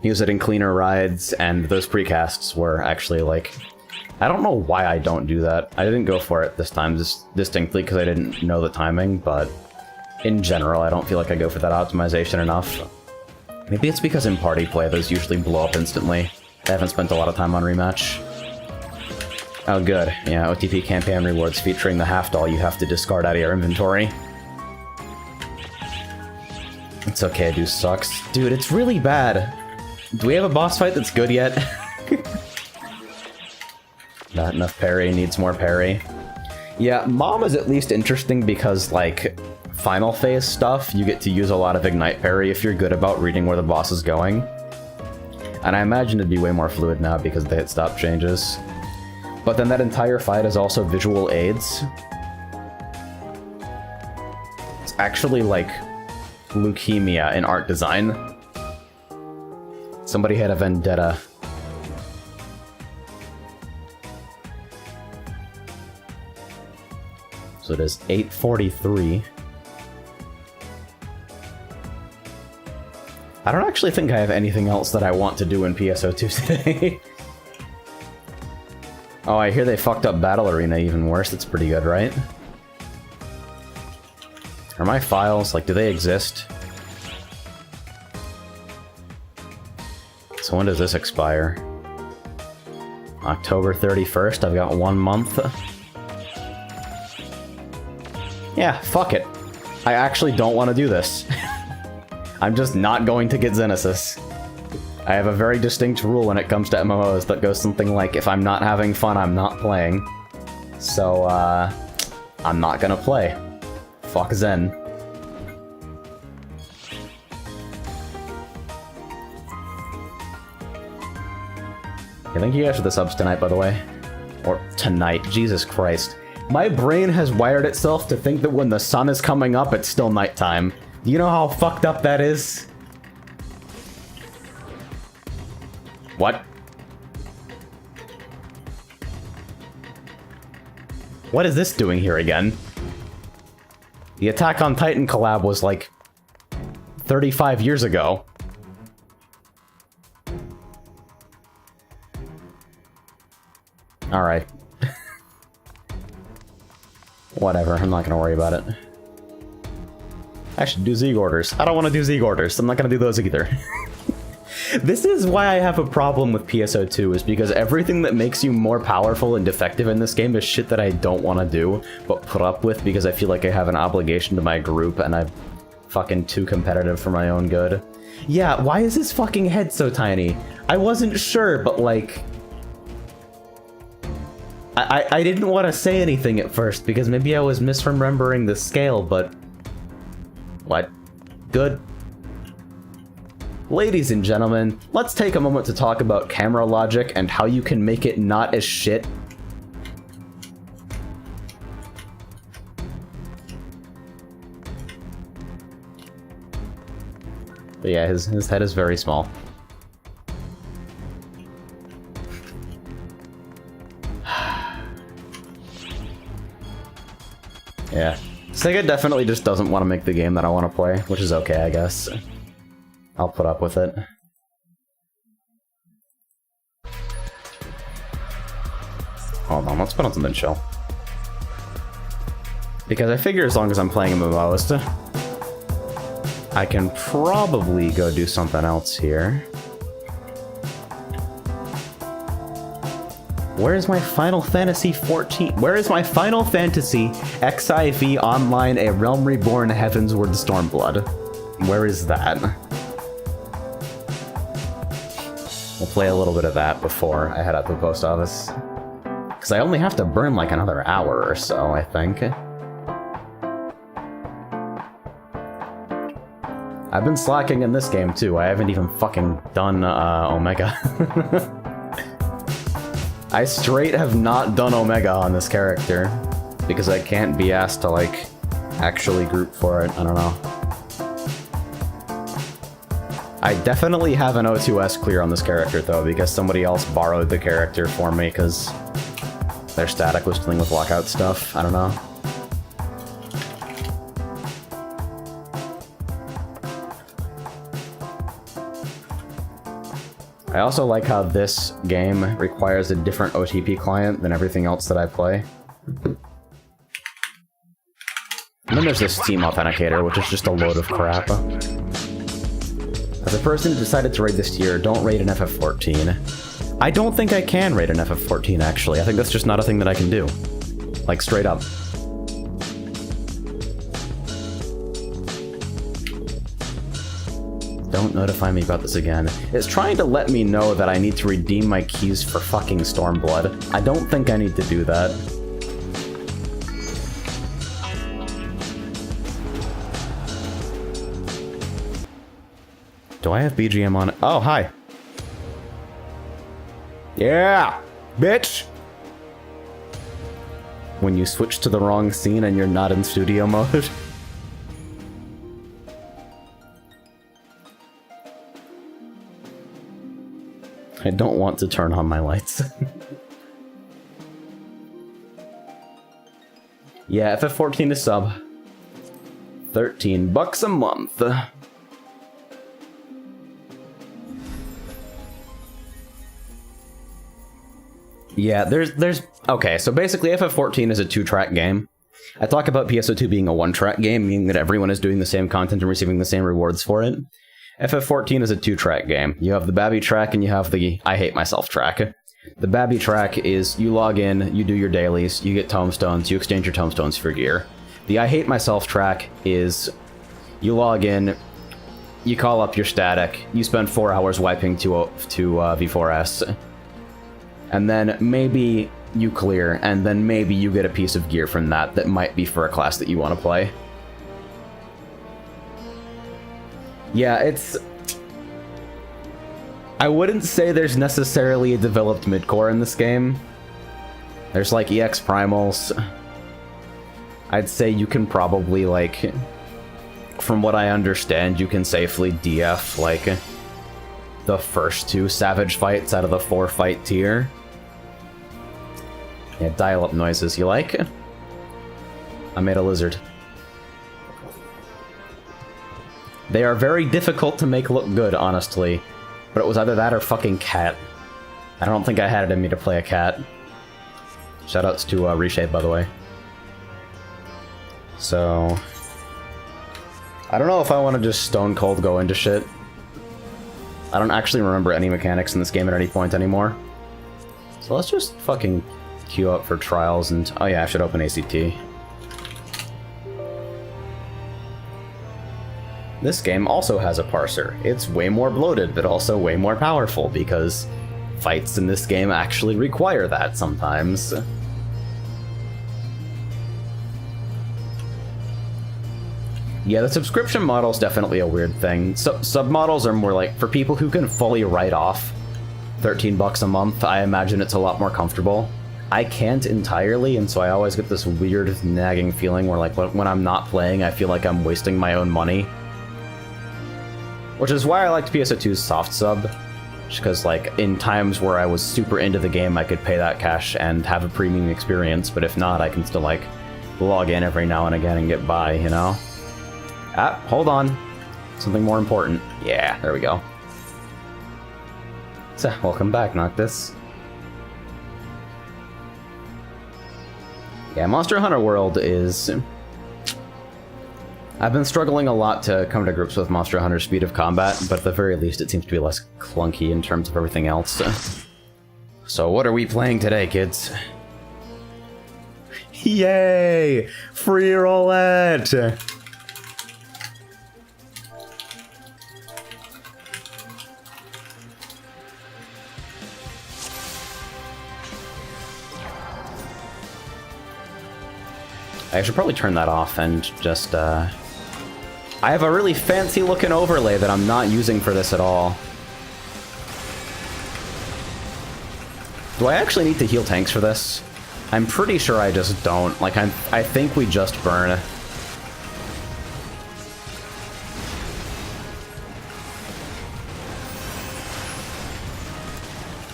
He was hitting cleaner rides, and those precasts were actually, like... I don't know why I don't do that. I didn't go for it this time, just distinctly because I didn't know the timing, but... in general, I don't feel like I go for that optimization enough. Maybe it's because in party play, those usually blow up instantly. I haven't spent a lot of time on rematch. Oh good, yeah, OTP campaign rewards featuring the half doll you have to discard out of your inventory. It's okay, dude sucks. Dude, it's really bad. Do we have a boss fight that's good yet? Not enough parry, needs more parry. Yeah, Mom is at least interesting because, like, final phase stuff, you get to use a lot of Ignite parry if you're good about reading where the boss is going. And I imagine it'd be way more fluid now because of the hit stop changes. But then that entire fight is also visual aids. It's actually like leukemia in art design. Somebody had a vendetta. So it is 8:43. I don't actually think I have anything else that I want to do in PSO2 today. Oh, I hear they fucked up Battle Arena even worse. That's pretty good, right? Are my files, like, do they exist? So when does this expire? October 31st, I've got 1 month. Yeah, fuck it. I actually don't want to do this. I'm just not going to get Xenesis. I have a very distinct rule when it comes to MMOs that goes something like, if I'm not having fun, I'm not playing. So, I'm not gonna play. Fuck Zen. Yeah, thank you guys for the subs tonight, by the way. Or tonight, Jesus Christ. My brain has wired itself to think that when the sun is coming up, it's still nighttime. Do you know how fucked up that is? What? What is this doing here again? The Attack on Titan collab was like 35 years ago. Alright. Whatever, I'm not gonna worry about it. I should do Zeke orders. I don't want to do Zeke orders. I'm not gonna do those either. This is why I have a problem with PSO2, is because everything that makes you more powerful and defective in this game is shit that I don't want to do, but put up with because I feel like I have an obligation to my group and I'm fucking too competitive for my own good. Yeah, why is his fucking head so tiny? I wasn't sure, but like... I didn't want to say anything at first because maybe I was misremembering the scale, but... What? Good. Ladies and gentlemen, let's take a moment to talk about camera logic and how you can make it not as shit. But yeah, his head is very small. Yeah. Sega definitely just doesn't want to make the game that I want to play, which is okay, I guess. I'll put up with it. Hold on, let's put on something chill. Because I figure as long as I'm playing MMOs, I can probably go do something else here. Where is my Final Fantasy XIV? Where is my Final Fantasy XIV Online A Realm Reborn Heavensward Stormblood? Where is that? We'll play a little bit of that before I head out to the post office. Because I only have to burn like another hour or so, I think. I've been slacking in this game too. I haven't even fucking done Omega. I straight have not done Omega on this character. Because I can't be asked to like actually group for it. I don't know. I definitely have an O2S clear on this character, though, because somebody else borrowed the character for me, because their static was dealing with lockout stuff. I don't know. I also like how this game requires a different OTP client than everything else that I play. And then there's this Steam Authenticator, which is just a load of crap. As a person who decided to raid this tier, don't raid an FF14. I don't think I can raid an FF14, actually. I think that's just not a thing that I can do. Like, straight up. Don't notify me about this again. It's trying to let me know that I need to redeem my keys for fucking Stormblood. I don't think I need to do that. Do I have BGM on it? Oh, hi. Yeah, bitch! When you switch to the wrong scene and you're not in studio mode. I don't want to turn on my lights. Yeah, FF14 is sub. $13 a month. Yeah, there's... Okay, so basically FF14 is a 2-track game. I talk about PSO2 being a 1-track game, meaning that everyone is doing the same content and receiving the same rewards for it. FF14 is a 2-track game. You have the Babby track and you have the I Hate Myself track. The Babby track is you log in, you do your dailies, you get tomestones, you exchange your tomestones for gear. The I Hate Myself track is you log in, you call up your static, you spend 4 hours wiping to V4S. And then maybe you clear, and then maybe you get a piece of gear from that that might be for a class that you want to play. Yeah, it's... I wouldn't say there's necessarily a developed mid-core in this game. There's like EX Primals, I'd say you can probably, like, from what I understand, you can safely DF, like, the first 2 Savage fights out of the 4-fight tier. Yeah, dial-up noises, you like? I made a lizard. They are very difficult to make look good, honestly. But it was either that or fucking cat. I don't think I had it in me to play a cat. Shoutouts to Reshape, by the way. So... I don't know if I want to just stone cold go into shit. I don't actually remember any mechanics in this game at any point anymore. So let's just fucking queue up for trials and... Oh yeah, I should open ACT. This game also has a parser. It's way more bloated, but also way more powerful, because fights in this game actually require that sometimes. Yeah, the subscription model is definitely a weird thing. Submodels are more like, for people who can fully write off 13 bucks a month, I imagine it's a lot more comfortable. I can't entirely, and so I always get this weird nagging feeling where, like, when I'm not playing, I feel like I'm wasting my own money. Which is why I liked PSO2's soft sub, just because, like, in times where I was super into the game, I could pay that cash and have a premium experience, but if not, I can still, like, log in every now and again and get by, you know? Ah, hold on. Something more important. Yeah, there we go. So, welcome back, Noctis. Yeah, Monster Hunter World is... I've been struggling a lot to come to grips with Monster Hunter's speed of combat, but at the very least it seems to be less clunky in terms of everything else. So what are we playing today, kids? Yay! Free roulette! I should probably turn that off and just, I have a really fancy looking overlay that I'm not using for this at all. Do I actually need to heal tanks for this? I'm pretty sure I just don't. Like, I think we just burn.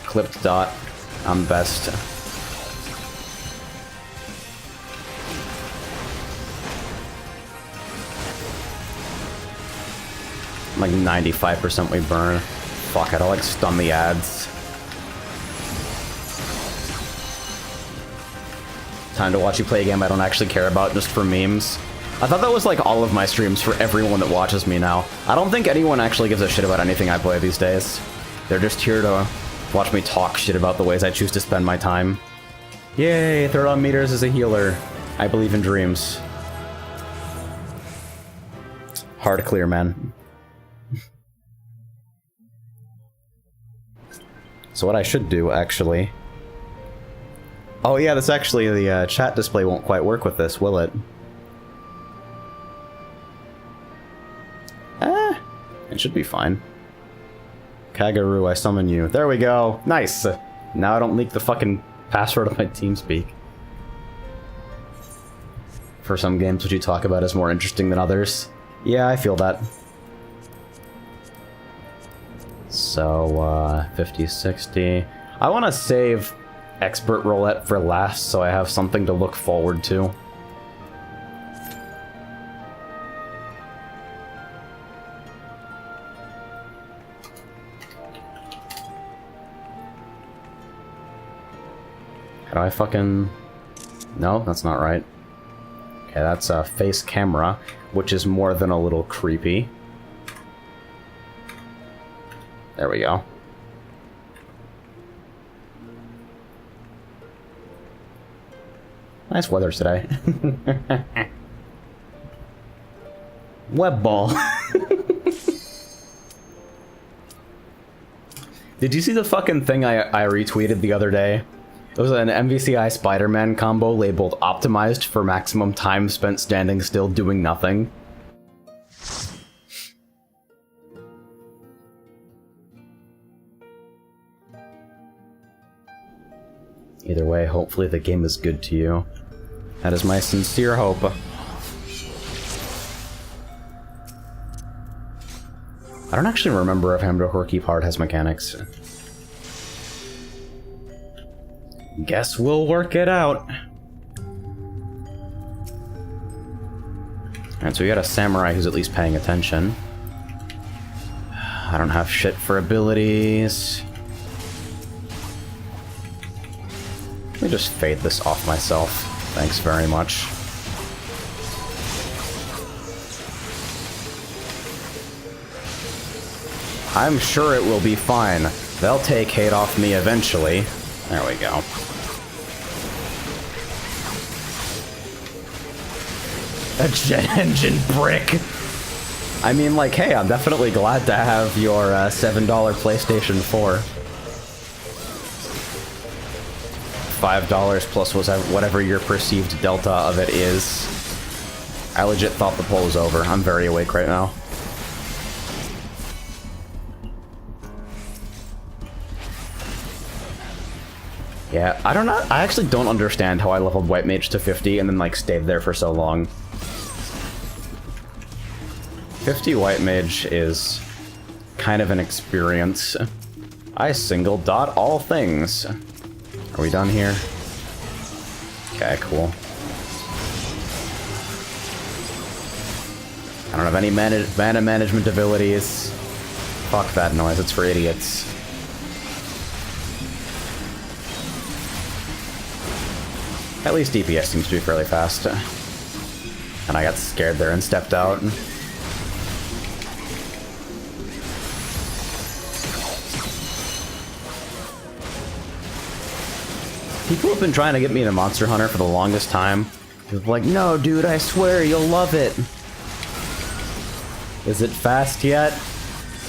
Clipped dot. I'm best. Like 95% we burn. Fuck it, I'll like stun the ads. Time to watch you play a game I don't actually care about just for memes. I thought that was like all of my streams for everyone that watches me now. I don't think anyone actually gives a shit about anything I play these days. They're just here to watch me talk shit about the ways I choose to spend my time. Yay, third on meters as a healer. I believe in dreams. Hard clear, man. So what I should do, actually... Oh yeah, this actually, the chat display won't quite work with this, will it? It should be fine. Kagaru, I summon you. There we go! Nice! Now I don't leak the fucking password of my TeamSpeak. For some games, what you talk about is more interesting than others. Yeah, I feel that. So, 50, 60... I want to save Expert Roulette for last, so I have something to look forward to. How do I fucking... No, that's not right. Okay, that's a face camera, which is more than a little creepy. There we go. Nice weather today. Web ball. Did you see the fucking thing I retweeted the other day? It was an MVCI Spider-Man combo labeled optimized for maximum time spent standing still doing nothing. Either way, hopefully the game is good to you. That is my sincere hope. I don't actually remember if Hamburger Keep Hard has mechanics. Guess we'll work it out. Alright, so we got a samurai who's at least paying attention. I don't have shit for abilities. Let me just fade this off myself. Thanks very much. I'm sure it will be fine. They'll take hate off me eventually. There we go. A jet engine brick! I mean, like, hey, I'm definitely glad to have your $7 PlayStation 4. $5 plus whatever your perceived delta of it is. I legit thought the poll was over. I'm very awake right now. Yeah, I don't know. I actually don't understand how I leveled White Mage to 50 and then, like, stayed there for so long. 50 White Mage is kind of an experience. I single dot all things. Are we done here? Okay, cool. I don't have any mana management abilities. Fuck that noise, it's for idiots. At least DPS seems to be fairly fast. And I got scared there and stepped out. People have been trying to get me into Monster Hunter for the longest time. They're like, no dude, I swear you'll love it. Is it fast yet?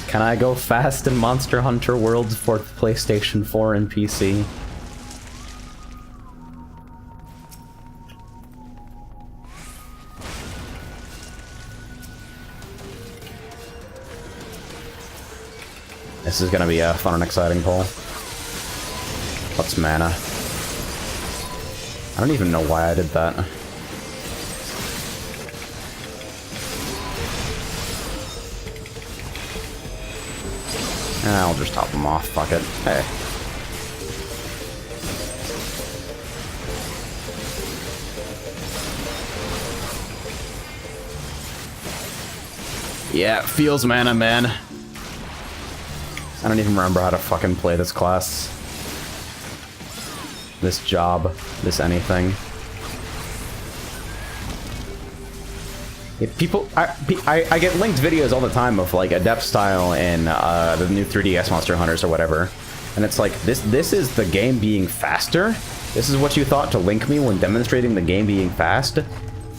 Can I go fast in Monster Hunter Worlds for PlayStation 4 and PC? This is gonna be a fun and exciting poll. What's mana? I don't even know why I did that. I'll just top them off, fuck it. Hey. Yeah, it feels mana, man. I don't even remember how to fucking play this class. This job. This anything. Yeah, people... I get linked videos all the time of, like, Adept style and the new 3DS Monster Hunters or whatever. And it's like, this is the game being faster? This is what you thought to link me when demonstrating the game being fast?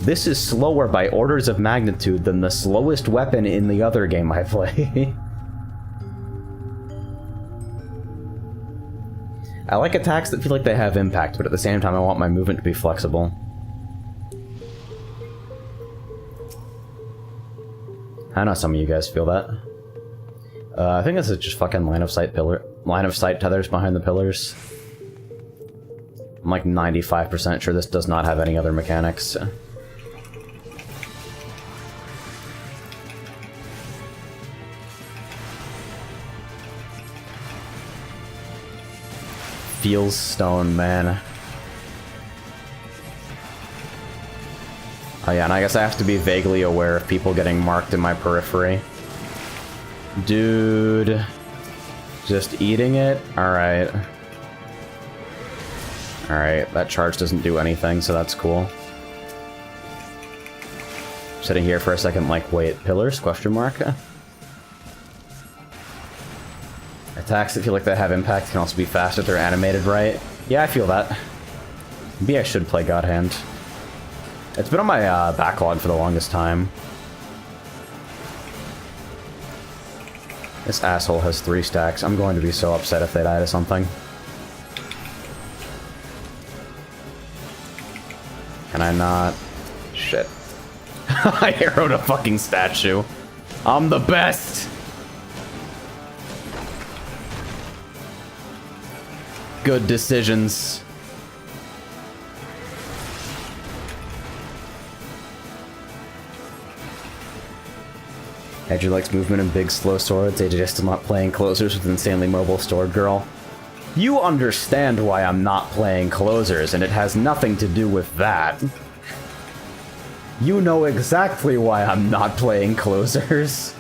This is slower by orders of magnitude than the slowest weapon in the other game I play. I like attacks that feel like they have impact, but at the same time I want my movement to be flexible. I know some of you guys feel that. I think this is just fucking line of sight tethers behind the pillars. I'm like 95% sure this does not have any other mechanics. Feels stone, man. Oh yeah, and I guess I have to be vaguely aware of people getting marked in my periphery. Dude. Just eating it? Alright. Alright, that charge doesn't do anything, so that's cool. Sitting here for a second like, wait, pillars? Question mark? Attacks that feel like they have impact can also be fast if they're animated right. Yeah, I feel that. Maybe I should play God Hand. It's been on my backlog for the longest time. This asshole has 3 stacks. I'm going to be so upset if they die to something. Can I not? Shit. I arrowed a fucking statue. I'm the best! Good decisions. Edgy likes movement and big slow swords. AJ still not playing closers with insanely mobile sword girl. You understand why I'm not playing closers, and it has nothing to do with that. You know exactly why I'm not playing closers.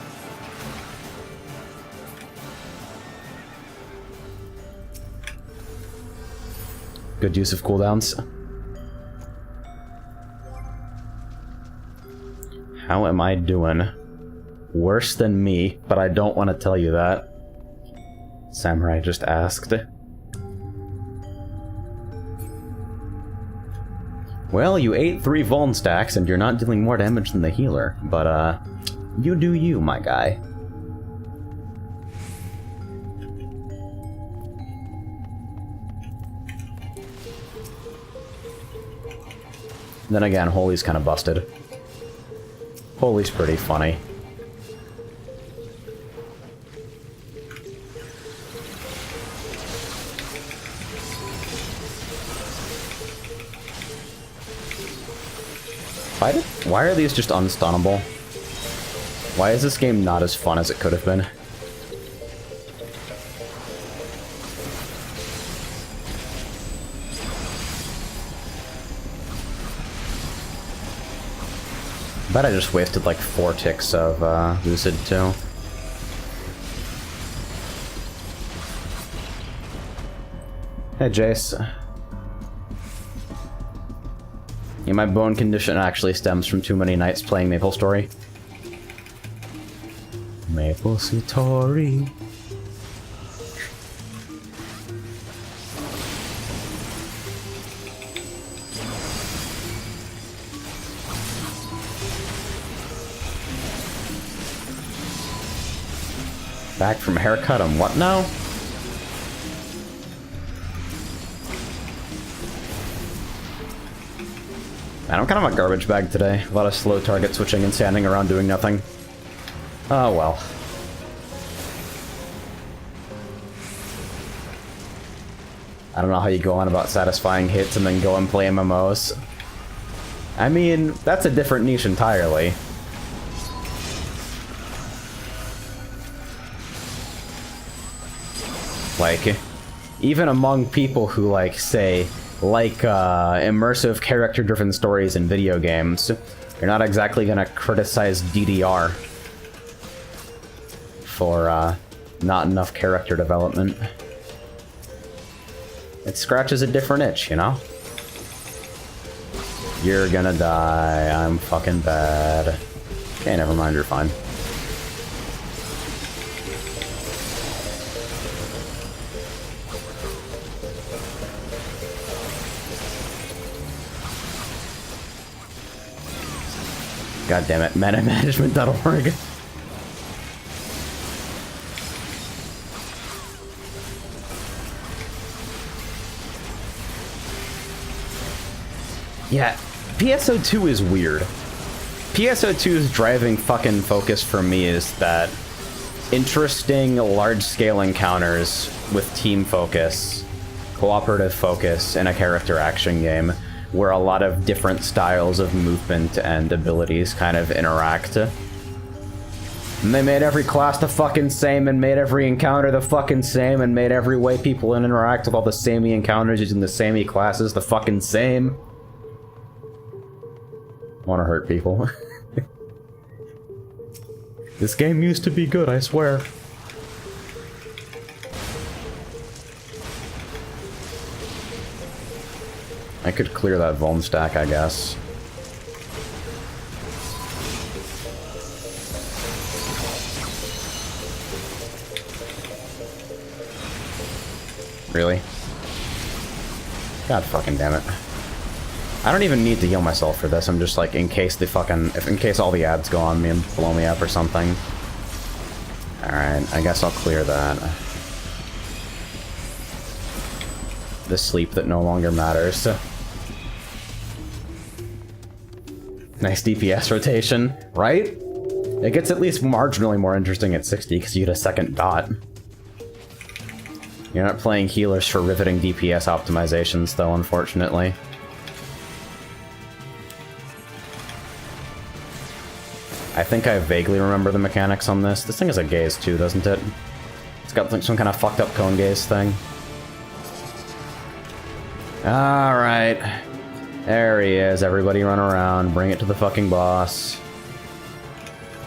Good use of cooldowns. How am I doing? Worse than me, but I don't want to tell you that. Samurai just asked. Well, you ate 3 Vuln stacks, and you're not dealing more damage than the healer, but, you do you, my guy. Then again, Holy's kind of busted. Holy's pretty funny. Why are these just unstunnable? Why is this game not as fun as it could have been? Bet I just wasted like 4 ticks of Lucid too. Hey Jace. Yeah, my bone condition actually stems from too many nights playing MapleStory. MapleStory. Back from haircut and what now? Man, I'm kind of a garbage bag today. A lot of slow target switching and standing around doing nothing. Oh well. I don't know how you go on about satisfying hits and then go and play MMOs. I mean, that's a different niche entirely. Like, even among people who, like, say, like, immersive character-driven stories in video games, you're not exactly gonna criticize DDR for, not enough character development. It scratches a different itch, you know? You're gonna die, I'm fucking bad. Okay, never mind, you're fine. God damn it, metamanagement.org. Yeah, PSO2 is weird. PSO2's driving fucking focus for me is that interesting large-scale encounters with team focus, cooperative focus in a character action game, where a lot of different styles of movement and abilities kind of interact. And they made every class the fucking same, and made every encounter the fucking same, and made every way people interact with all the samey encounters using the samey classes the fucking same. Wanna hurt people. This game used to be good, I swear. I could clear that Vuln stack, I guess. Really? God fucking damn it. I don't even need to heal myself for this, I'm just like, in case the fucking, in case all the ads go on me and blow me up or something. Alright, I guess I'll clear that. The sleep that no longer matters. Nice DPS rotation, right? It gets at least marginally more interesting at 60 because you get a second dot. You're not playing healers for riveting DPS optimizations, though, unfortunately. I think I vaguely remember the mechanics on this. This thing is a gaze too, doesn't it? It's got like some kind of fucked up cone gaze thing. Alright. There he is. Everybody run around. Bring it to the fucking boss.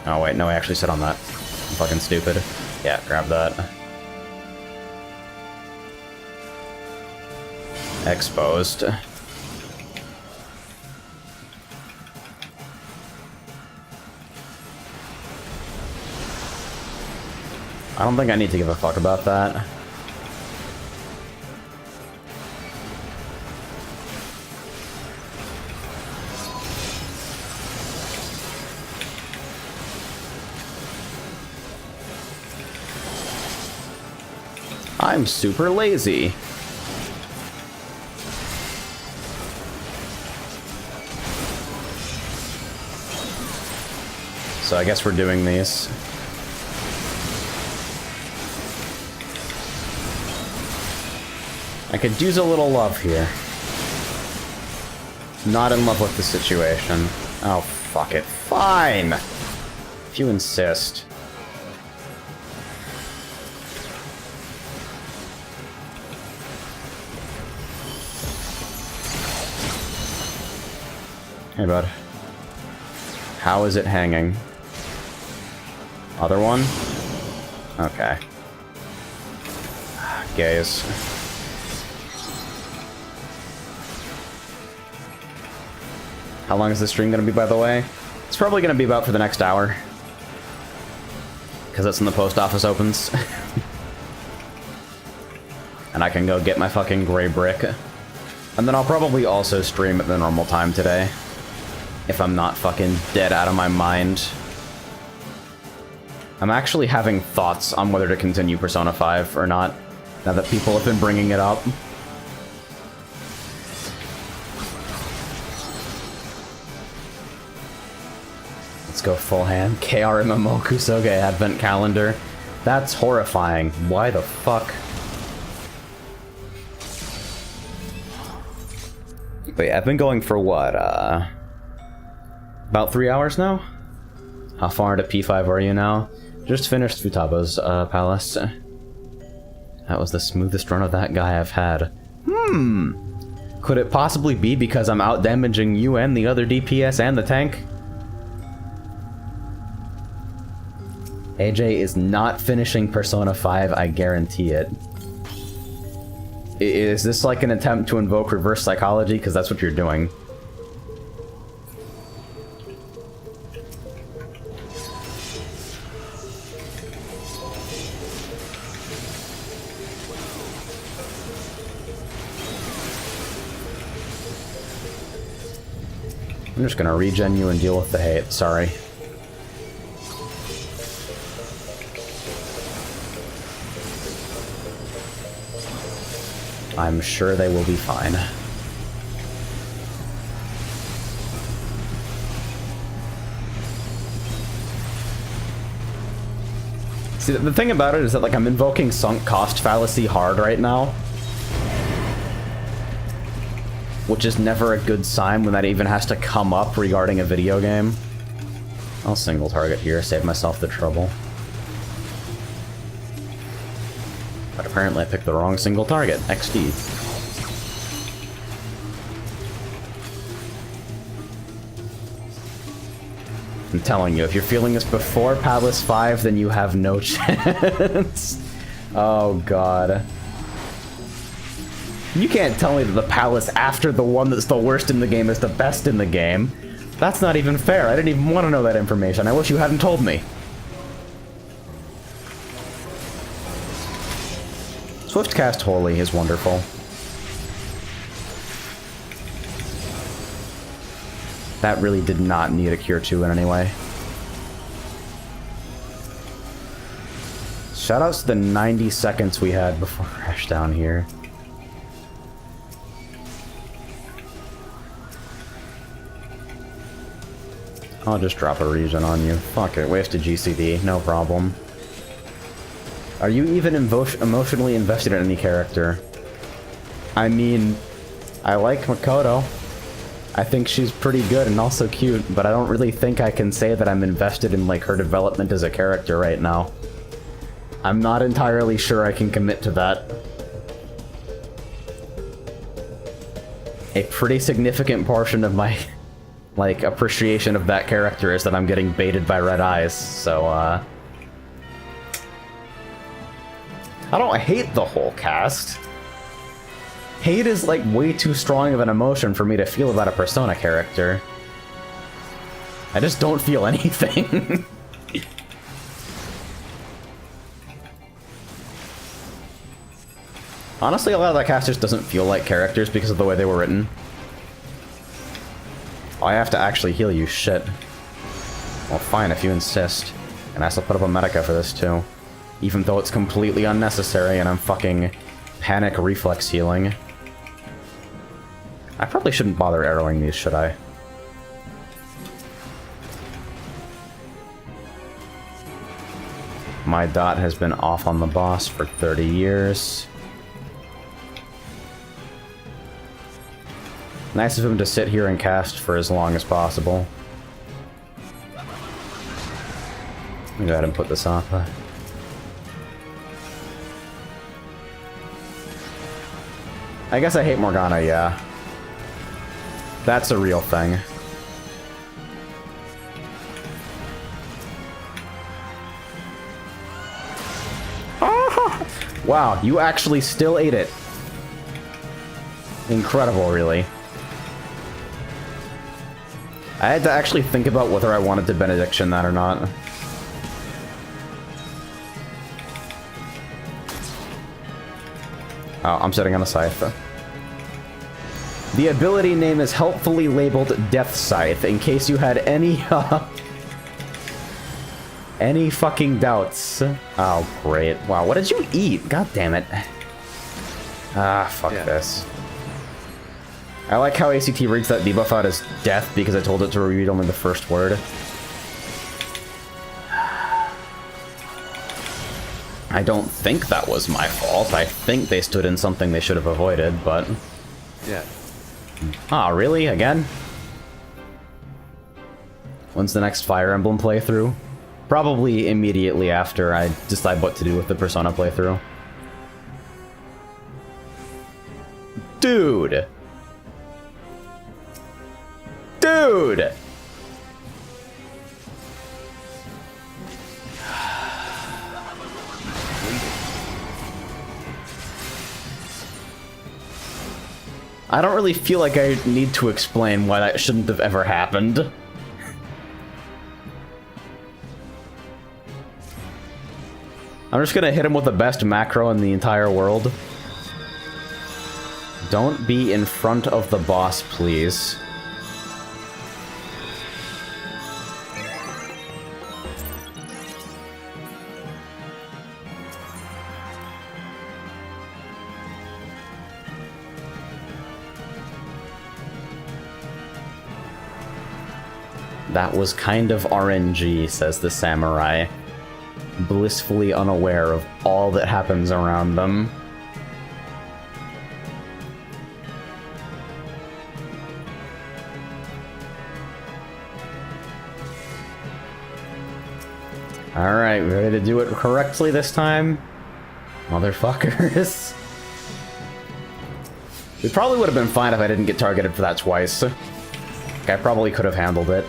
Oh wait, no, I actually sit on that. I'm fucking stupid. Yeah, grab that. Exposed. I don't think I need to give a fuck about that. I'm super lazy. So I guess we're doing these. I could use a little love here. Not in love with the situation. Oh, fuck it. Fine! If you insist. Hey, bud. How is it hanging? Other one? Okay. Gaze. How long is this stream gonna be, by the way? It's probably gonna be about for the next hour. Because that's when the post office opens. And I can go get my fucking gray brick. And then I'll probably also stream at the normal time today. If I'm not fucking dead out of my mind. I'm actually having thoughts on whether to continue Persona 5 or not, now that people have been bringing it up. Let's go full hand. KRMMO Kusoge Advent Calendar. That's horrifying. Why the fuck? But yeah, I've been going for what, about 3 hours now? How far into P5 are you now? Just finished Futaba's palace. That was the smoothest run of that guy I've had. Could it possibly be because I'm out damaging you and the other DPS and the tank? AJ is not finishing Persona 5, I guarantee it. Is this like an attempt to invoke reverse psychology? Because that's what you're doing. I'm just gonna regen you and deal with the hate, sorry. I'm sure they will be fine. See, the thing about it is that, like, I'm invoking sunk cost fallacy hard right now. Which is never a good sign when that even has to come up regarding a video game. I'll single target here, save myself the trouble. But apparently I picked the wrong single target. XD. I'm telling you, if you're feeling this before Palace 5, then you have no chance. Oh god. You can't tell me that the Palace after the one that's the worst in the game is the best in the game. That's not even fair. I didn't even want to know that information. I wish you hadn't told me. Swift cast Holy is wonderful. That really did not need a Cure 2 in any way. Shoutouts to the 90 seconds we had before Crash down here. I'll just drop a regen on you. Fuck it, wasted GCD, no problem. Are you even emotionally invested in any character? I mean, I like Makoto. I think she's pretty good and also cute, but I don't really think I can say that I'm invested in, like, her development as a character right now. I'm not entirely sure I can commit to that. A pretty significant portion of my, like, appreciation of that character is that I'm getting baited by red eyes, so, I don't hate the whole cast. Hate is, like, way too strong of an emotion for me to feel about a Persona character. I just don't feel anything. Honestly, a lot of that cast just doesn't feel like characters because of the way they were written. Oh, I have to actually heal you, shit. Well, fine, if you insist. And I still put up a medica for this, too. Even though it's completely unnecessary and I'm fucking panic reflex healing. I probably shouldn't bother arrowing these, should I? My dot has been off on the boss for 30 years. Nice of him to sit here and cast for as long as possible. Let me go ahead and put this off. I guess I hate Morgana, yeah. That's a real thing. Wow, you actually still ate it. Incredible, really. I had to actually think about whether I wanted to benediction that or not. Oh, I'm sitting on a scythe. The ability name is helpfully labeled Death Scythe, in case you had any fucking doubts. Oh, great. Wow, what did you eat? God damn it. Ah, fuck this. I like how ACT reads that debuff out as death because I told it to read only the first word. I don't think that was my fault. I think they stood in something they should have avoided, but... Yeah. Ah, really? Again? When's the next Fire Emblem playthrough? Probably immediately after I decide what to do with the Persona playthrough. Dude! Dude! I don't really feel like I need to explain why that shouldn't have ever happened. I'm just gonna hit him with the best macro in the entire world. Don't be in front of the boss, please. That was kind of RNG, says the samurai, blissfully unaware of all that happens around them. Alright, we ready to do it correctly this time? Motherfuckers. It probably would have been fine if I didn't get targeted for that twice. I probably could have handled it.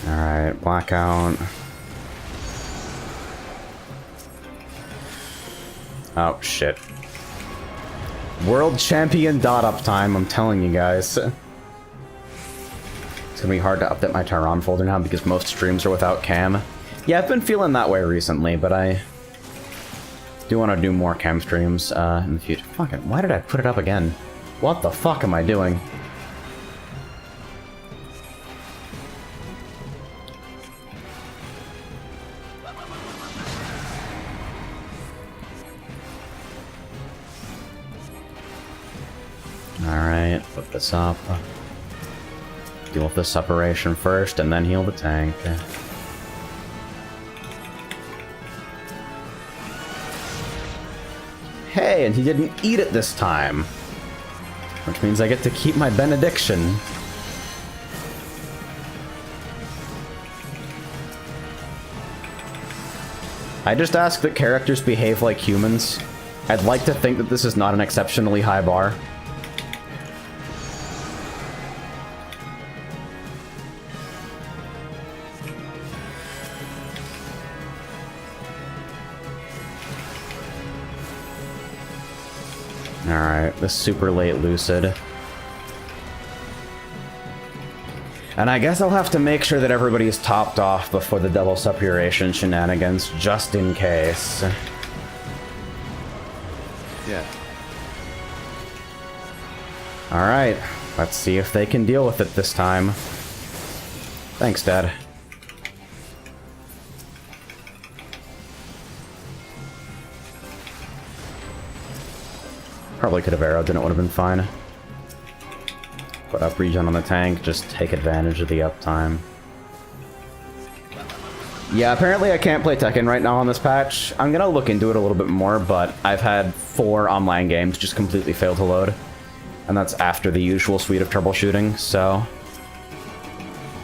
Alright, blackout. Oh, shit. World champion dot up time, I'm telling you guys. It's gonna be hard to update my Tyron folder now because most streams are without cam. Yeah, I've been feeling that way recently, but I do want to do more cam streams in the future. Fucking, why did I put it up again? What the fuck am I doing? Alright, flip this up. Deal with the separation first, and then heal the tank. Hey, and he didn't eat it this time! Which means I get to keep my benediction. I just ask that characters behave like humans. I'd like to think that this is not an exceptionally high bar. Alright, the super late Lucid. And I guess I'll have to make sure that everybody's topped off before the double suppuration shenanigans, just in case. Yeah. Alright, let's see if they can deal with it this time. Thanks, Dad. Probably could have arrowed, then it would have been fine. Put up regen on the tank, just take advantage of the uptime. Yeah, apparently I can't play Tekken right now on this patch. I'm gonna look into it a little bit more, but I've had 4 online games just completely fail to load. And that's after the usual suite of troubleshooting, so...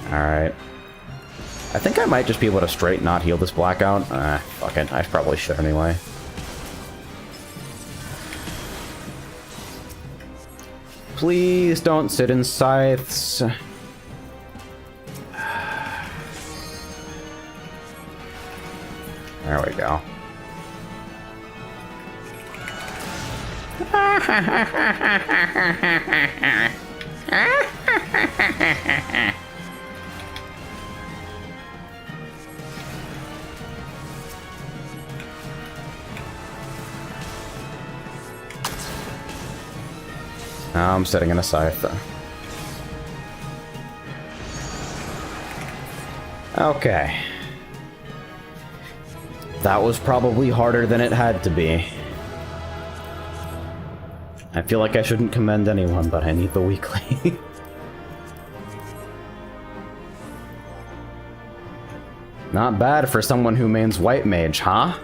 Alright. I think I might just be able to straight not heal this blackout. Fuck it, I probably should anyway. Please don't sit in scythes. There we go. Now I'm sitting in a scythe. Okay. That was probably harder than it had to be. I feel like I shouldn't commend anyone, but I need the weekly. Not bad for someone who mains white mage, huh?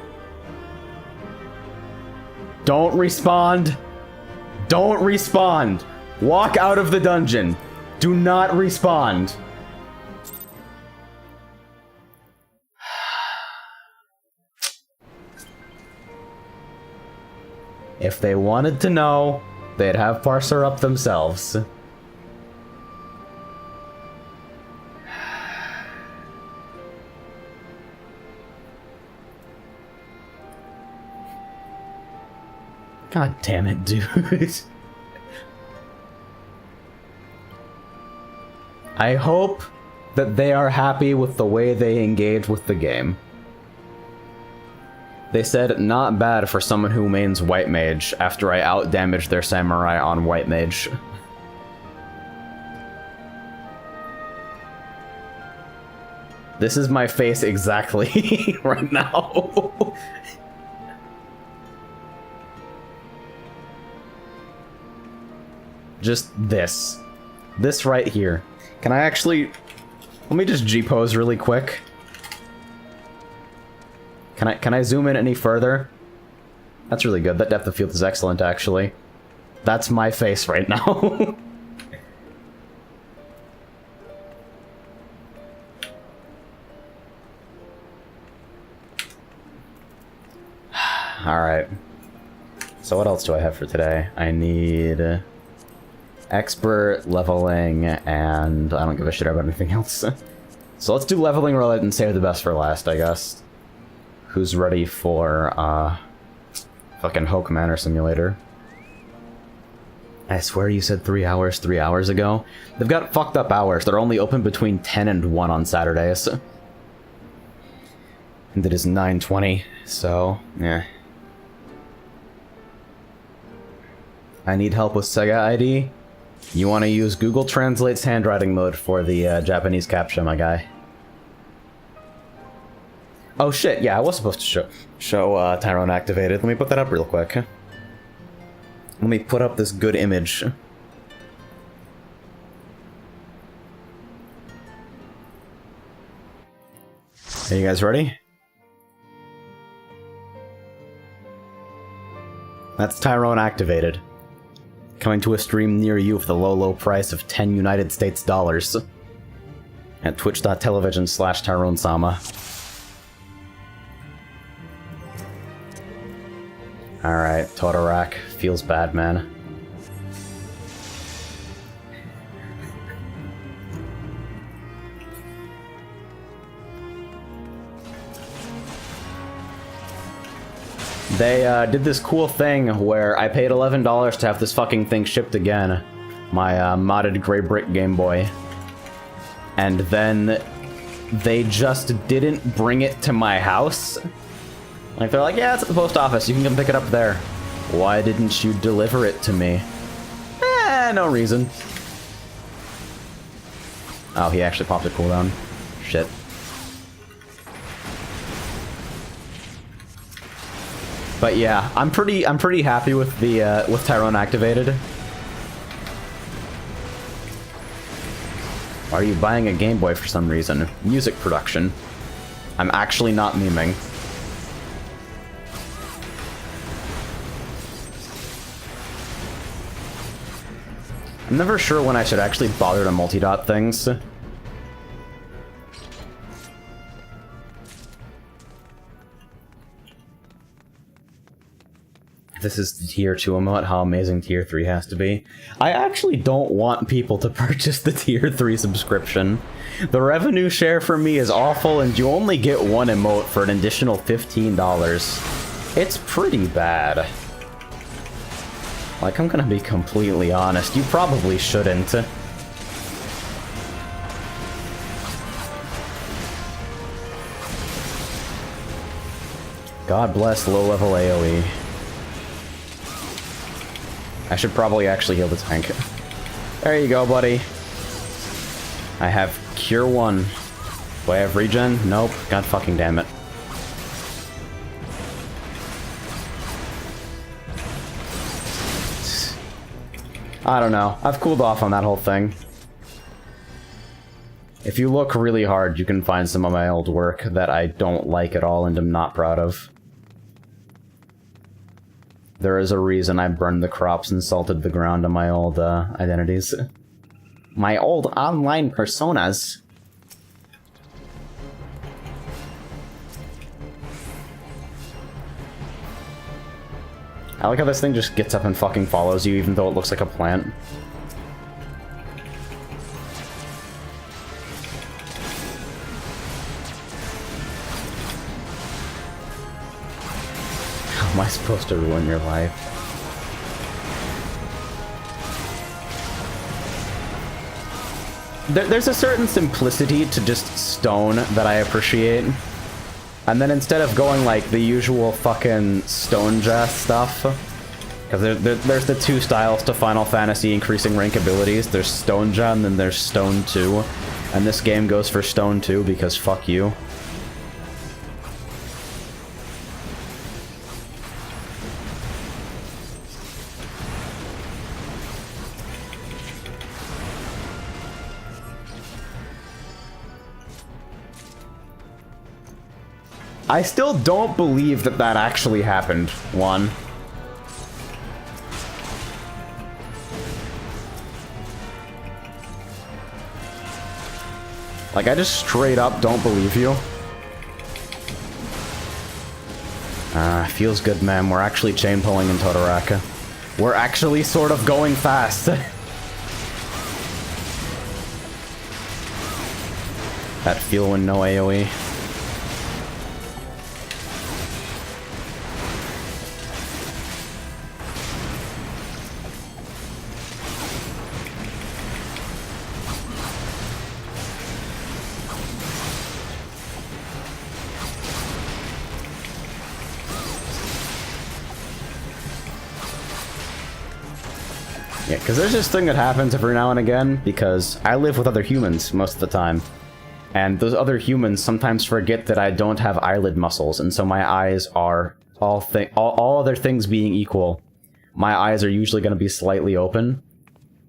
Don't respond! Don't respond! Walk out of the dungeon! Do not respond! If they wanted to know, they'd have Parser up themselves. God damn it, dude. I hope that they are happy with the way they engage with the game. They said not bad for someone who mains white mage after I out-damaged their samurai on white mage. This is my face exactly right now. Just this. This right here. Can I actually... Let me just G-pose really quick. Can I zoom in any further? That's really good. That depth of field is excellent, actually. That's my face right now. Alright. So what else do I have for today? I need... expert, leveling, and I don't give a shit about anything else. So let's do leveling roulette and save the best for last, I guess. Who's ready for, fucking Hulk Manor Simulator? I swear you said 3 hours 3 hours ago. They've got fucked up hours. They're only open between 10 and 1 on Saturdays. And it is 9:20, so, yeah. I need help with Sega ID. You want to use Google Translate's handwriting mode for the Japanese CAPTCHA, my guy. Oh shit, yeah, I was supposed to show Tyrone activated. Let me put that up real quick. Let me put up this good image. Are you guys ready? That's Tyrone activated. Coming to a stream near you for the low, low price of 10 United States dollars. At twitch.tv/Tyrone-sama. Alright, Totorak. Feels bad, man. They did this cool thing where I paid $11 to have this fucking thing shipped again. My modded Grey Brick Game Boy. And then they just didn't bring it to my house. Like, they're like, yeah, it's at the post office, you can come pick it up there. Why didn't you deliver it to me? No reason. Oh, he actually popped a cooldown. Shit. But yeah, I'm pretty happy with the with Tyrone activated. Why are you buying a Game Boy for some reason? Music production. I'm actually not memeing. I'm never sure when I should actually bother to multi-dot things. This is the tier 2 emote, how amazing tier 3 has to be. I actually don't want people to purchase the tier 3 subscription. The revenue share for me is awful, and you only get one emote for an additional $15. It's pretty bad. Like, I'm gonna be completely honest, you probably shouldn't. God bless low-level AoE. I should probably actually heal the tank. There you go, buddy. I have Cure 1. Do I have regen? Nope. God fucking damn it. I don't know. I've cooled off on that whole thing. If you look really hard, you can find some of my old work that I don't like at all and am not proud of. There is a reason I burned the crops and salted the ground on my old identities. My old online personas. I like how this thing just gets up and fucking follows you even though it looks like a plant. How am I supposed to ruin your life? There's a certain simplicity to just stone that I appreciate. And then instead of going like the usual fucking Stoneja stuff, because there's the two styles to Final Fantasy increasing rank abilities. There's Stoneja and then there's Stone 2. And this game goes for Stone 2 because fuck you. I still don't believe that that actually happened, one. Like, I just straight up don't believe you. Feels good, man. We're actually chain pulling in Todoraka. We're actually sort of going fast. That feel when no AoE. Yeah, because there's this thing that happens every now and again, because I live with other humans most of the time. And those other humans sometimes forget that I don't have eyelid muscles, and so my eyes are, all other things being equal, my eyes are usually going to be slightly open.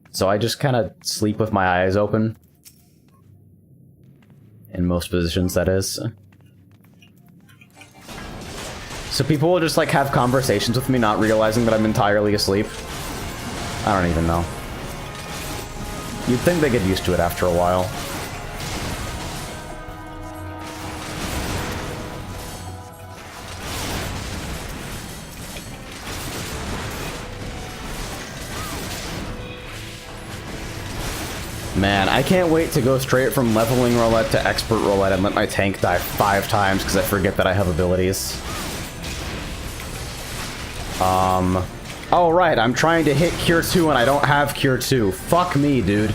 So I just kind of sleep with my eyes open. In most positions, that is. So people will just like have conversations with me not realizing that I'm entirely asleep. I don't even know. You'd think they get used to it after a while. Man, I can't wait to go straight from leveling roulette to expert roulette and let my tank die 5 times because I forget that I have abilities. Oh right, I'm trying to hit Cure 2 and I don't have Cure 2. Fuck me, dude.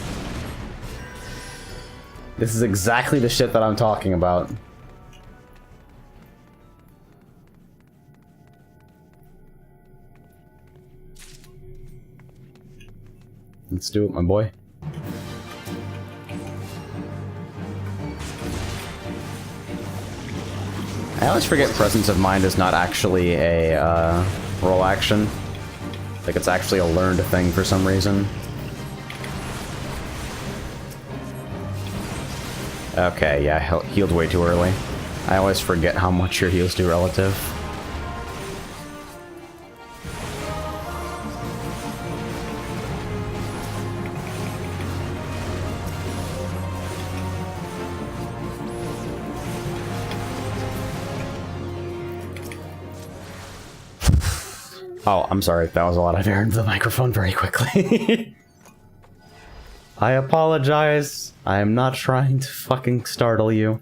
This is exactly the shit that I'm talking about. Let's do it, my boy. I always forget Presence of Mind is not actually a roll action. Like it's actually a learned thing for some reason. Okay, yeah, healed way too early. I always forget how much your heals do relative. Oh, I'm sorry. That was a lot of air into the microphone very quickly. I apologize. I am not trying to fucking startle you.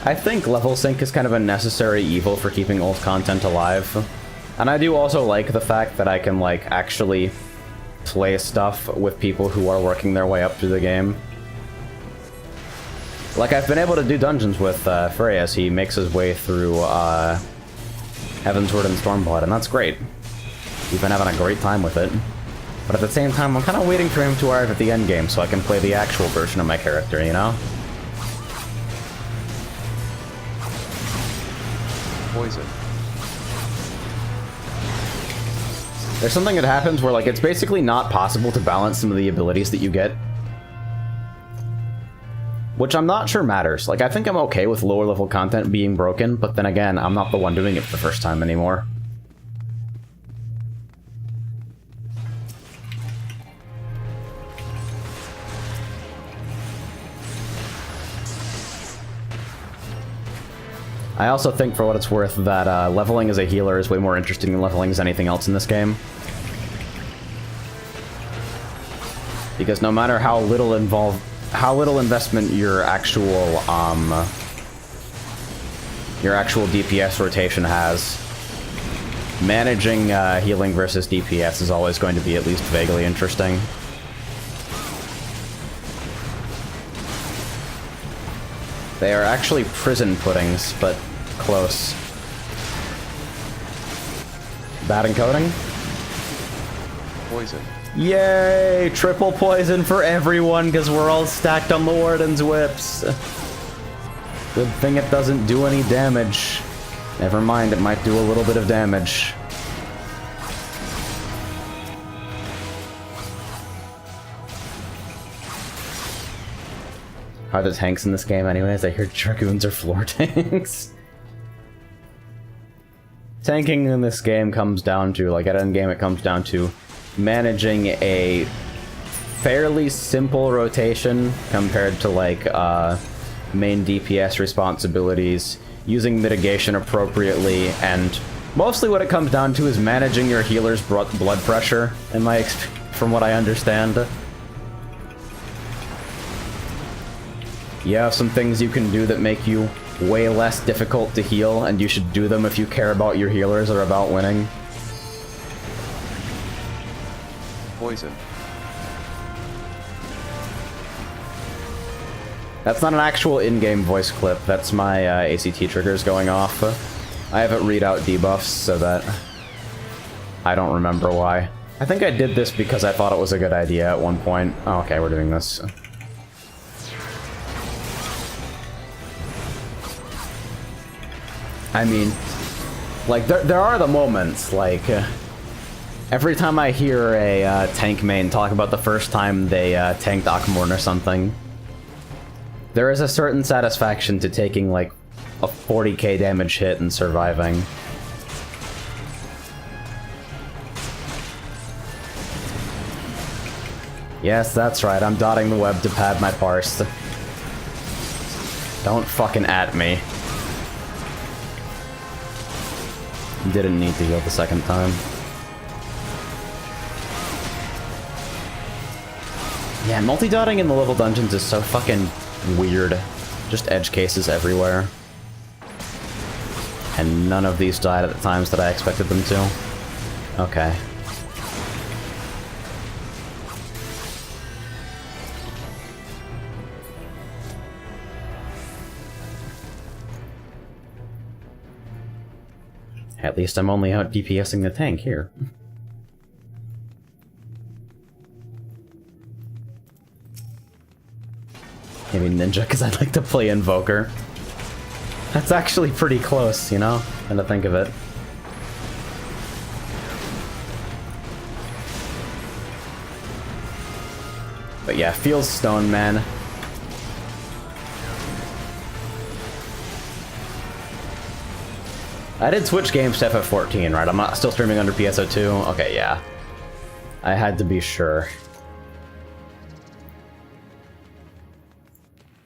I think level sync is kind of a necessary evil for keeping old content alive. And I do also like the fact that I can, like, actually play stuff with people who are working their way up through the game. Like, I've been able to do dungeons with Frey as he makes his way through Heavensward and Stormblood, and that's great. We've been having a great time with it. But at the same time, I'm kind of waiting for him to arrive at the endgame so I can play the actual version of my character, you know? Poison. There's something that happens where, like, it's basically not possible to balance some of the abilities that you get. Which I'm not sure matters. Like, I think I'm okay with lower level content being broken, but then again, I'm not the one doing it for the first time anymore. I also think, for what it's worth, that leveling as a healer is way more interesting than leveling as anything else in this game. Because no matter how little investment your actual DPS rotation has, managing healing versus DPS is always going to be at least vaguely interesting. They are actually prison puddings, but close. Bad encoding? Poison. Yay! Triple poison for everyone, because we're all stacked on the Warden's whips. Good thing it doesn't do any damage. Never mind, it might do a little bit of damage. Are the tanks in this game anyways? I hear Dragoons are floor tanks. Tanking in this game comes down to, like at endgame, it comes down to managing a fairly simple rotation compared to, like, main DPS responsibilities, using mitigation appropriately, and mostly what it comes down to is managing your healer's blood pressure, from what I understand. You have some things you can do that make you way less difficult to heal, and you should do them if you care about your healers or about winning. Poison. That's not an actual in-game voice clip, that's my ACT triggers going off. I have it read out debuffs so that I don't remember why. I think I did this because I thought it was a good idea at one point. Oh, okay, we're doing this. I mean, like, there are the moments, like, every time I hear a tank main talk about the first time they tanked Akmorn or something, There is a certain satisfaction to taking, like, a 40k damage hit and surviving. Yes, that's right, I'm dotting the web to pad my parse. Don't fucking at me. Didn't need to heal the second time. Yeah, multi-dotting in the level dungeons is so fucking weird. Just edge cases everywhere. And none of these died at the times that I expected them to. Okay. At least I'm only out DPSing the tank here. Maybe Ninja, because I'd like to play Invoker. That's actually pretty close, you know? Come to think of it. But yeah, feels Stone Man. I did switch games to FF14, right? I'm not still streaming under PSO2? Okay, yeah. I had to be sure.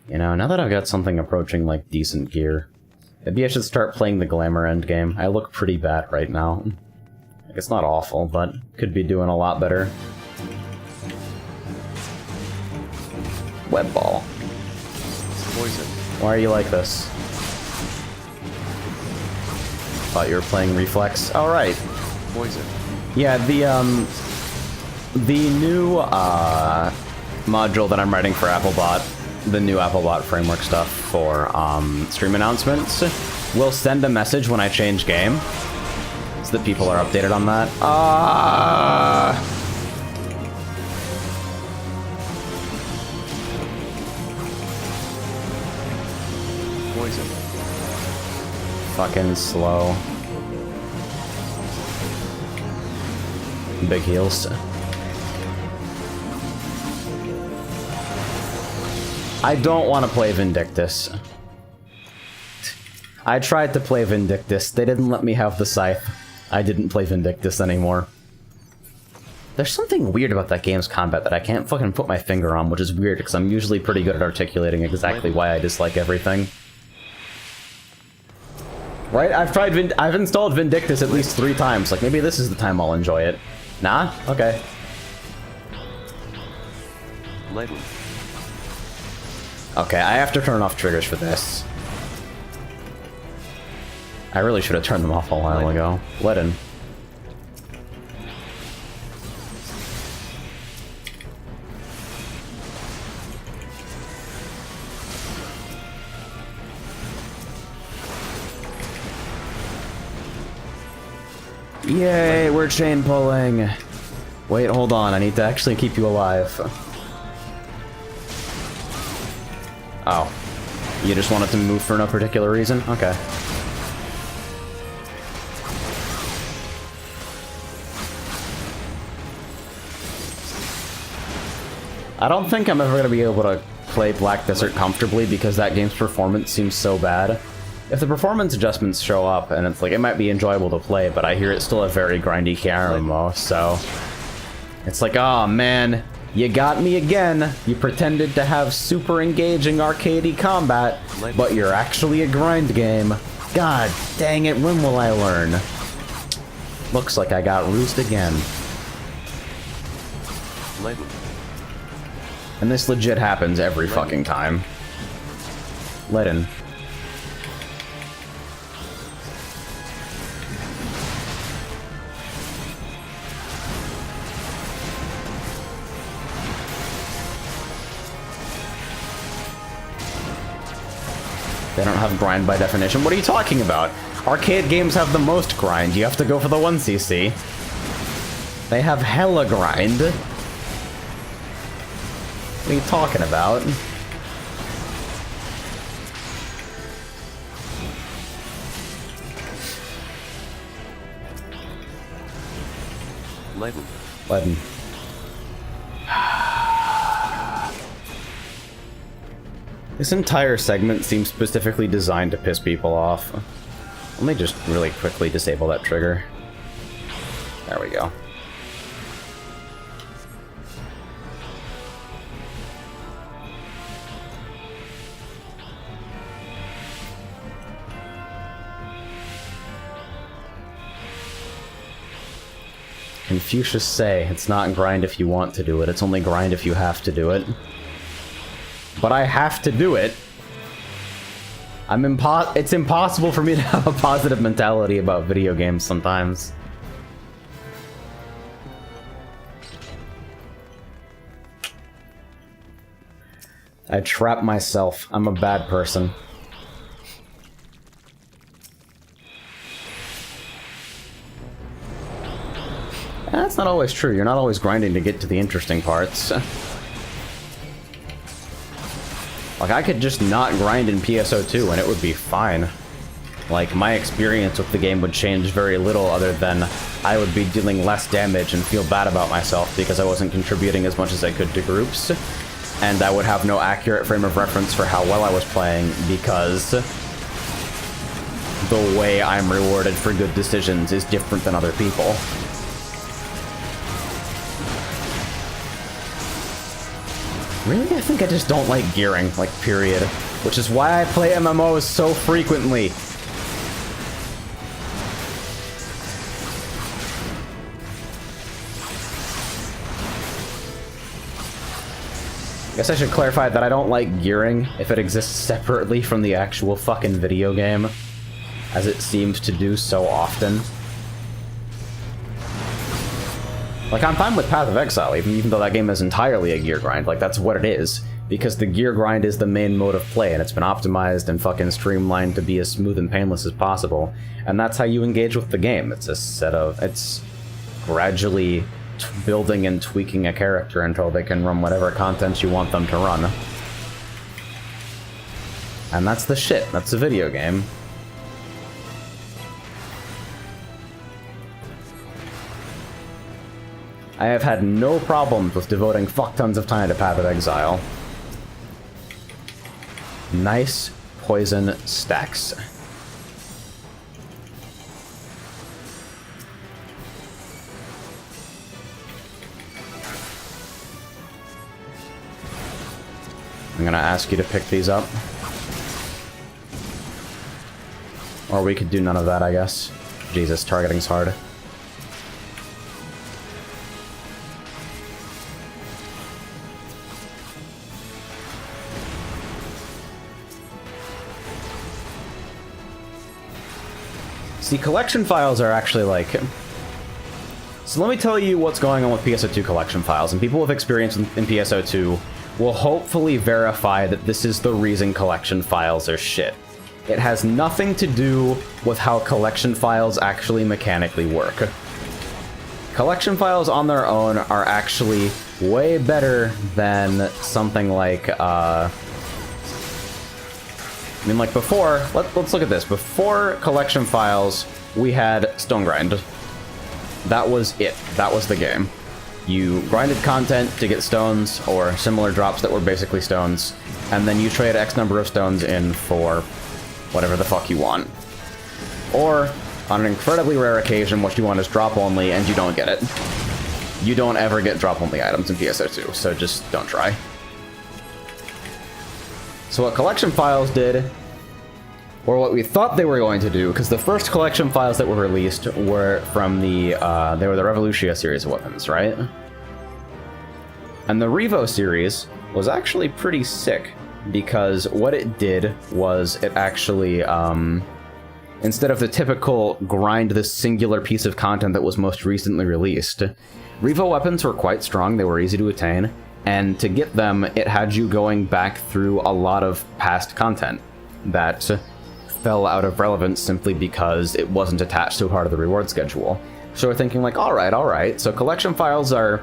You know, now that I've got something approaching, like, decent gear, maybe I should start playing the Glamour endgame. I look pretty bad right now. Like, it's not awful, but could be doing a lot better. Web Ball. Poison. Why are you like this? Thought you were playing Reflex. All right. Poison. Yeah, the new module that I'm writing for Applebot, the new Applebot framework stuff for stream announcements, will send a message when I change game, so that people are updated on that. Poison. Fucking slow. Big heals. I don't want to play Vindictus. I tried to play Vindictus. They didn't let me have the scythe. I didn't play Vindictus anymore. There's something weird about that game's combat that I can't fucking put my finger on, which is weird because I'm usually pretty good at articulating exactly why I dislike everything. Right? I've installed Vindictus at least 3 times. Like, maybe this is the time I'll enjoy it. Nah? Okay. Lightning. Okay, I have to turn off triggers for this. I really should have turned them off a while ago. Let in. Yay, we're chain pulling. Wait, hold on, I need to actually keep you alive. Oh. You just wanted to move for no particular reason? Okay. I don't think I'm ever going to be able to play Black Desert comfortably because that game's performance seems so bad. If the performance adjustments show up, and it's like, it might be enjoyable to play, but I hear it's still a very grindy KRMO, so... It's like, oh man, you got me again. You pretended to have super engaging arcadey combat, but you're actually a grind game. God dang it, when will I learn? Looks like I got rused again. Lightning. And this legit happens every fucking time. Let in. They don't have grind by definition. What are you talking about? Arcade games have the most grind. You have to go for the 1cc. They have hella grind. What are you talking about? Lightning. Leaden. This entire segment seems specifically designed to piss people off. Let me just really quickly disable that trigger. There we go. Confucius say, it's not grind if you want to do it, it's only grind if you have to do it. But I have to do it. It's impossible for me to have a positive mentality about video games sometimes. I trap myself. I'm a bad person. That's not always true. You're not always grinding to get to the interesting parts. Like, I could just not grind in PSO2 and it would be fine. Like, my experience with the game would change very little other than I would be dealing less damage and feel bad about myself because I wasn't contributing as much as I could to groups. And I would have no accurate frame of reference for how well I was playing because the way I'm rewarded for good decisions is different than other people. Really? I think I just don't like gearing, like, period. Which is why I play MMOs so frequently. I guess I should clarify that I don't like gearing if it exists separately from the actual fucking video game, as it seems to do so often. Like, I'm fine with Path of Exile, even though that game is entirely a gear grind. Like, that's what it is. Because the gear grind is the main mode of play, and it's been optimized and fucking streamlined to be as smooth and painless as possible. And that's how you engage with the game. It's a set of... It's gradually building and tweaking a character until they can run whatever content you want them to run. And that's the shit. That's a video game. I have had no problems with devoting fuck tons of time to Path of Exile. Nice poison stacks. I'm gonna ask you to pick these up. Or we could do none of that, I guess. Jesus, targeting's hard. See, collection files are actually like... So let me tell you what's going on with PSO2 collection files, and people with experience in PSO2 will hopefully verify that this is the reason collection files are shit. It has nothing to do with how collection files actually mechanically work. Collection files on their own are actually way better than something like, I mean, like before, let's look at this. Before collection files, we had Stone Grind. That was it. That was the game. You grinded content to get stones, or similar drops that were basically stones, and then you trade X number of stones in for whatever the fuck you want. Or, on an incredibly rare occasion, what you want is drop only, and you don't get it. You don't ever get drop only items in PSO2, so just don't try. So what collection files did, or what we thought they were going to do, because the first collection files that were released were from the, they were the Revolutia series of weapons, right? And the Revo series was actually pretty sick, because what it did was it actually, instead of the typical grind this singular piece of content that was most recently released, Revo weapons were quite strong, they were easy to attain, and to get them, it had you going back through a lot of past content that fell out of relevance simply because it wasn't attached to a part of the reward schedule. So we're thinking like, alright, so collection files are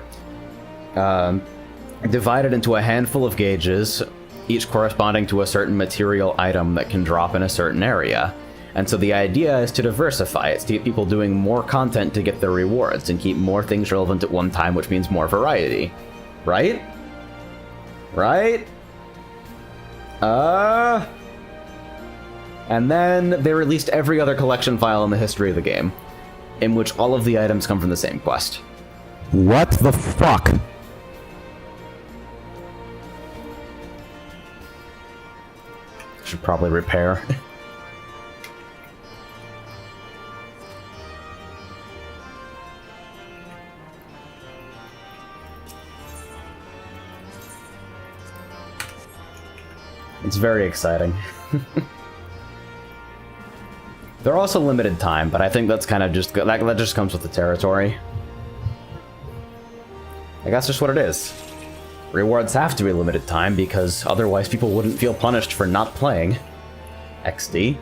divided into a handful of gauges, each corresponding to a certain material item that can drop in a certain area. And so the idea is to diversify it, to get people doing more content to get their rewards, and keep more things relevant at one time, which means more variety. Right? Right? And then they released every other collection file in the history of the game, in which all of the items come from the same quest. What the fuck? Should probably repair. It's very exciting. They're also limited time, but I think that's kind of just that just comes with the territory. Like, that's just what it is. Rewards have to be limited time because otherwise people wouldn't feel punished for not playing. XD.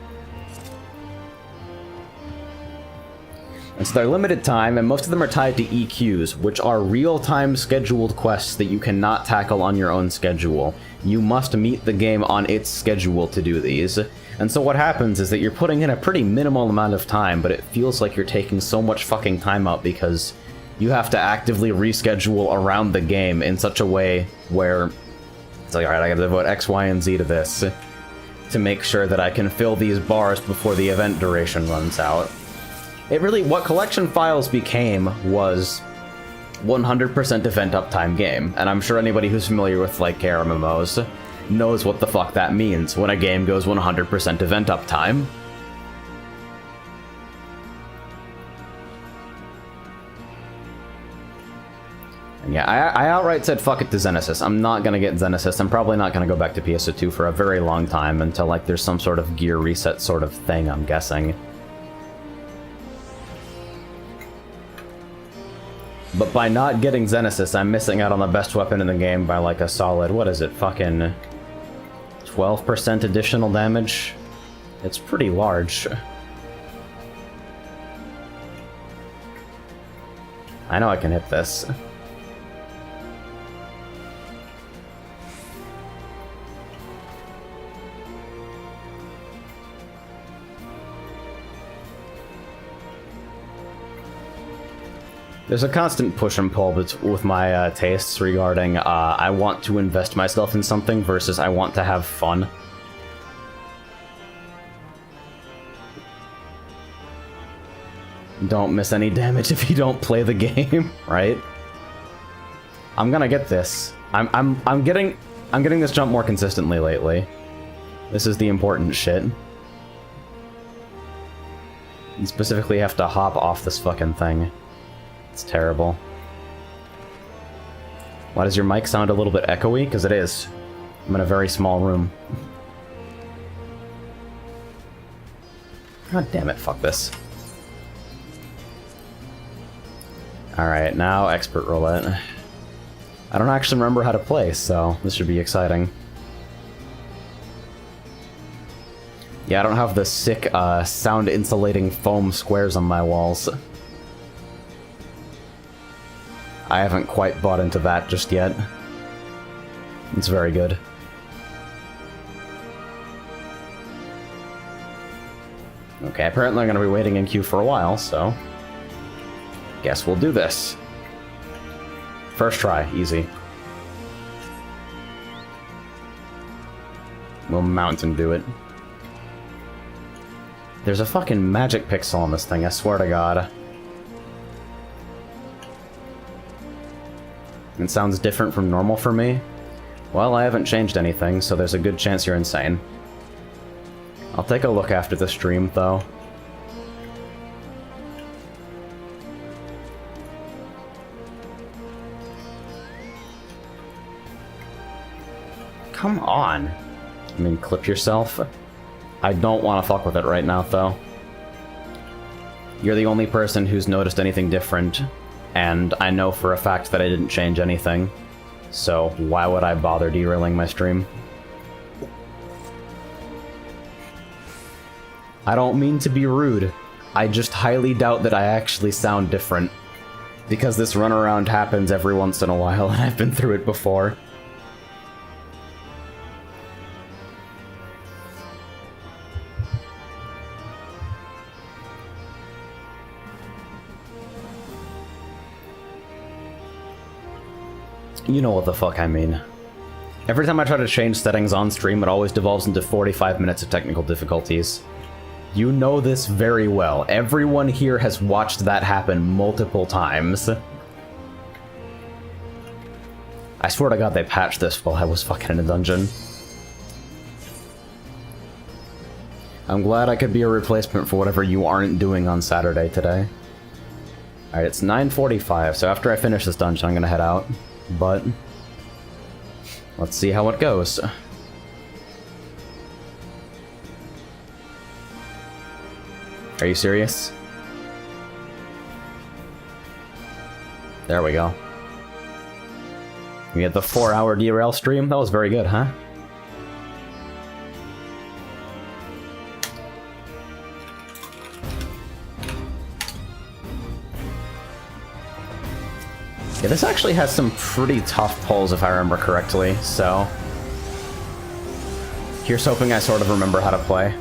And so they're limited time, and most of them are tied to EQs, which are real-time scheduled quests that you cannot tackle on your own schedule. You must meet the game on its schedule to do these. And so what happens is that you're putting in a pretty minimal amount of time, but it feels like you're taking so much fucking time out because you have to actively reschedule around the game in such a way where it's like, alright, I gotta devote X, Y, and Z to this to make sure that I can fill these bars before the event duration runs out. It really, what collection files became was 100% event uptime game, and I'm sure anybody who's familiar with, like, MMOs knows what the fuck that means when a game goes 100% event uptime. And yeah, I outright said fuck it to Xenesis. I'm not gonna get Xenesis. I'm probably not gonna go back to PSO2 for a very long time until, like, there's some sort of gear reset sort of thing, I'm guessing. But by not getting Xenesis, I'm missing out on the best weapon in the game by, like, a solid, what is it, fucking 12% additional damage? It's pretty large. I know I can hit this. There's a constant push and pull with my tastes regarding I want to invest myself in something versus I want to have fun. Don't miss any damage if you don't play the game, right? I'm gonna get this. I'm getting this jump more consistently lately. This is the important shit. You specifically have to hop off this fucking thing. It's terrible. Why does your mic sound a little bit echoey? Because it is. I'm in a very small room. God damn it, fuck this. Alright, now Expert Roulette. I don't actually remember how to play, so this should be exciting. Yeah, I don't have the sick, sound-insulating foam squares on my walls. I haven't quite bought into that just yet. It's very good. Okay, apparently I'm gonna be waiting in queue for a while, so... guess we'll do this. First try, easy. We'll mount and do it. There's a fucking magic pixel on this thing, I swear to God. It sounds different from normal for me. Well, I haven't changed anything, so there's a good chance you're insane. I'll take a look after the stream, though. Come on. I mean, clip yourself. I don't want to fuck with it right now, though. You're the only person who's noticed anything different. And I know for a fact that I didn't change anything, so why would I bother derailing my stream? I don't mean to be rude, I just highly doubt that I actually sound different, because this runaround happens every once in a while and I've been through it before. You know what the fuck I mean. Every time I try to change settings on stream, it always devolves into 45 minutes of technical difficulties. You know this very well. Everyone here has watched that happen multiple times. I swear to God they patched this while I was fucking in a dungeon. I'm glad I could be a replacement for whatever you aren't doing on Saturday today. Alright, it's 9:45, so after I finish this dungeon I'm gonna head out. But let's see how it goes. Are you serious? There we go. We had the 4-hour derail stream. That was very good, huh? Yeah, this actually has some pretty tough pulls if I remember correctly, so here's hoping I sort of remember how to play.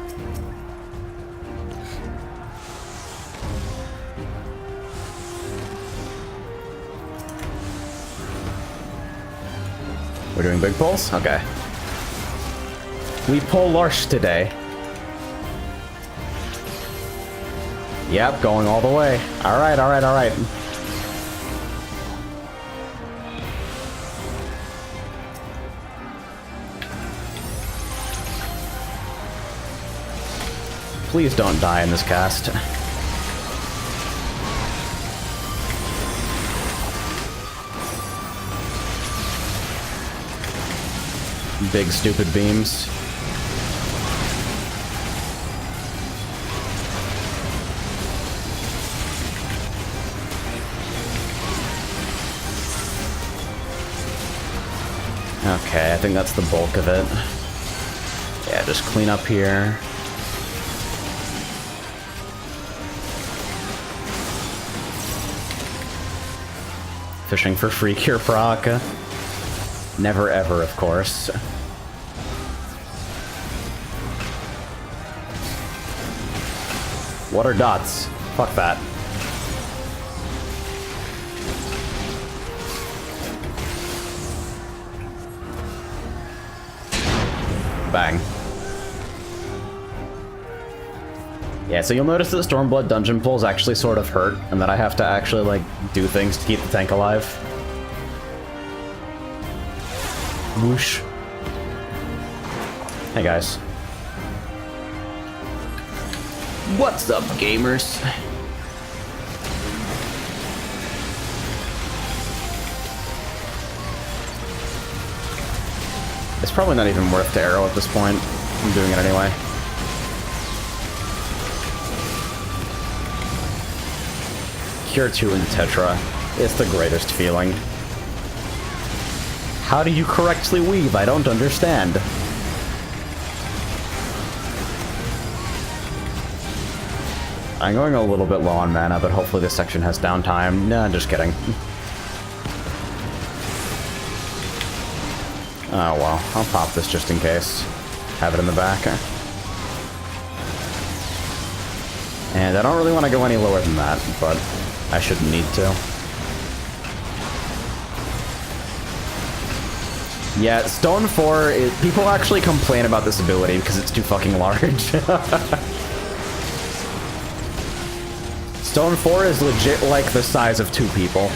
We're doing big pulls? Okay. We pull Larsh today. Yep, going all the way. Alright, alright, alright. Please don't die in this cast. Big stupid beams. Okay, I think that's the bulk of it. Yeah, just clean up here. Fishing for free cure proc. Never ever, of course. What are dots? Fuck that. Bang. Yeah, so you'll notice that the Stormblood dungeon pulls actually sort of hurt, and that I have to actually, like, do things to keep the tank alive. Whoosh. Hey guys. What's up, gamers? It's probably not even worth to arrow at this point. I'm doing it anyway. Cure 2 in Tetra. It's the greatest feeling. How do you correctly weave? I don't understand. I'm going a little bit low on mana, but hopefully this section has downtime. Nah, just kidding. Oh well, I'll pop this just in case. Have it in the back. And I don't really want to go any lower than that, but I shouldn't need to. Yeah, Stone 4, people actually complain about this ability because it's too fucking large. Stone 4 is legit like the size of 2 people.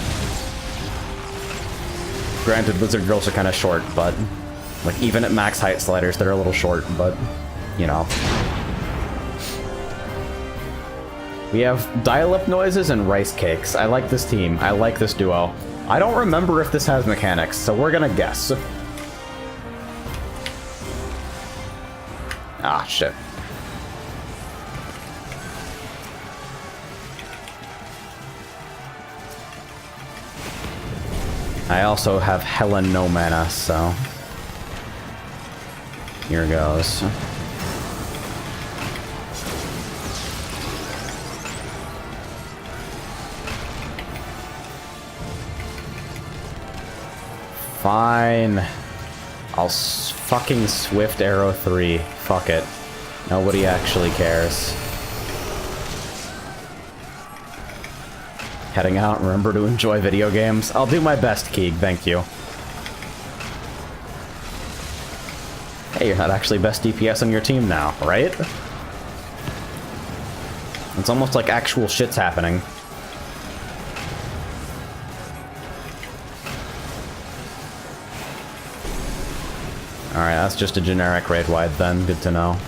Granted, Lizard Girls are kind of short, but like even at max height sliders, they're a little short, but you know. We have dial-up noises and rice cakes. I like this team. I like this duo. I don't remember if this has mechanics, so we're gonna guess. Ah, shit. I also have hella no mana, so here goes. Fine. I'll fucking Swift Arrow 3. Fuck it. Nobody actually cares. Heading out, remember to enjoy video games. I'll do my best, Keeg, thank you. Hey, you're not actually best DPS on your team now, right? It's almost like actual shit's happening. Alright, that's just a generic raid wide then. Good to know.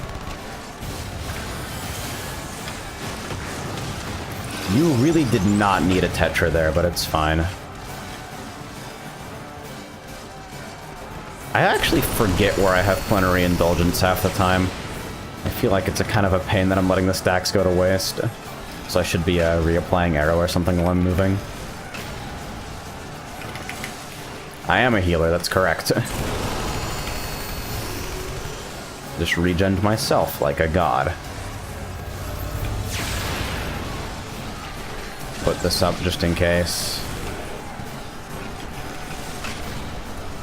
You really did not need a Tetra there, but it's fine. I actually forget where I have Plenary Indulgence half the time. I feel like it's a kind of a pain that I'm letting the stacks go to waste. So I should be reapplying Arrow or something while I'm moving. I am a healer, that's correct. Just regened myself like a god. Put this up just in case.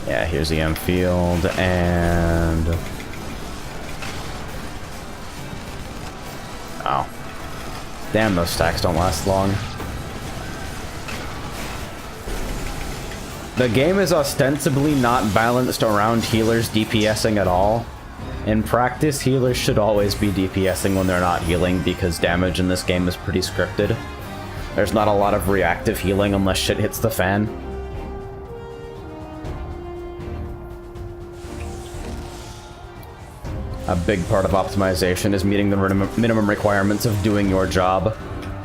Yeah, here's the M field, and... oh. Damn, those stacks don't last long. The game is ostensibly not balanced around healers DPSing at all. In practice, healers should always be DPSing when they're not healing, because damage in this game is pretty scripted. There's not a lot of reactive healing unless shit hits the fan. A big part of optimization is meeting the minimum requirements of doing your job,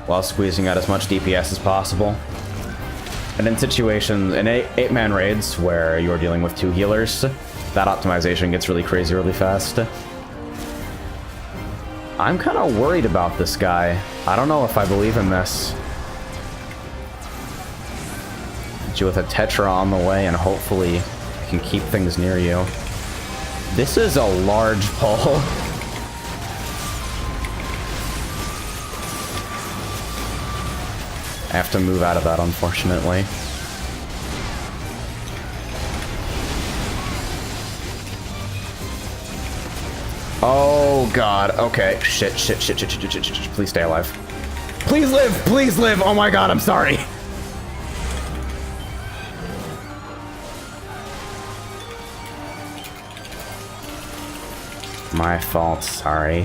while squeezing out as much DPS as possible. And in situations, in 8-man raids, where you're dealing with 2 healers, that optimization gets really crazy really fast. I'm kind of worried about this guy. I don't know if I believe in this. Get you with a Tetra on the way, and hopefully you can keep things near you. This is a large pull. I have to move out of that, unfortunately. Oh god, okay. Shit. Please stay alive. Please live! Oh my god, I'm sorry! My fault, sorry.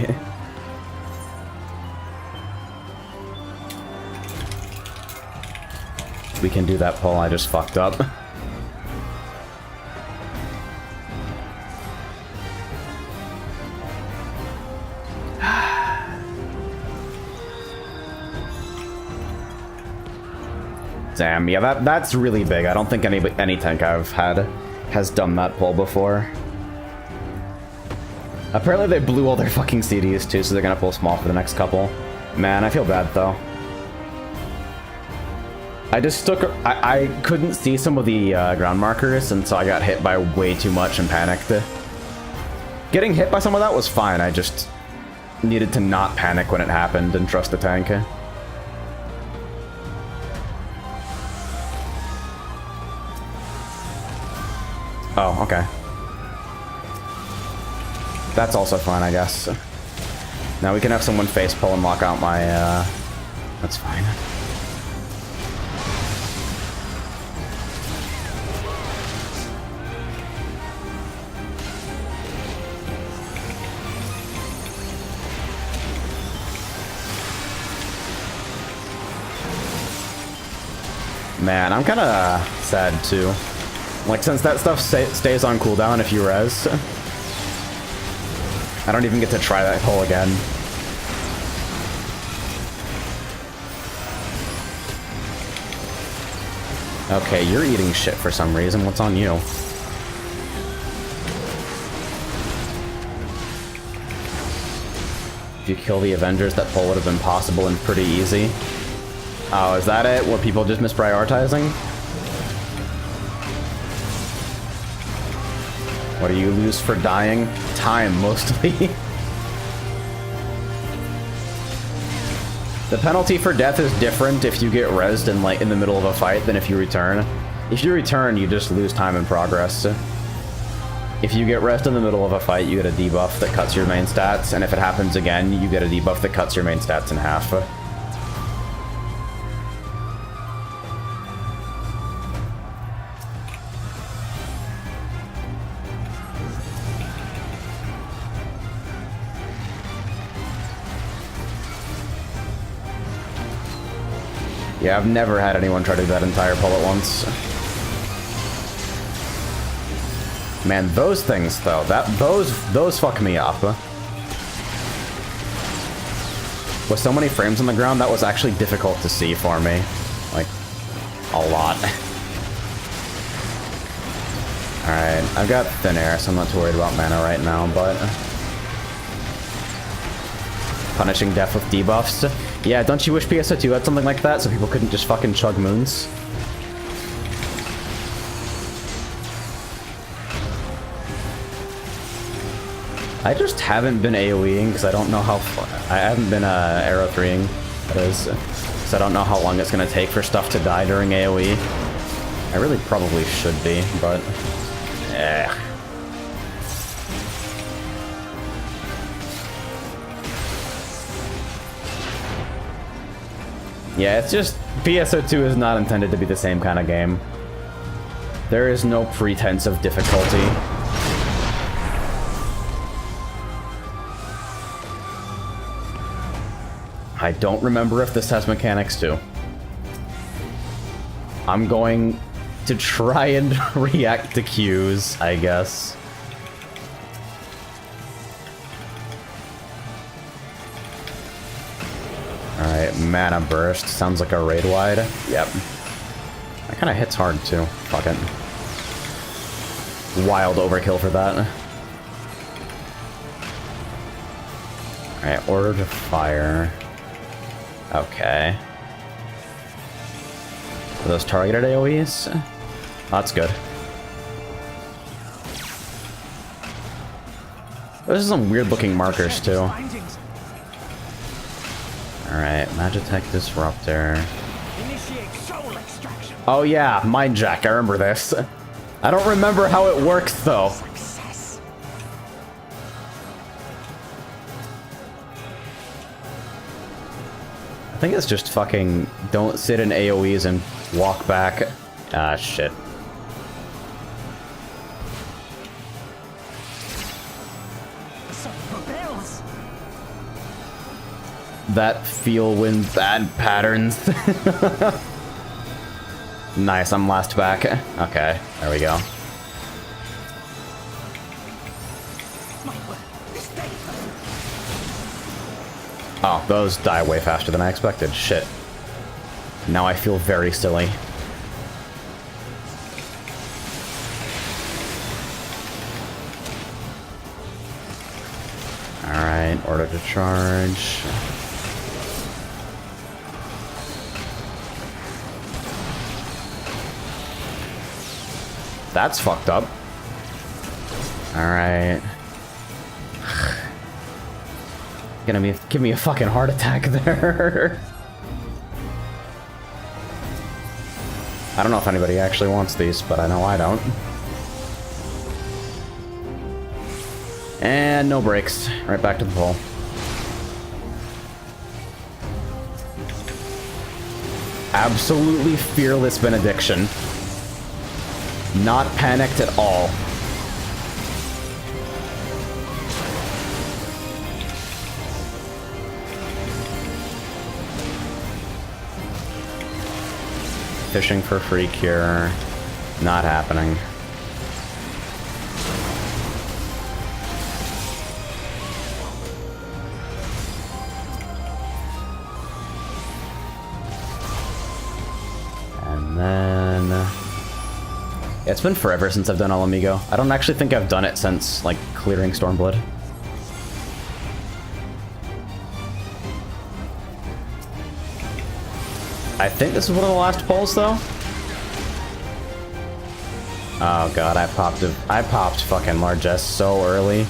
We can do that pull, I just fucked up. Damn, yeah, that's really big. I don't think any tank I've had has done that pull before. Apparently they blew all their fucking CDs too, so they're gonna pull small for the next couple. Man, I feel bad though. I couldn't see some of the ground markers, and so I got hit by way too much and panicked. Getting hit by some of that was fine, I just needed to not panic when it happened and trust the tank. Oh, okay. That's also fine, I guess. Now we can have someone face pull and lock out my, that's fine. Man, I'm kinda sad too. Like, since that stuff stays on cooldown if you res, I don't even get to try that pull again. Okay, you're eating shit for some reason. What's on you? If you kill the Avengers, that pull would have been possible and pretty easy. Oh, is that it? Were people just misprioritizing? What do you lose for dying? Time, mostly. The penalty for death is different if you get rezzed in the middle of a fight than if you return. If you return, you just lose time and progress. If you get rezzed in the middle of a fight, you get a debuff that cuts your main stats, and if it happens again, you get a debuff that cuts your main stats in half. Yeah, I've never had anyone try to do that entire pull at once. Man, those things though, those fuck me up. With so many frames on the ground, that was actually difficult to see for me. Like, a lot. Alright, I've got thin air, so I'm not too worried about mana right now, but... Punishing death with debuffs. Yeah, don't you wish PSO2 had something like that, so people couldn't just fucking chug moons? I just haven't been AoEing, because I don't know how far... I haven't been arrow 3ing, that is. Because I don't know how long it's going to take for stuff to die during AoE. I really probably should be, but... Eh. Yeah, it's just... PSO2 is not intended to be the same kind of game. There is no pretense of difficulty. I don't remember if this has mechanics too. I'm going to try and react to cues, I guess. Alright, mana burst. Sounds like a raid wide. Yep. That kind of hits hard too. Fuck it. Wild overkill for that. Alright, order to fire. Okay. Are those targeted AoEs? Oh, that's good. Those are some weird looking markers too. Alright, Magitech Disruptor. Oh yeah, Mind Jack, I remember this. I don't remember how it works though. I think it's just fucking don't sit in AoEs and walk back. Ah, shit. That feel when bad patterns. Nice, I'm last back. Okay, there we go. Oh, those die way faster than I expected. Shit. Now I feel very silly. Alright, order to charge. That's fucked up. Alright. Give me a fucking heart attack there. I don't know if anybody actually wants these, but I know I don't. And no brakes. Right back to the pole. Absolutely fearless benediction. Not panicked at all. Fishing for free cure. Not happening. And then... yeah, it's been forever since I've done Alamigo. I don't actually think I've done it since, like, clearing Stormblood. I think this is one of the last pulls, though. Oh god, I popped fucking largesse so early.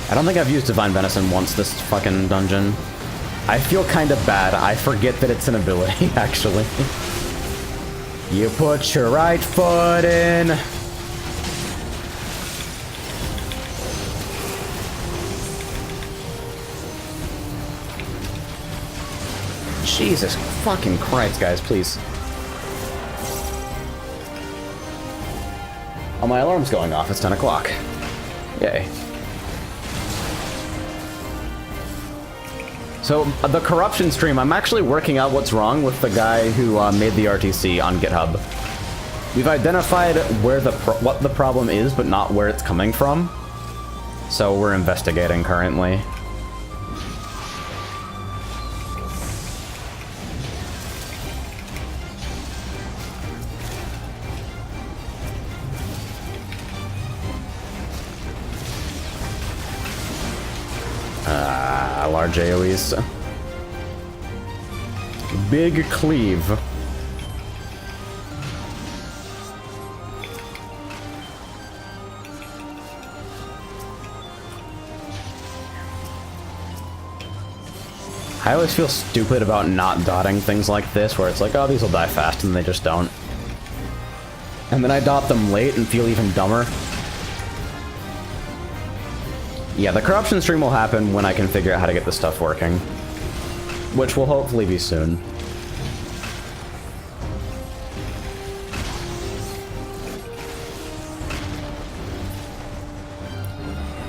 I don't think I've used Divine Venison once this fucking dungeon. I feel kind of bad. I forget that it's an ability, actually. You put your right foot in. Jesus fucking Christ, guys, please. Oh, my alarm's going off. It's 10 o'clock. Yay. So, the corruption stream, I'm actually working out what's wrong with the guy who made the RTC on GitHub. We've identified where what the problem is, but not where it's coming from. So we're investigating currently. Large AoEs. Big cleave. I always feel stupid about not dotting things like this, where it's like, oh, these will die fast, and they just don't. And then I dot them late and feel even dumber. Yeah, the corruption stream will happen when I can figure out how to get this stuff working. Which will hopefully be soon.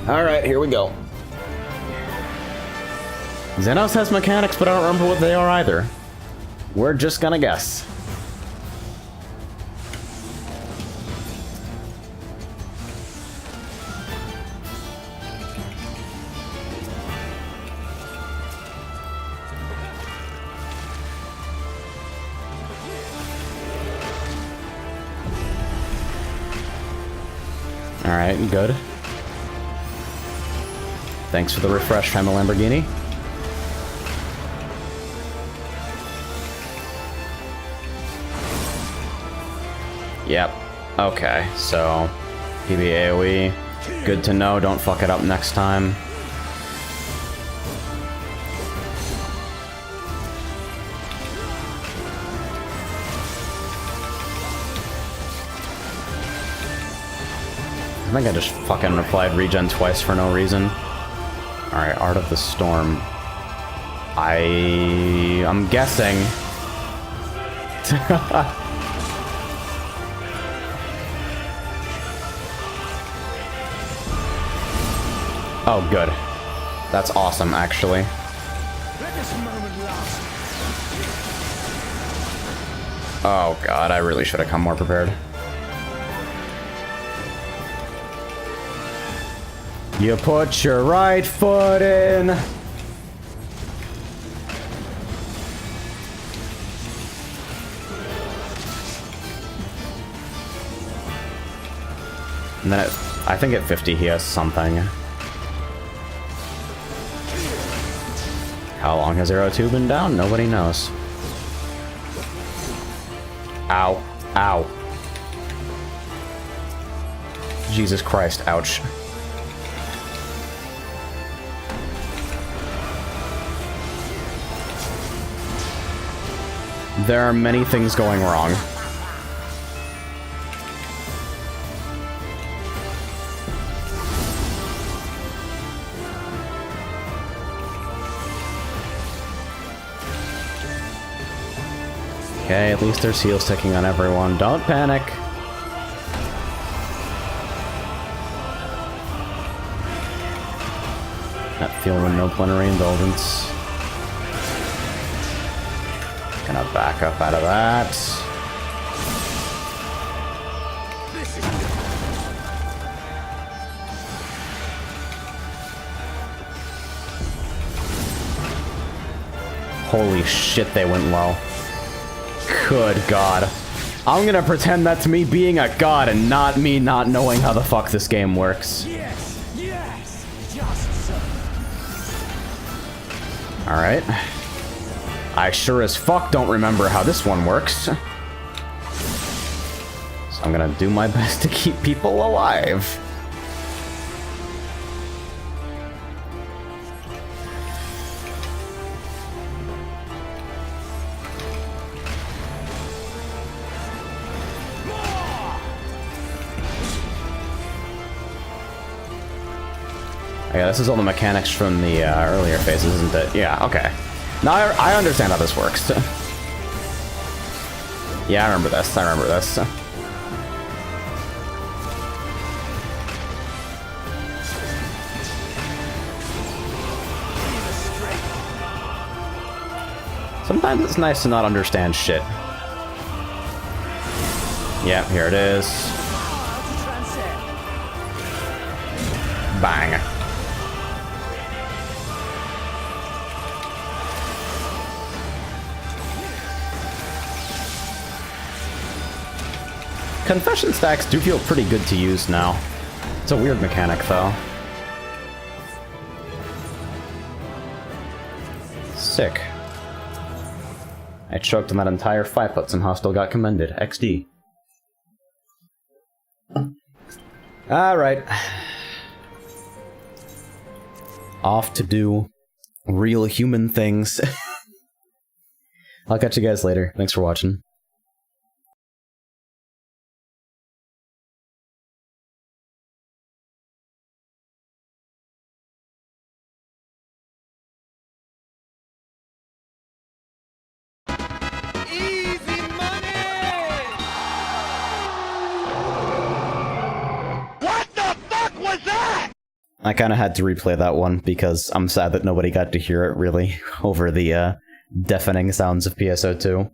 Alright, here we go. Xenos has mechanics, but I don't remember what they are either. We're just gonna guess. Alright, good. Thanks for the refresh, I'm a Lamborghini. Yep. Okay, so PB AoE. Good to know, don't fuck it up next time. I think I just fucking replied regen twice for no reason. Alright, Art of the Storm. I'm guessing. Oh, good. That's awesome, actually. Oh god, I really should have come more prepared. You put your right foot in. And then I think at 50 he has something. How long has Arrow 2 been down? Nobody knows. Ow. Ow. Jesus Christ, ouch. There are many things going wrong. Okay, at least there's heals ticking on everyone. Don't panic. Not feeling no plenary indulgence. Gonna back up out of that. Holy shit, they went low. Good god. I'm gonna pretend that's me being a god and not me not knowing how the fuck this game works. Yes, yes, just so. Alright. I sure as fuck don't remember how this one works. So I'm gonna do my best to keep people alive. Yeah, this is all the mechanics from the earlier phases, isn't it? Yeah, okay. No, I understand how this works. Yeah, I remember this. I remember this. Sometimes it's nice to not understand shit. Yeah, here it is. Bang. Confession stacks do feel pretty good to use now. It's a weird mechanic, though. Sick. I choked on that entire 5-foot, somehow still got commended. XD. Alright. Off to do real human things. I'll catch you guys later. Thanks for watching. I kind of had to replay that one because I'm sad that nobody got to hear it, really, over the deafening sounds of PSO2.